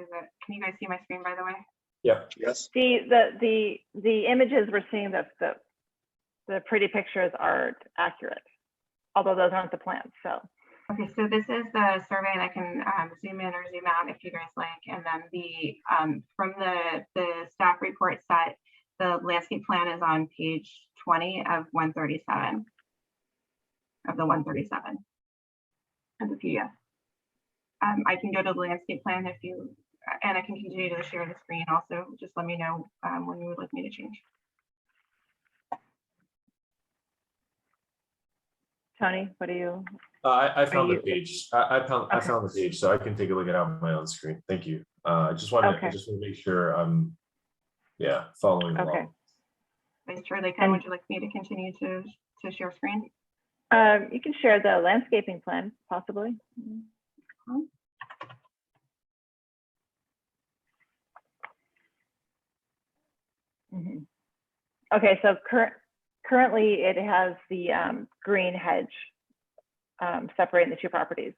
can you guys see my screen, by the way? Yeah. Yes. The images we're seeing, the pretty pictures aren't accurate, although those aren't the plans. So Okay, so this is the survey, and I can zoom in or zoom out if you guys like. And then the from the staff report set, the landscape plan is on page 20 of 137 of the 137 of the PDF. I can go to the landscape plan if you, and I can continue to share the screen also. Just let me know when you would like me to change. Tony, what do you? I found the you- page. I found the page, so I can take a look at it on my own screen. Thank you. I just want Okay. to make sure I'm, following Okay. along. Thanks, Shirley. Ken, would you like me to continue to share screen? You can share the landscaping plan, possibly. Mhm. Okay, so currently it has the green hedge separating the two properties.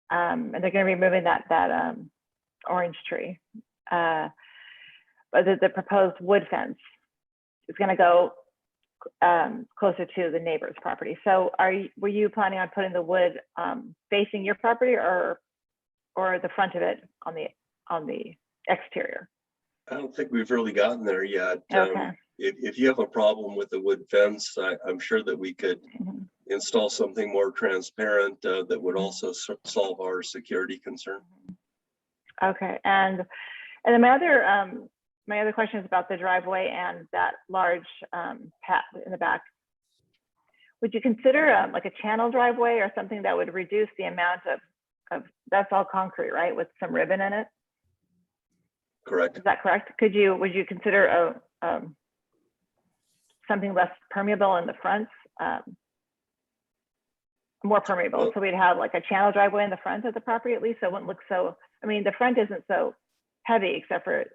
And they're going to be removing that orange tree. But the proposed wood fence is going to go closer to the neighbor's property. So were you planning on putting the wood facing your property or the front of it on the exterior? I don't think we've really gotten there yet. Okay. If you have a problem with the wood fence, I'm sure that we could Mhm. install something more transparent that would also solve our security concern. Okay, and then my other question is about the driveway and that large path in the back. Would you consider like a channel driveway or something that would reduce the amount of that's all concrete, right, with some ribbon in it? Correct. Is that correct? Would you consider something less permeable in the front? More permeable, so we'd have like a channel driveway in the front of the property at least, so it wouldn't look so, I mean, the front isn't so heavy except for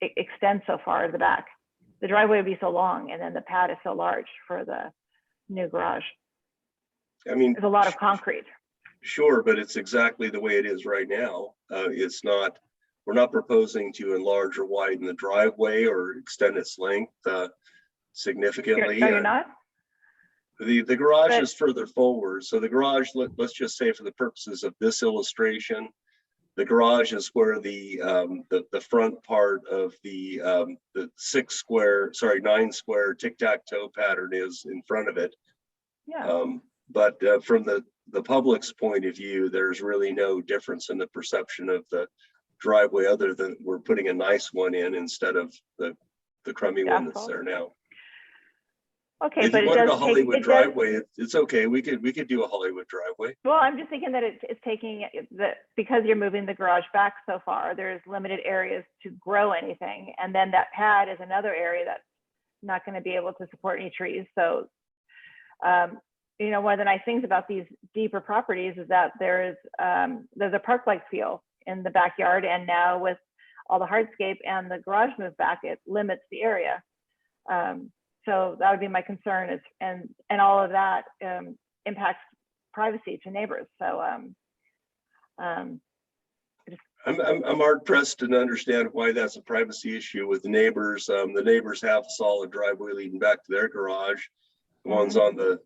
extend so far to the back. The driveway would be so long and then the pad is so large for the new garage. I mean, There's a lot of concrete. sure, but it's exactly the way it is right now. It's not, we're not proposing to enlarge or widen the driveway or extend its length significantly. You're not? The garage But- is further forward. So the garage, let's just say for the purposes of this illustration, the garage is where the front part of the 9 square tic-tac-toe pattern is in front of it. Yeah. But from the public's point of view, there's really no difference in the perception of the driveway other than we're putting a nice one in instead of the crummy one that's there now. Okay, If but you it wanted does a take, Hollywood it does, driveway, it's okay. We could do a Hollywood driveway. well, I'm just thinking that it's taking because you're moving the garage back so far, there's limited areas to grow anything. And then that pad is another area that's not going to be able to support any trees. So, you know, one of the nice things about these deeper properties is that there's a park-like feel in the backyard. And now with all the hardscape and the garage moved back, it limits the area. So that would be my concern is, and all of that impacts privacy to neighbors. So I'm hard pressed to understand why that's a privacy issue with the neighbors. The neighbors have a solid driveway leading back to their garage. The ones on the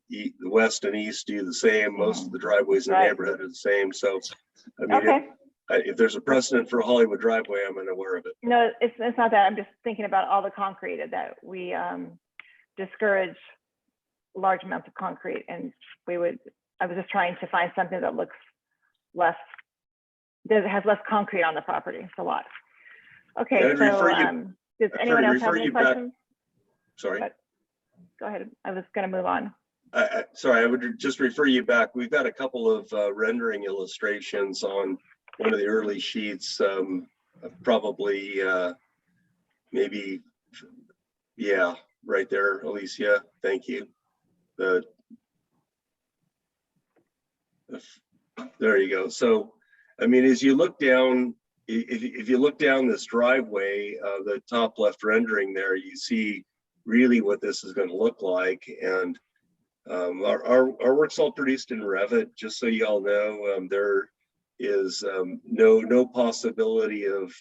west and east do the same. Most of the driveways in the neighborhood are the same. So, I mean, if there's a precedent for a Hollywood driveway, I'm unaware of it. no, it's not that. I'm just thinking about all the concrete that we discourage large amounts of concrete, and I was just trying to find something that looks less, that has less concrete on the property. It's a lot. Okay, I'd so refer you- does I'd anyone else refer have any you back- questions? Sorry. Go ahead. I was going to move on. Sorry, I would just refer you back. We've got a couple of rendering illustrations on one of the early sheets, probably maybe, yeah, right there, Alicia. Thank you. There you go. So, I mean, as you look down, if you look down this driveway, the top left rendering there, you see really what this is going to look like. And our work's all produced in Revit, just so you all know. There is no possibility of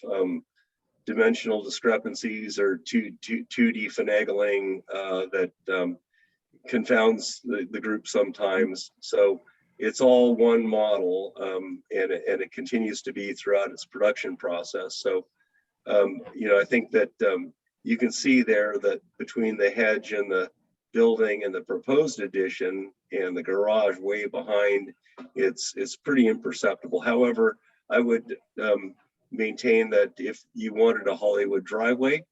dimensional discrepancies or 2D finagling that confounds the group sometimes. So it's all one model, and it continues to be throughout its production process. So, you know, I think that you can see there that between the hedge and the building and the proposed addition and the garage way behind, it's pretty imperceptible. However, I would maintain that if you wanted a Hollywood driveway,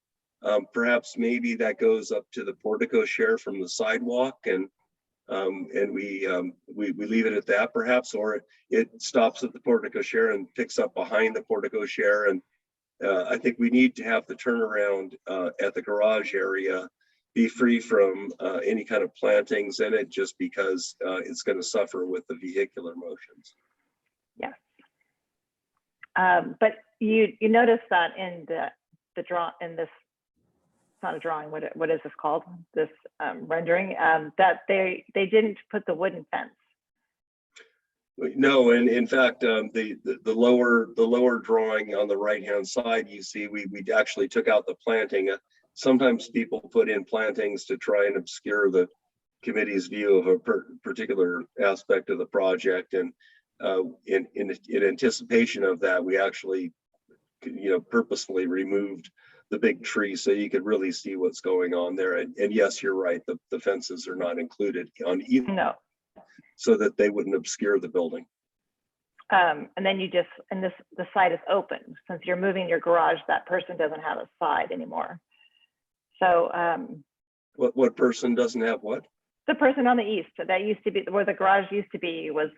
perhaps maybe that goes up to the portico share from the sidewalk, and we leave it at that perhaps, or it stops at the portico share and picks up behind the portico share. And I think we need to have the turnaround at the garage area be free from any kind of plantings in it, just because it's going to suffer with the vehicular motions. Yes. But you notice that in the draw, in this, it's not a drawing, what is this called? This rendering, that they didn't put the wooden fence. No, and in fact, the lower drawing on the right-hand side, you see, we actually took out the planting. Sometimes people put in plantings to try and obscure the committee's view of a particular aspect of the project. And in anticipation of that, we actually, you know, purposefully removed the big tree so you could really see what's going on there. And yes, you're right, the fences are not included on either. No. So that they wouldn't obscure the building. And then the side is open. Since you're moving your garage, that person doesn't have a side anymore. So what person doesn't have what? the person on the east, that used to be where the garage used to be, was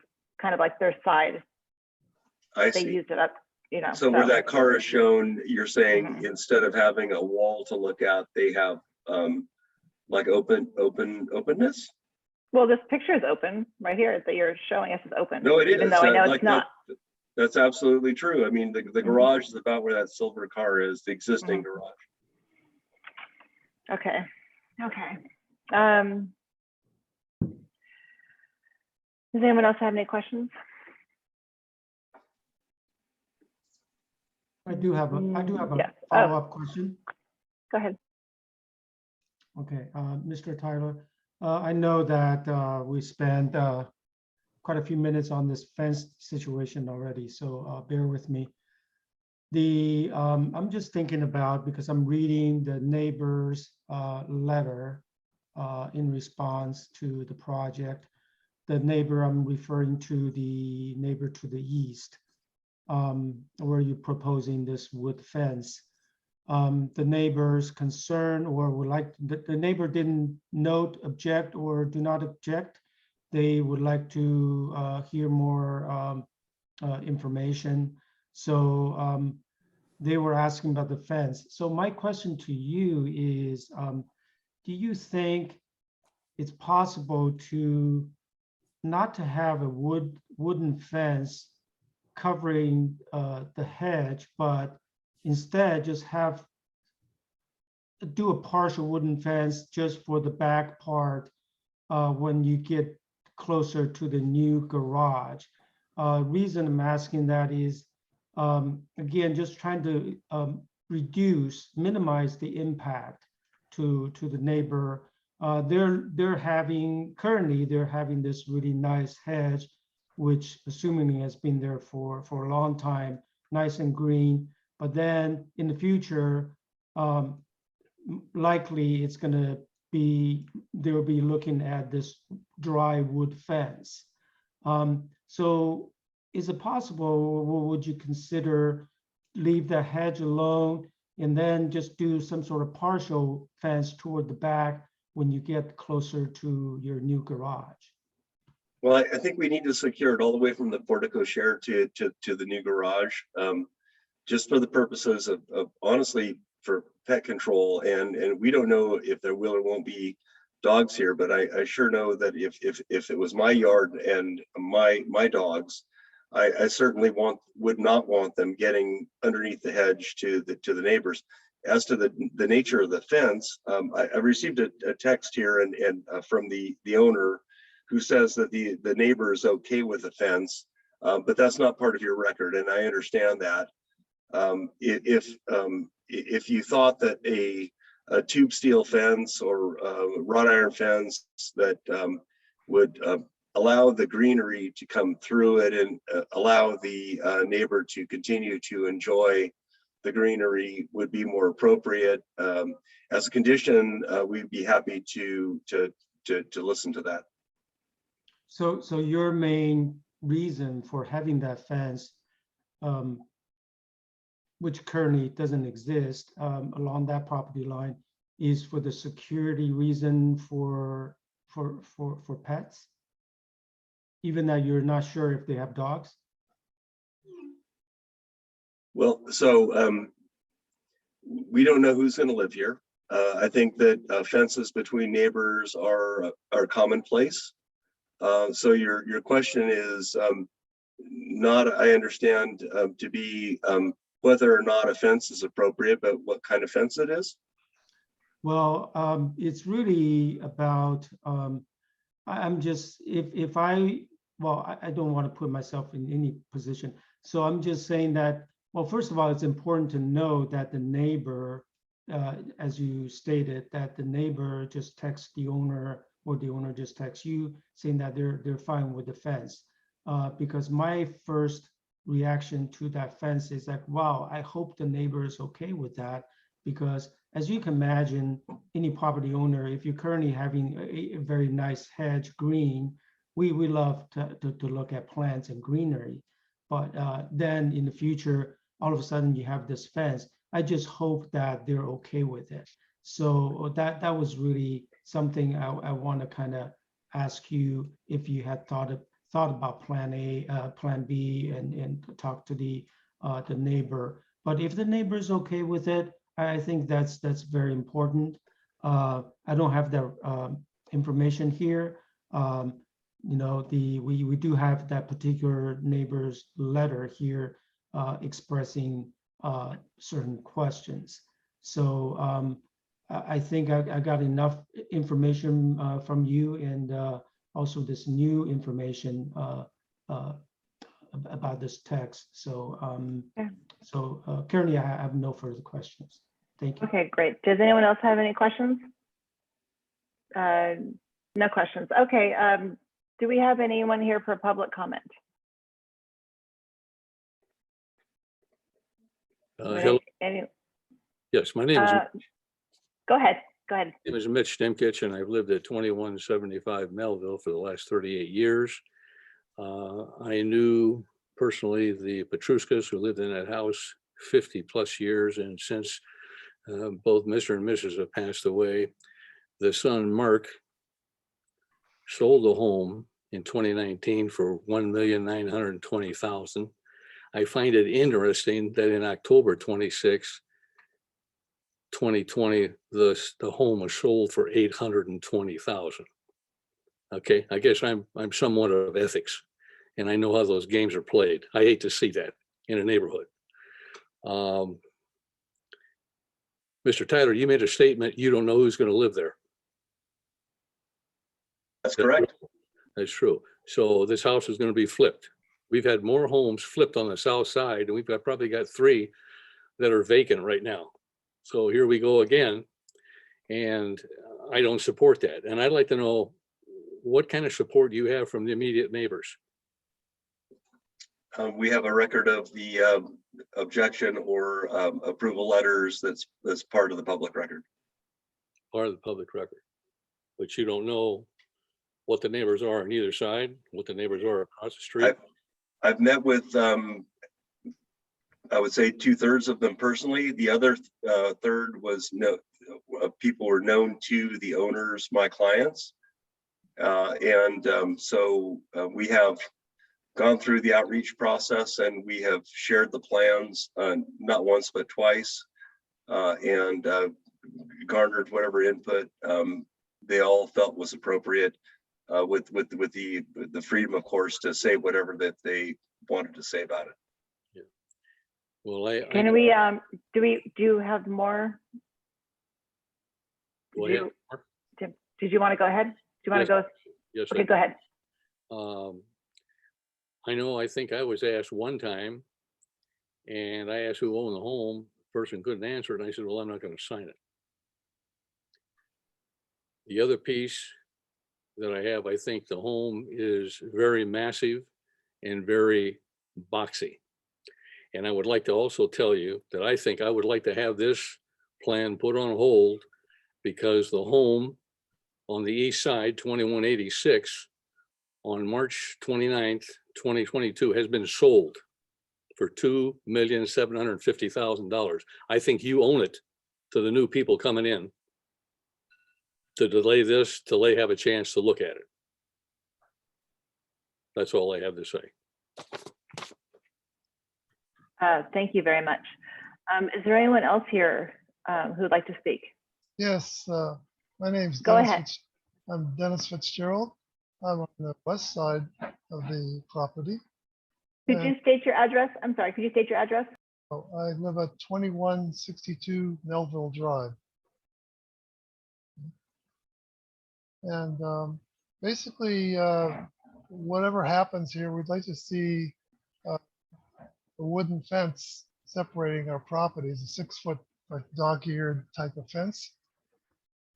kind of like their side. I They see. used it up, you know. So where that car is shown, you're saying instead of having a wall to look at, they have like openness? Well, this picture is open right here that you're showing us is open. No, it is. Even though I know Like it's not. That's absolutely true. I mean, the garage is about where that silver car is, the existing garage. Okay, okay. Does anyone else have any questions? I do have a Yeah. follow-up question. Go ahead. Okay, Mr. Tyler, I know that we spent quite a few minutes on this fence situation already, so bear with me. I'm just thinking about, because I'm reading the neighbor's letter in response to the project. The neighbor I'm referring to, the neighbor to the east, where you're proposing this wood fence. The neighbor's concern, or would like, the neighbor didn't note, object, or do not object. They would like to hear more information. So they were asking about the fence. So my question to you is, do you think it's possible to not to have a wooden fence covering the hedge, but instead just do a partial wooden fence just for the back part when you get closer to the new garage? Reason I'm asking that is, again, just trying to minimize the impact to the neighbor. They're currently having this really nice hedge, which assuming has been there for a long time, nice and green. But then in the future, likely it's going to be, they'll be looking at this dry wood fence. So is it possible, would you consider leave the hedge alone and then just do some sort of partial fence toward the back when you get closer to your new garage? Well, I think we need to secure it all the way from the portico share to the new garage, just for the purposes of honestly, for pet control. And we don't know if there will or won't be dogs here, but I sure know that if it was my yard and my dogs, I certainly would not want them getting underneath the hedge to the neighbors. As to the nature of the fence, I received a text here and from the owner, who says that the neighbor is okay with the fence, but that's not part of your record, and I understand that. If you thought that a tube steel fence or wrought iron fence that would allow the greenery to come through it and allow the neighbor to continue to enjoy the greenery would be more appropriate, as a condition, we'd be happy to listen to that. So your main reason for having that fence, which currently doesn't exist along that property line, is for the security reason for pets, even though you're not sure if they have dogs? Well, so we don't know who's going to live here. I think that fences between neighbors are commonplace. So your question is not, I understand, to be whether or not a fence is appropriate, but what kind of fence it is? Well, it's really about, I'm just, I don't want to put myself in any position. So I'm just saying that, well, first of all, it's important to know that the neighbor, as you stated, that the neighbor just texts the owner, or the owner just texts you saying that they're fine with the fence. Because my first reaction to that fence is like, wow, I hope the neighbor is okay with that. Because as you can imagine, any property owner, if you're currently having a very nice hedge green, we love to look at plants and greenery. But then in the future, all of a sudden you have this fence. I just hope that they're okay with it. So that was really something I want to kind of ask you, if you had thought about plan A, plan B, and talk to the neighbor. But if the neighbor is okay with it, I think that's very important. I don't have the information here, you know, we do have that particular neighbor's letter here expressing certain questions. So I think I got enough information from you, and also this new information about this text. So currently I have no further questions. Thank you. Okay, great. Does anyone else have any questions? No questions. Okay. Do we have anyone here for public comment? Hello. Yes, my name is Go ahead. Go ahead. name is Mitch Stemkich, and I've lived at 2175 Melville for the last 38 years. I knew personally the Petruskas who lived in that house 50 plus years, and since both Mr. and Mrs. have passed away, the son Mark sold the home in 2019 for $1,920,000. I find it interesting that in October 26, 2020, the home was sold for $820,000. Okay, I guess I'm somewhat of ethics, and I know how those games are played. I hate to see that in a neighborhood. Mr. Tyler, you made a statement, you don't know who's going to live there. That's correct. That's true. So this house is going to be flipped. We've had more homes flipped on the south side, and we've probably got 3 that are vacant right now. So here we go again, and I don't support that. And I'd like to know what kind of support do you have from the immediate neighbors? We have a record of the objection or approval letters that's part of the public record. Part of the public record, but you don't know what the neighbors are on either side, what the neighbors are across the street? I've met with, I would say 2/3 of them personally. The other third was people were known to the owners, my clients. So we have gone through the outreach process, and we have shared the plans not once, but twice, and garnered whatever input they all felt was appropriate, with the freedom, of course, to say whatever that they wanted to say about it. Yeah. Well, Can we do you have more? Did you want to go ahead? Do you want to go? Yes. Okay, go ahead. I know, I think I was asked one time, and I asked who owned the home. The person couldn't answer it, and I said, well, I'm not going to sign it. The other piece that I have, I think the home is very massive and very boxy. And I would like to also tell you that I think I would like to have this plan put on hold, because the home on the east side, 2186, on March 29th, 2022, has been sold for $2,750,000. I think you own it to the new people coming in to delay this till they have a chance to look at it. That's all I have to say. Thank you very much. Is there anyone else here who would like to speak? Yes, my name's Go Dennis. ahead. I'm Dennis Fitzgerald. I'm on the west side of the property. Could you state your address? I'm sorry, could you state your address? I live at 2162 Melville Drive. And basically, whatever happens here, we'd like to see a wooden fence separating our properties, a 6-foot like dog-eared type of fence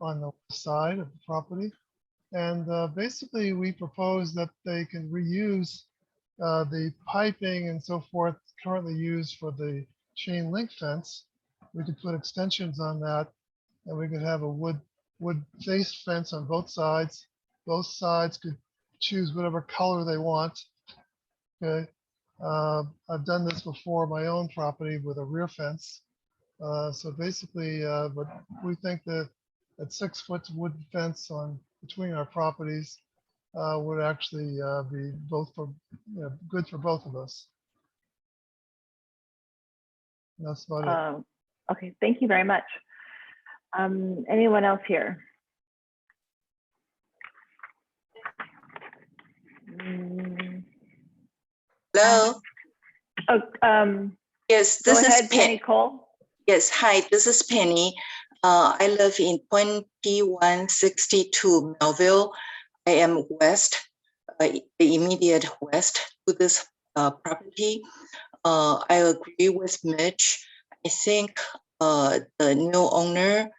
on the west side of the property. And basically, we propose that they can reuse the piping and so forth currently used for the chain link fence. We could put extensions on that, and we could have a wood-faced fence on both sides. Both sides could choose whatever color they want. Okay, I've done this before, my own property with a rear fence. So basically, but we think that 6-foot wood fence between our properties would actually be good for both of us. And that's about it. Okay, thank you very much. Anyone else here? Hello. Oh, Yes, go this is ahead, Penny Cole. Yes, hi, this is Penny. I live in 2162 Melville. I am west, the immediate west to this property. I agree with Mitch. I think the new owner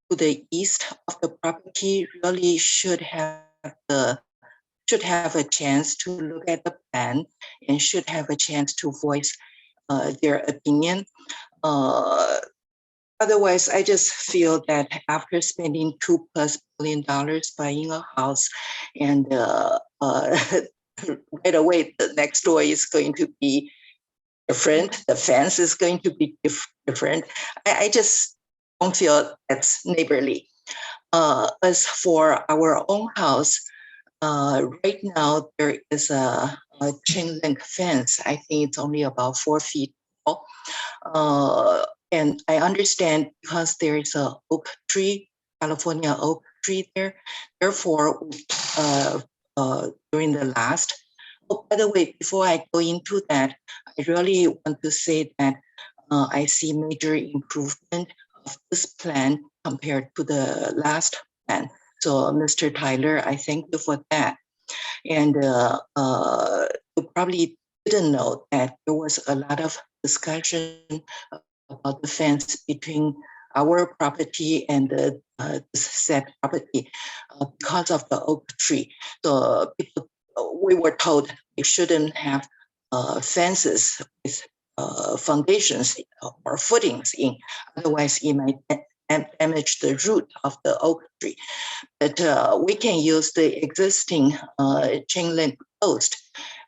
to the east of the property really should have a chance to look at the plan and should have a chance to voice their opinion. Otherwise, I just feel that after spending $2+ billion buying a house, and right away the next door is going to be different, the fence is going to be different. I just don't feel that's neighborly. As for our own house, right now there is a chain link fence. I think it's only about 4 feet tall. And I understand because there is a oak tree, California oak tree there. Therefore, during the last, oh, by the way, before I go into that, I really want to say that I see major improvement of this plan compared to the last plan. So, Mr. Tyler, I thank you for that. And you probably didn't know that there was a lot of discussion about the fence between our property and the said property because of the oak tree. So we were told we shouldn't have fences with foundations or footings in, otherwise it might damage the root of the oak tree. But we can use the existing chain link post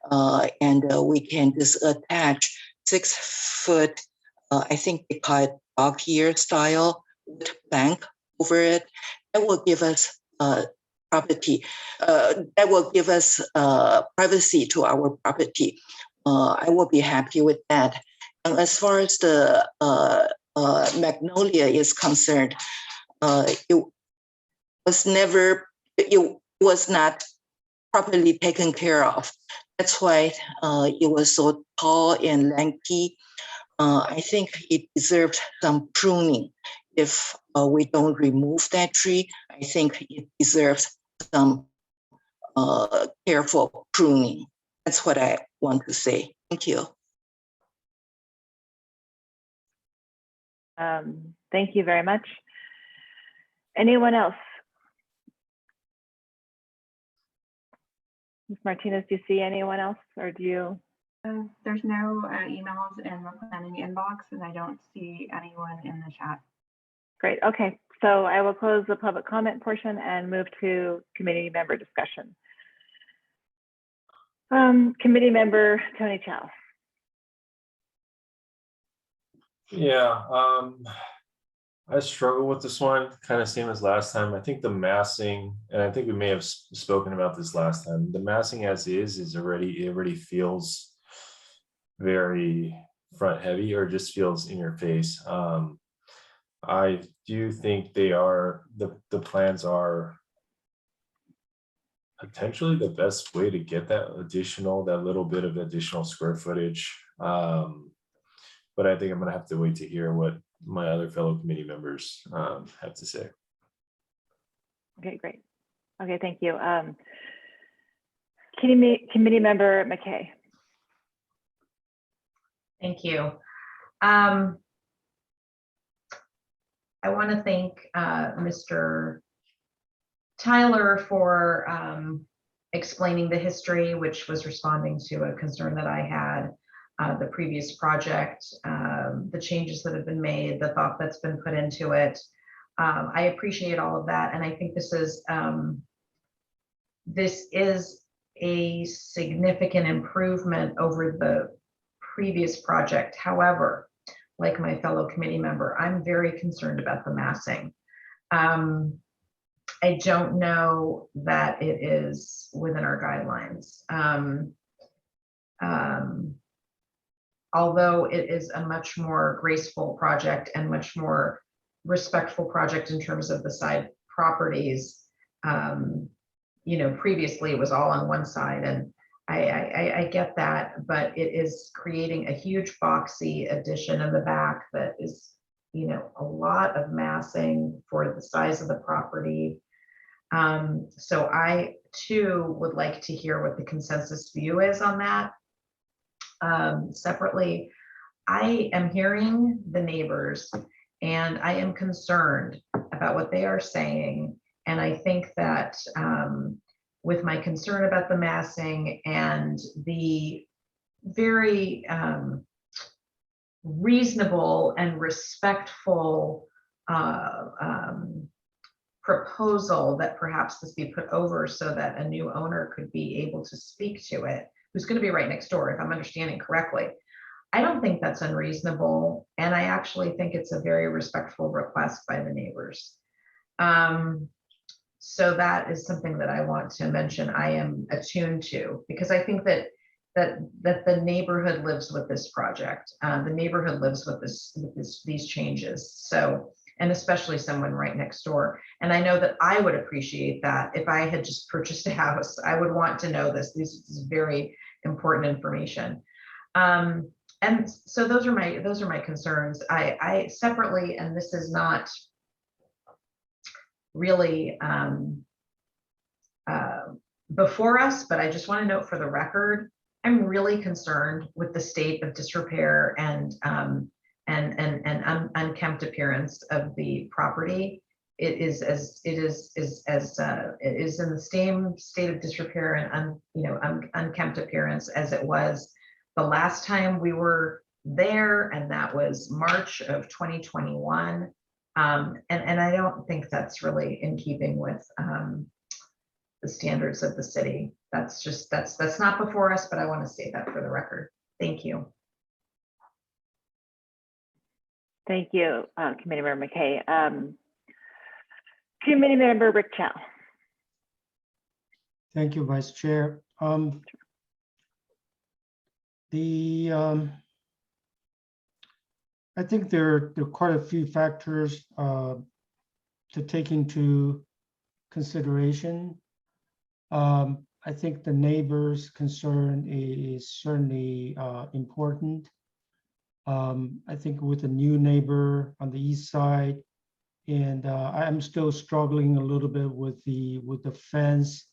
and we can just attach 6-foot I think they call it dog ear style wood plank over it. That will give us property. That will give us privacy to our property. I will be happy with that. And as far as the magnolia is concerned, it was not properly taken care of. That's why it was so tall and lanky. I think it deserves some pruning. If we don't remove that tree, I think it deserves some careful pruning. That's what I want to say. Thank you. Thank you very much. Anyone else? Ms. Martinez, do you see anyone else, or do you? There's no emails in the planning inbox, and I don't see anyone in the chat. Great. Okay. So I will close the public comment portion and move to committee member discussion. Committee member Tony Chow. Yeah, I struggle with this one, kind of same as last time. I think the massing, and I think we may have spoken about this last time, the massing as is already feels very front heavy, or just feels in your face. I do think they are, the plans are potentially the best way to get that little bit of additional square footage. But I think I'm gonna have to wait to hear what my other fellow committee members have to say. Okay, great. Okay, thank you. Committee member McKay. Thank you. I want to thank Mr. Tyler for explaining the history, which was responding to a concern that I had, the previous project, the changes that have been made, the thought that's been put into it. I appreciate all of that, and I think this is a significant improvement over the previous project. However, like my fellow committee member, I'm very concerned about the massing. I don't know that it is within our guidelines. Although it is a much more graceful project and much more respectful project in terms of the side properties. You know, previously it was all on one side, and I get that, but it is creating a huge boxy addition in the back that is, you know, a lot of massing for the size of the property. So I too would like to hear what the consensus view is on that. Separately, I am hearing the neighbors and I am concerned about what they are saying. And I think that with my concern about the massing and the very reasonable and respectful proposal that perhaps this be put over so that a new owner could be able to speak to it, who's going to be right next door, if I'm understanding correctly. I don't think that's unreasonable. And I actually think it's a very respectful request by the neighbors. So that is something that I want to mention I am attuned to, because I think that the neighborhood lives with this project. The neighborhood lives with these changes. So, and especially someone right next door. And I know that I would appreciate that if I had just purchased a house. I would want to know this. This is very important information. And so those are my concerns. I separately, and this is not really before us, but I just want to note for the record, I'm really concerned with the state of disrepair and unkempt appearance of the property. It is in the same state of disrepair and unkempt appearance as it was the last time we were there, and that was March of 2021. And I don't think that's really in keeping with the standards of the city. That's not before us, but I want to say that for the record. Thank you. Thank you, Committee Member McKay. Committee Member Rick Chow. Thank you, Vice Chair. I think there are quite a few factors to take into consideration. I think the neighbors' concern is certainly important. I think with a new neighbor on the east side, and I'm still struggling a little bit with the fence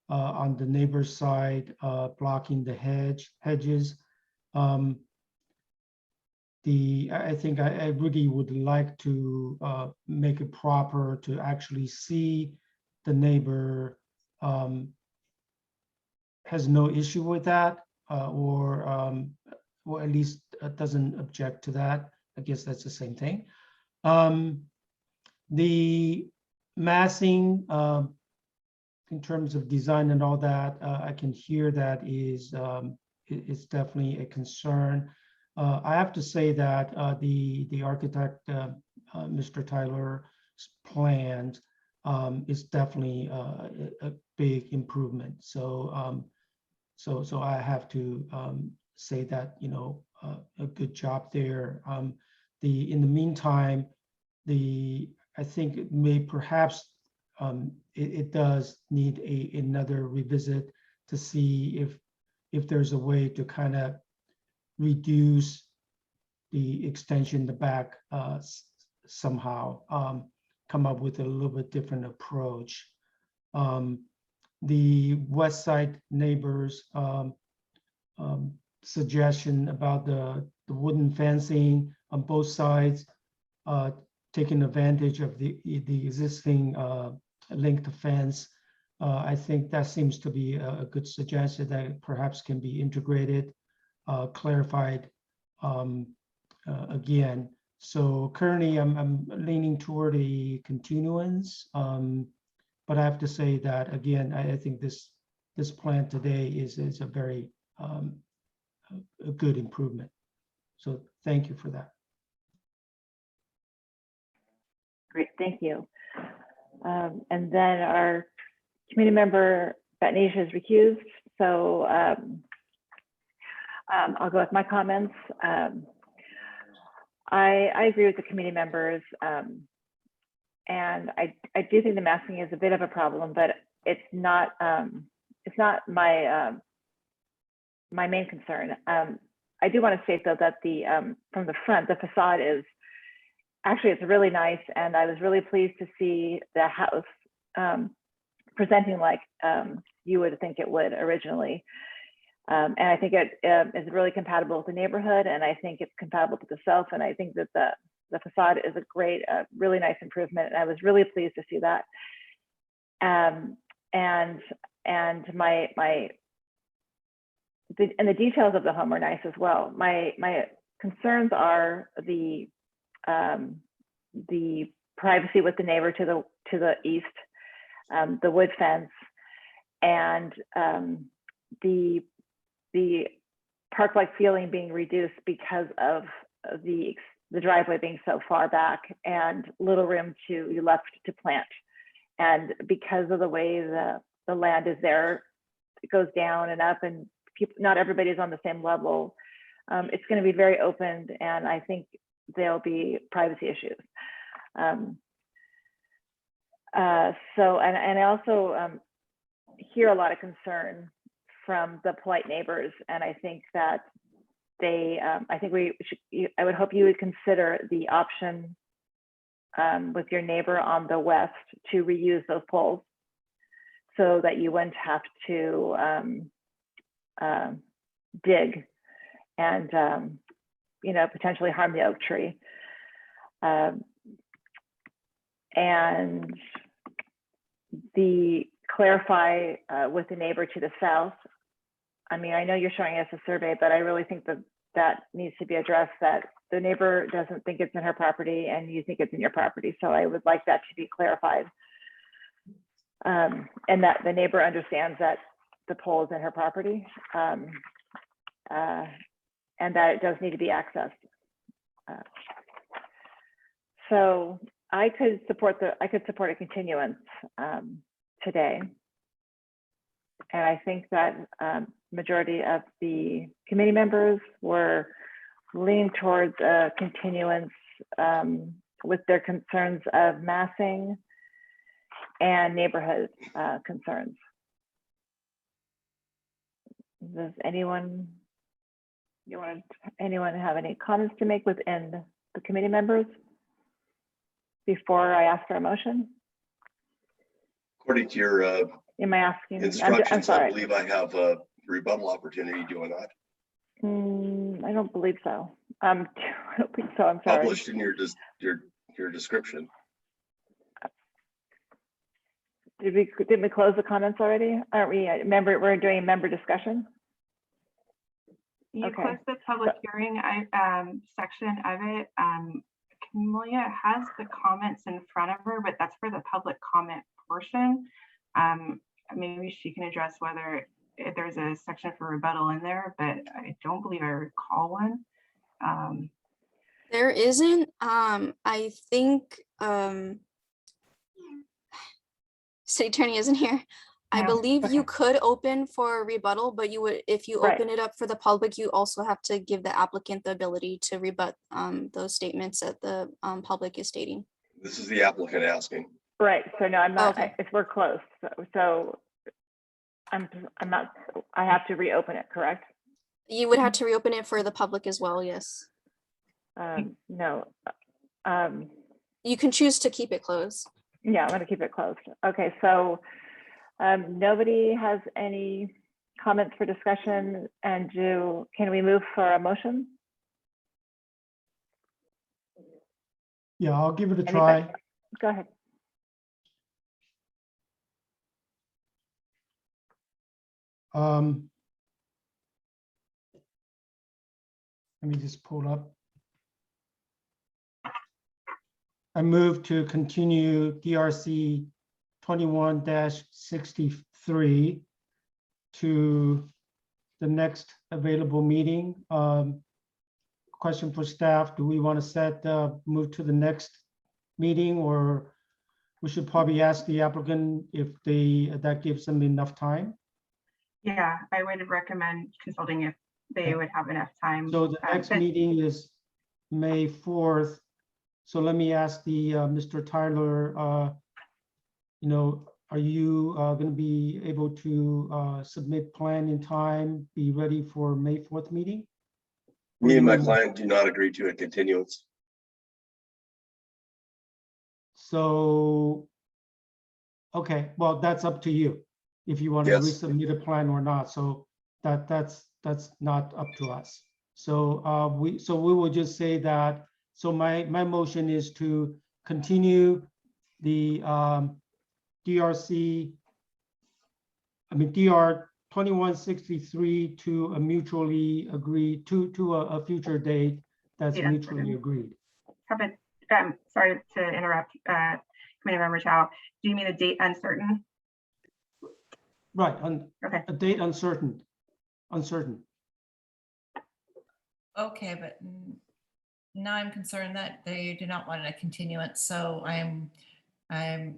on the neighbor's side, blocking the hedges. I think I really would like to make it proper to actually see the neighbor has no issue with that, or at least doesn't object to that. I guess that's the same thing. The massing in terms of design and all that, I can hear that is definitely a concern. I have to say that the architect, Mr. Tyler's plan is definitely a big improvement. So so I have to say that, you know, a good job there. In the meantime, I think it may perhaps it does need another revisit to see if there's a way to kind of reduce the extension in the back somehow, come up with a little bit different approach. The west side neighbors suggestion about the wooden fencing on both sides, taking advantage of the existing linked fence. I think that seems to be a good suggestion that perhaps can be integrated, clarified again. So currently I'm leaning toward a continuance, but I have to say that again, I think this plan today is a very a good improvement. So thank you for that. Great, thank you. And then our committee member Batnasia is recused, so I'll go with my comments. I agree with the committee members, and I do think the masking is a bit of a problem, but it's not my my main concern. I do want to state though that the from the front, the facade is actually, it's really nice, and I was really pleased to see the house presenting like you would think it would originally. And I think it is really compatible with the neighborhood, and I think it's compatible with the south, and I think that the facade is a great, really nice improvement, and I was really pleased to see that. And the details of the home are nice as well. My concerns are the privacy with the neighbor to the east, the wood fence, and the park-like feeling being reduced because of the driveway being so far back and little room to left to plant. And because of the way the land is there, it goes down and up, and people, not everybody's on the same level. It's going to be very open, and I think there'll be privacy issues. So, and I also hear a lot of concern from the polite neighbors, and I think that they, I think we should, I would hope you would consider the option with your neighbor on the west to reuse those poles so that you wouldn't have to dig and you know, potentially harm the oak tree. And clarify with the neighbor to the south. I mean, I know you're showing us a survey, but I really think that that needs to be addressed, that the neighbor doesn't think it's in her property and you think it's in your property. So I would like that to be clarified. And that the neighbor understands that the pole is in her property, and that it does need to be accessed. So I could support a continuance today. And I think that majority of the committee members were leaning towards a continuance with their concerns of massing and neighborhood concerns. Does anyone have any comments to make within the committee members before I ask for a motion? According to your Am I asking? instructions, I'm I sorry. believe I have a rebuttal opportunity, do I not? I don't believe so. I don't think so. I'm sorry. Published in your description. Did we close the comments already? Aren't we? We're doing member discussion. You Okay. closed the public hearing section of it. Camelia has the comments in front of her, but that's for the public comment portion. Maybe she can address whether if there's a section for rebuttal in there, but I don't believe I recall one. There isn't. I think City Attorney isn't here. I No. believe Okay. you could open for a rebuttal, but you would, if you Right. open it up for the public, you also have to give the applicant the ability to rebut those statements that the public is stating. This is the applicant asking. Right. So no, I'm not. Okay. We're close. So I'm not. I have to reopen it. Correct? You would have to reopen it for the public as well. Yes. No. You can choose to keep it closed. Yeah, I'm going to keep it closed. Okay. So nobody has any comments for discussion, and can we move for a motion? Yeah, I'll give it a Anybody? try. Go ahead. Let me just pull up. I move to continue DRC 21-63 to the next available meeting. Question for staff, do we want to move to the next meeting, or we should probably ask the applicant if that gives them enough time? Yeah, I would recommend consulting if they would have enough time. So the next meeting is May 4th. So let me ask Mr. Tyler, are you going to be able to submit plan in time, be ready for May 4th meeting? Me and my client do not agree to a continuance. So, okay, well, that's up to you, if you want to Yes. resubmit a plan or not. So that's not up to us. So we will just say that, so my motion is to continue the DRC, DR 2163 to a mutually agreed, to a future date that's Yeah. mutually agreed. Have it, sorry to interrupt, Committee Member Chow. Do you mean a date uncertain? Right, Okay. a date uncertain. Okay, but now I'm concerned that they do not want a continuance, so I'm,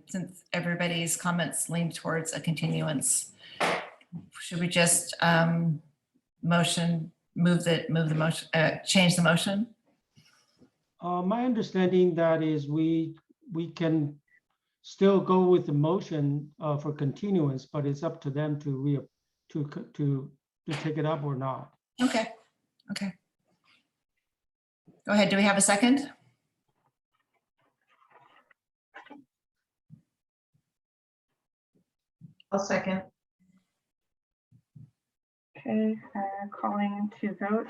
since everybody's comments lean towards a continuance, should we just motion, move the motion, change the motion? My understanding that is we can still go with the motion for continuance, but it's up to them to take it up or not. Okay, okay. Go ahead. Do we have a second? I'll second. Okay, calling to vote.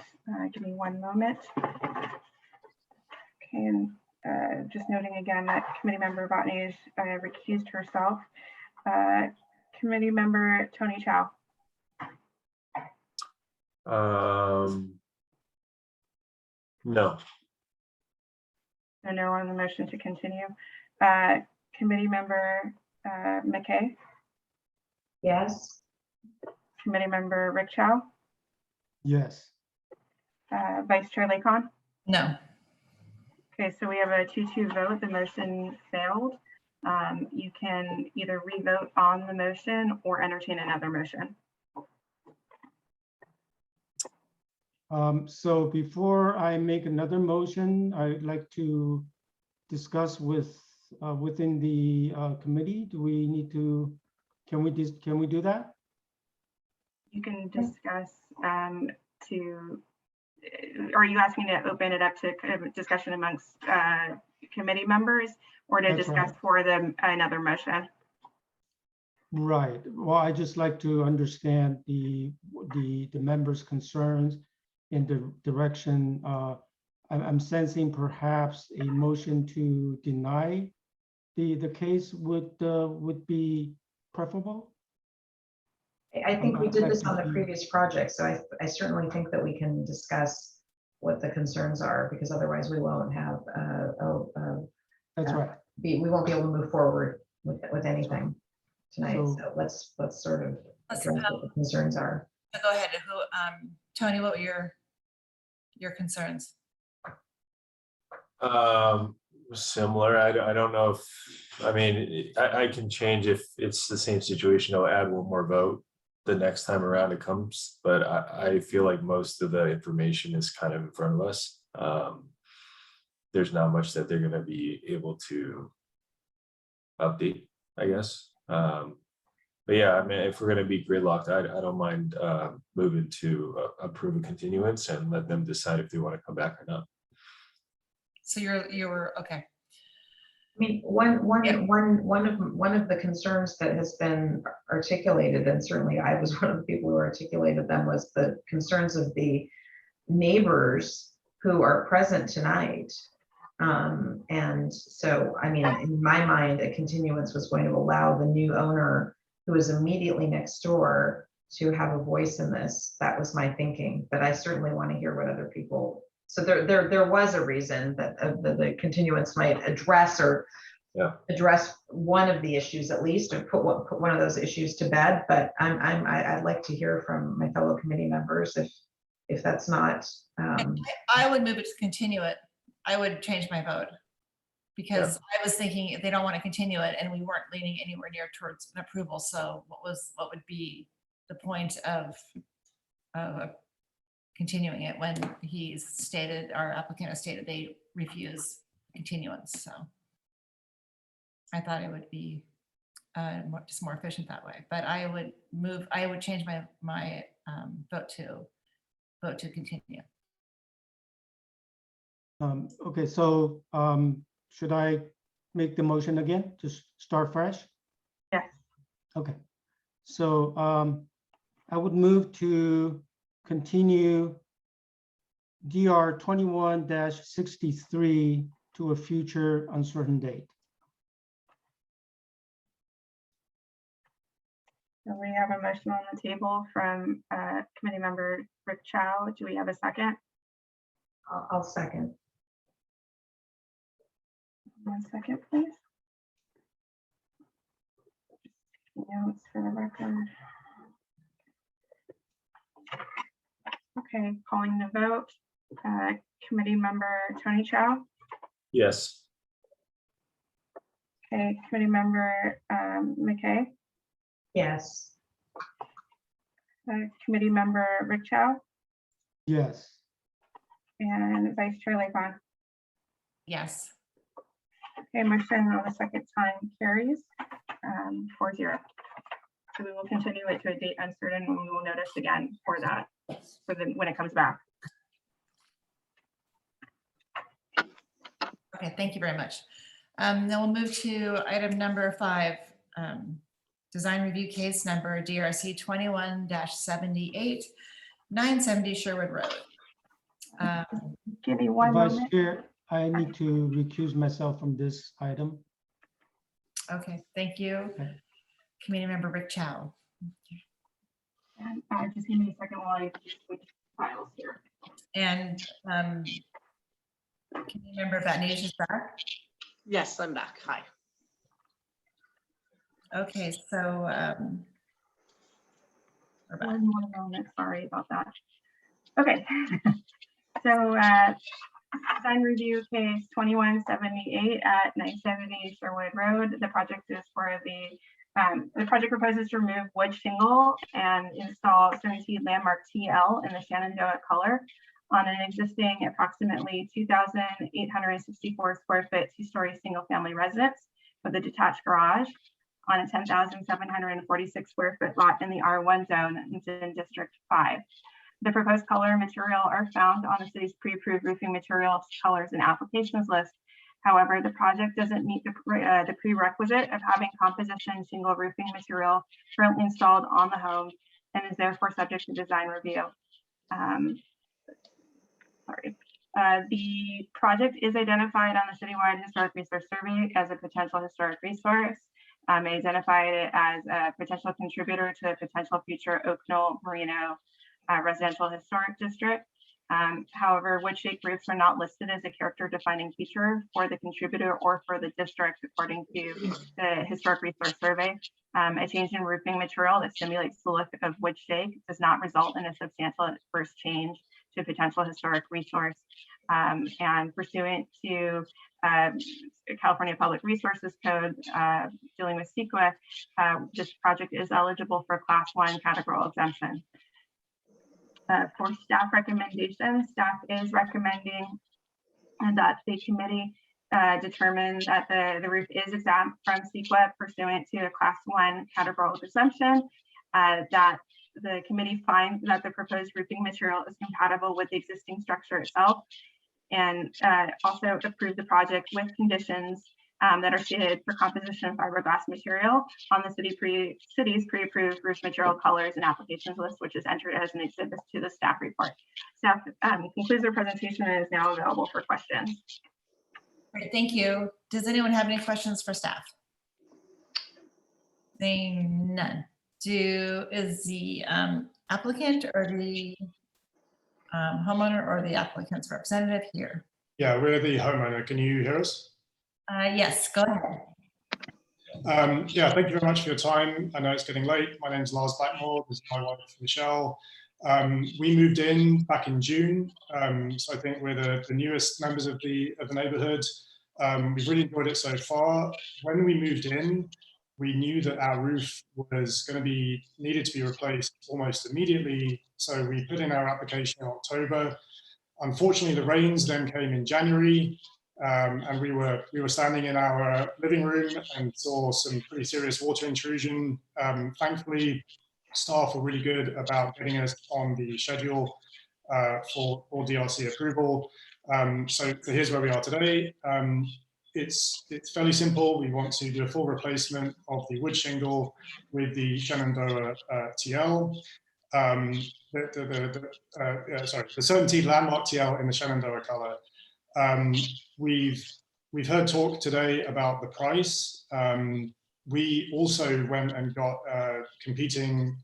Give me one moment. Okay, and just noting again that Committee Member Botany recused herself. Committee Member Tony Chow. No. No on the motion to continue. Committee Member McKay. Yes. Committee Member Rick Chow. Yes. Vice Chair Lakon. No. Okay, so we have a 2-2 vote. The motion failed. You can either re-vote on the motion or entertain another motion. So before I make another motion, I'd like to discuss within the committee. Do we need to? Can we do that? You can discuss are you asking to open it up to discussion amongst committee members or to That's discuss right. for another motion? Right. Well, I just like to understand the members' concerns in the direction. I'm sensing perhaps a motion to deny the case would be preferable. I think we did this on the previous project, so I certainly think that we can discuss what the concerns are, because otherwise we won't have, That's right. we won't be able to move forward with anything tonight. So- So let's sort of address what the concerns are. Go ahead. Tony, what were your concerns? Similar. I don't know if, I mean, I can change if it's the same situation. I'll add one more vote the next time around it comes, but I feel like most of the information is kind of in front of us. There's not much that they're going to be able to update, I guess. But yeah, I mean, if we're going to be gridlocked, I don't mind moving to approve a continuance and let them decide if they want to come back or not. So you were okay. I mean, one of the concerns that has been articulated, and certainly I was one of the people who articulated them, was the concerns of the neighbors who are present tonight. And so, I mean, in my mind, a continuance was going to allow the new owner, who is immediately next door, to have a voice in this. That was my thinking, but I certainly want to hear what other people. So there was a reason that the continuance might address one of the issues at least, or put one of those issues to bed. But I'd like to hear from my fellow committee members if that's not. I would move it to continue it. I would change my vote because I was thinking if they don't want to continue it and we weren't leaning anywhere near towards an approval. So what would be the point of continuing it when our applicant has stated they refuse continuance? So I thought it would be just more efficient that way. But I would change my vote to continue. Okay, so should I make the motion again to start fresh? Yes. Okay, so I would move to continue DR 21-63 to a future uncertain date. So we have a motion on the table from committee member Rick Chow. Do we have a second? I'll second. 1 second, please. Notes for the record. Okay, calling the vote. Committee member Tony Chow. Yes. Okay, committee member McKay. Yes. Committee member Rick Chow Yes. and Vice Chair Lafon. Yes. Okay, motion on the second time carries 4-0. So we will continue it to a date uncertain, and we will notice again for that when it comes back. Okay, thank you very much. Then we'll move to item number 5, design review case number DRC 21-78, 970 Sherwood Road. Give me one Vice moment. Chair, I need to recuse myself from this item. Okay, thank you. Okay. Committee member Rick Chow. And just give me a second while I switch files here. And committee member Batnish is back. Yes, I'm back. Hi. Okay, so we're back. 1 moment, sorry about that. Okay, so design review case 2178 at 970 Sherwood Road. The project is for the project proposes to remove wood shingle and install Serenity Landmark TL in the Shenandoah color on an existing approximately 2,864 square foot 2-story single family residence with a detached garage on a 10,746 square foot lot in the R1 zone in District 5. The proposed color material are found on the city's pre-approved roofing materials, colors, and applications list. However, the project doesn't meet the prerequisite of having composition shingle roofing material currently installed on the home and is therefore subject to design review. The project is identified on the citywide historic resource survey as a potential historic resource. They identified it as a potential contributor to a potential future Oak Knoll Merino residential historic district. However, wood shake roofs are not listed as a character defining feature for the contributor or for the district, according to the historic resource survey. A change in roofing material that simulates the look of wood shake does not result in a substantial adverse change to a potential historic resource. And pursuant to California Public Resources Code dealing with CEQA, this project is eligible for Class 1 categorical exemption. For staff recommendations, staff is recommending that the committee determine that the roof is exempt from CEQA pursuant to a Class 1 categorical exemption, that the committee finds that the proposed roofing material is compatible with the existing structure itself, and also approve the project with conditions that are stated for composition of fiberglass material on the city's pre-approved roof material colors and applications list, which is entered as an exhibit to the staff report. Staff concludes their presentation and is now available for questions. Great, thank you. Does anyone have any questions for staff? Saying none. Is the applicant or the homeowner or the applicant's representative here? Yeah, we're the homeowner. Can you hear us? Yes, go ahead. Yeah, thank you very much for your time. I know it's getting late. My name is Lars Blackmore. This is my wife, Michelle. We moved in back in June, so I think we're the newest members of the neighborhood. We've really enjoyed it so far. When we moved in, we knew that our roof was going to be needed to be replaced almost immediately. So we put in our application in October. Unfortunately, the rains then came in January. And we were standing in our living room and saw some pretty serious water intrusion. Thankfully, staff were really good about getting us on the schedule for DRC approval. So here's where we are today. It's fairly simple. We want to do a full replacement of the wood shingle with the Shenandoah TL. The Certainty Landmark TL in the Shenandoah color. We've heard talk today about the price. We also went and got competing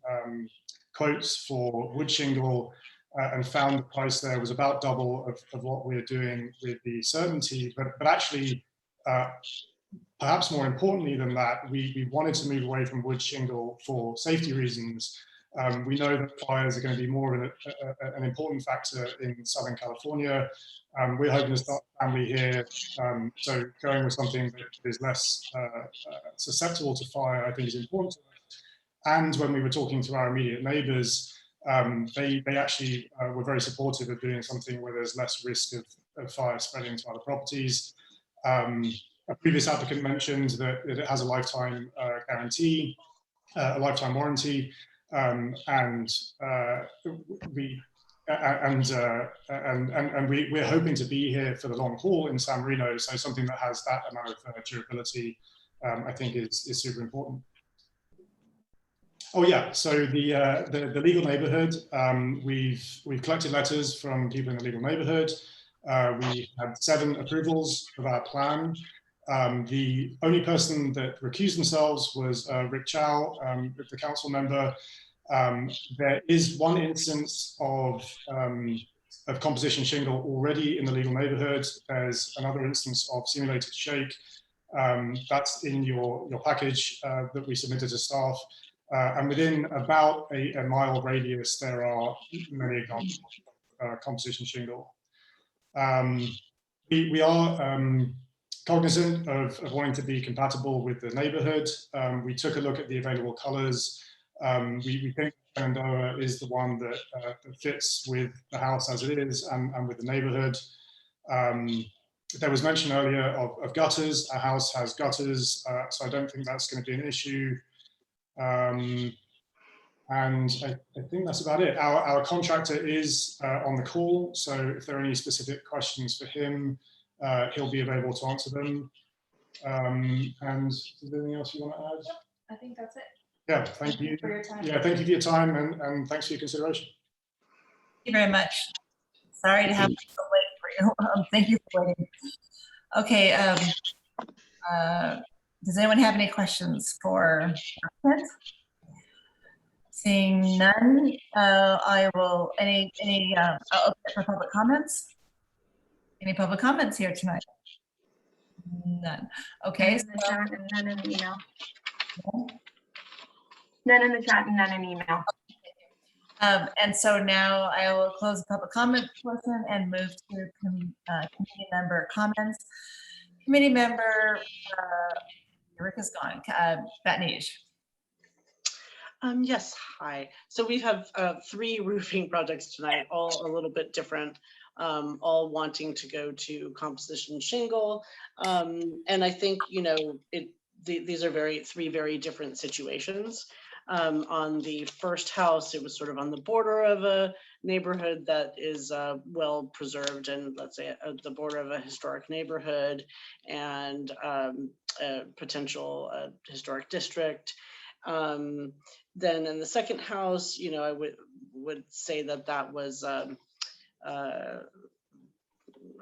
quotes for wood shingle and found the price there was about double of what we're doing with the Certainty. But actually, perhaps more importantly than that, we wanted to move away from wood shingle for safety reasons. We know that fires are going to be more of an important factor in Southern California. We're hoping to start a family here, so going with something that is less susceptible to fire, I think, is important. And when we were talking to our immediate neighbors, they actually were very supportive of doing something where there's less risk of fire spreading to other properties. A previous applicant mentioned that it has a lifetime guarantee, a lifetime warranty, and we're hoping to be here for the long haul in San Marino. So something that has that amount of durability, I think, is super important. Oh yeah, so the legal neighborhood, we've collected letters from people in the legal neighborhood. We had 7 approvals of our plan. The only person that recused themselves was Rick Chow, the council member. There is one instance of composition shingle already in the legal neighborhood. There's another instance of simulated shake. That's in your package that we submitted to staff. And within about a mile radius, there are many examples of composition shingle. We are cognizant of wanting to be compatible with the neighborhood. We took a look at the available colors. We think Shenandoah is the one that fits with the house as it is and with the neighborhood. There was mention earlier of gutters. Our house has gutters, so I don't think that's going to be an issue. And I think that's about it. Our contractor is on the call, so if there are any specific questions for him, he'll be available to answer them. And is there anything else you want to add? Nope, I think that's it. Yeah, thank you for your time. Yeah, thank you for your time, and thanks for your consideration. Thank you very much. Sorry to have been so late for you. Thank you for waiting. Okay. Does anyone have any questions for applicant? Seeing none, I will, I'll open it for public comments. Any public comments here tonight? None. Okay. None in the chat and none in the email. None in the chat and none in email. And so now I will close the public comment portion and move to committee member comments. Committee member, Rick is gone. Batnij. Yes, hi. So we have 3 roofing projects tonight, all a little bit different, all wanting to go to composition shingle. And I think, you know, these are 3 very different situations. On the first house, it was sort of on the border of a neighborhood that is well preserved, and let's say the border of a historic neighborhood and a potential historic district. Then in the second house, you know, I would say that was a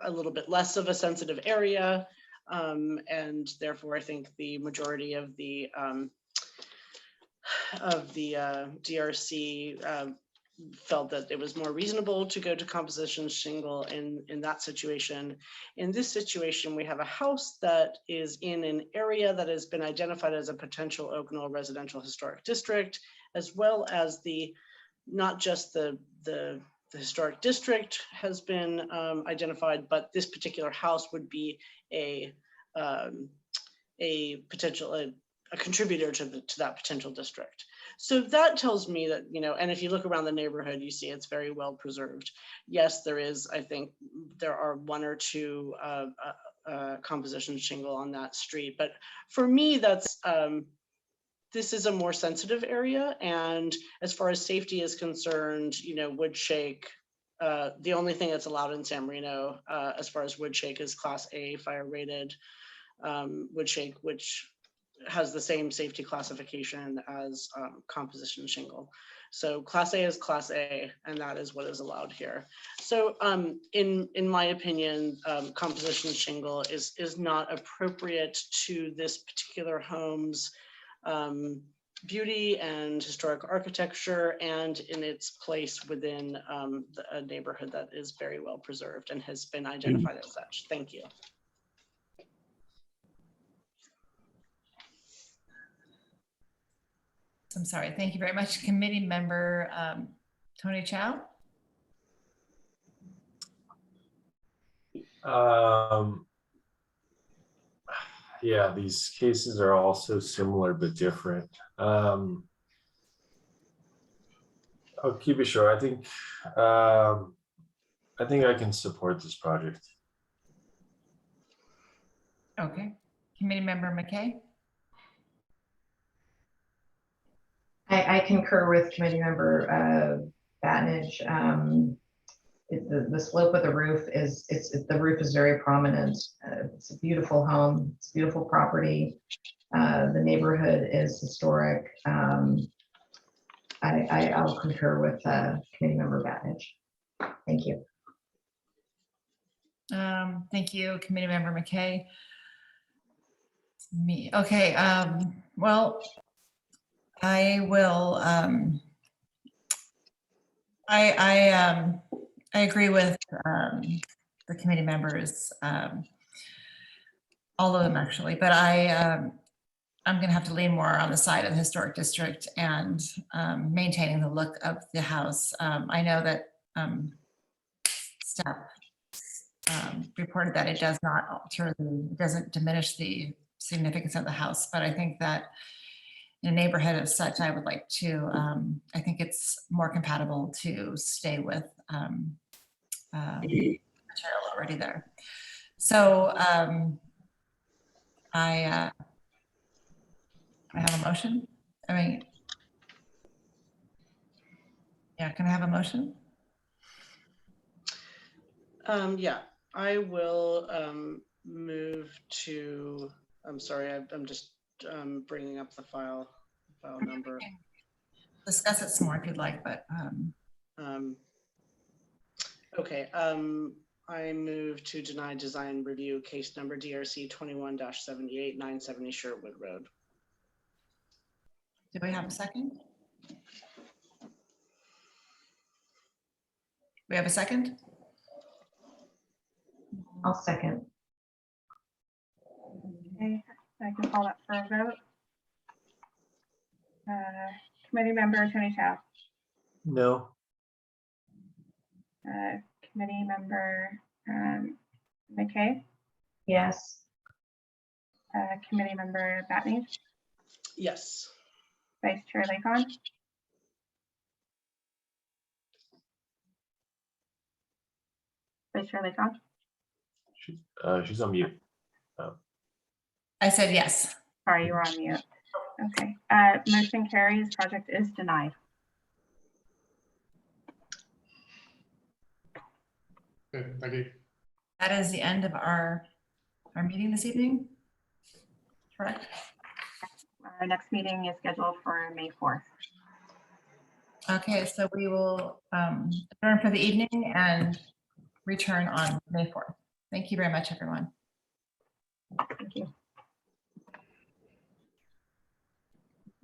little bit less of a sensitive area, and therefore I think the majority of the DRC felt that it was more reasonable to go to composition shingle in that situation. In this situation, we have a house that is in an area that has been identified as a potential Oak Knoll residential historic district, as well as not just the historic district has been identified, but this particular house would be a potential a contributor to that potential district. So that tells me that, you know, and if you look around the neighborhood, you see it's very well preserved. Yes, there are 1 or 2 composition shingle on that street. But for me, that's this is a more sensitive area. And as far as safety is concerned, you know, wood shake, the only thing that's allowed in San Marino as far as wood shake is Class A fire rated wood shake, which has the same safety classification as composition shingle. So Class A is Class A, and that is what is allowed here. So in my opinion, composition shingle is not appropriate to this particular home's beauty and historic architecture, and in its place within a neighborhood that is very well preserved and has been identified as such. Thank you. I'm sorry. Thank you very much. Committee member Tony Chow. Yeah, these cases are all so similar but different. I'll keep it short. I think I can support this project. Okay. Committee member McKay. I concur with committee member Batnage. The slope of the roof is, the roof is very prominent. It's a beautiful home. It's a beautiful property. The neighborhood is historic. I'll concur with committee member Batnage. Thank you. Thank you, committee member McKay. Me. Okay. Well, I will. I agree with the committee members, all of them actually, but I'm going to have to lean more on the side of the historic district and maintaining the look of the house. I know that staff reported that it does not alter, doesn't diminish the significance of the house, but I think that in a neighborhood of such, I would like to, I think it's more compatible to stay with material already there. So I have a motion. I mean, yeah, can I have a motion? Yeah, I will move to, I'm sorry, I'm just bringing up the file number. Discuss it some more if you'd like, but. Okay, I move to deny design review case number DRC 21-78 970 Sherwood Road. Do we have a second? We have a second? I'll second. Okay, I can call that for a vote. Committee member Tony Chow. No. Committee member McKay. Yes. Committee member Batnage. Yes. Vice Chair Lakon. Vice Chair Lakon. She's on mute. I said yes. Sorry, you were on mute. Okay. Motion carries. Project is denied. Good, thank you. That is the end of our meeting this evening. Correct. Our next meeting is scheduled for May 4th. Okay, so we will adjourn for the evening and return on May 4th. Thank you very much, everyone. Thank you.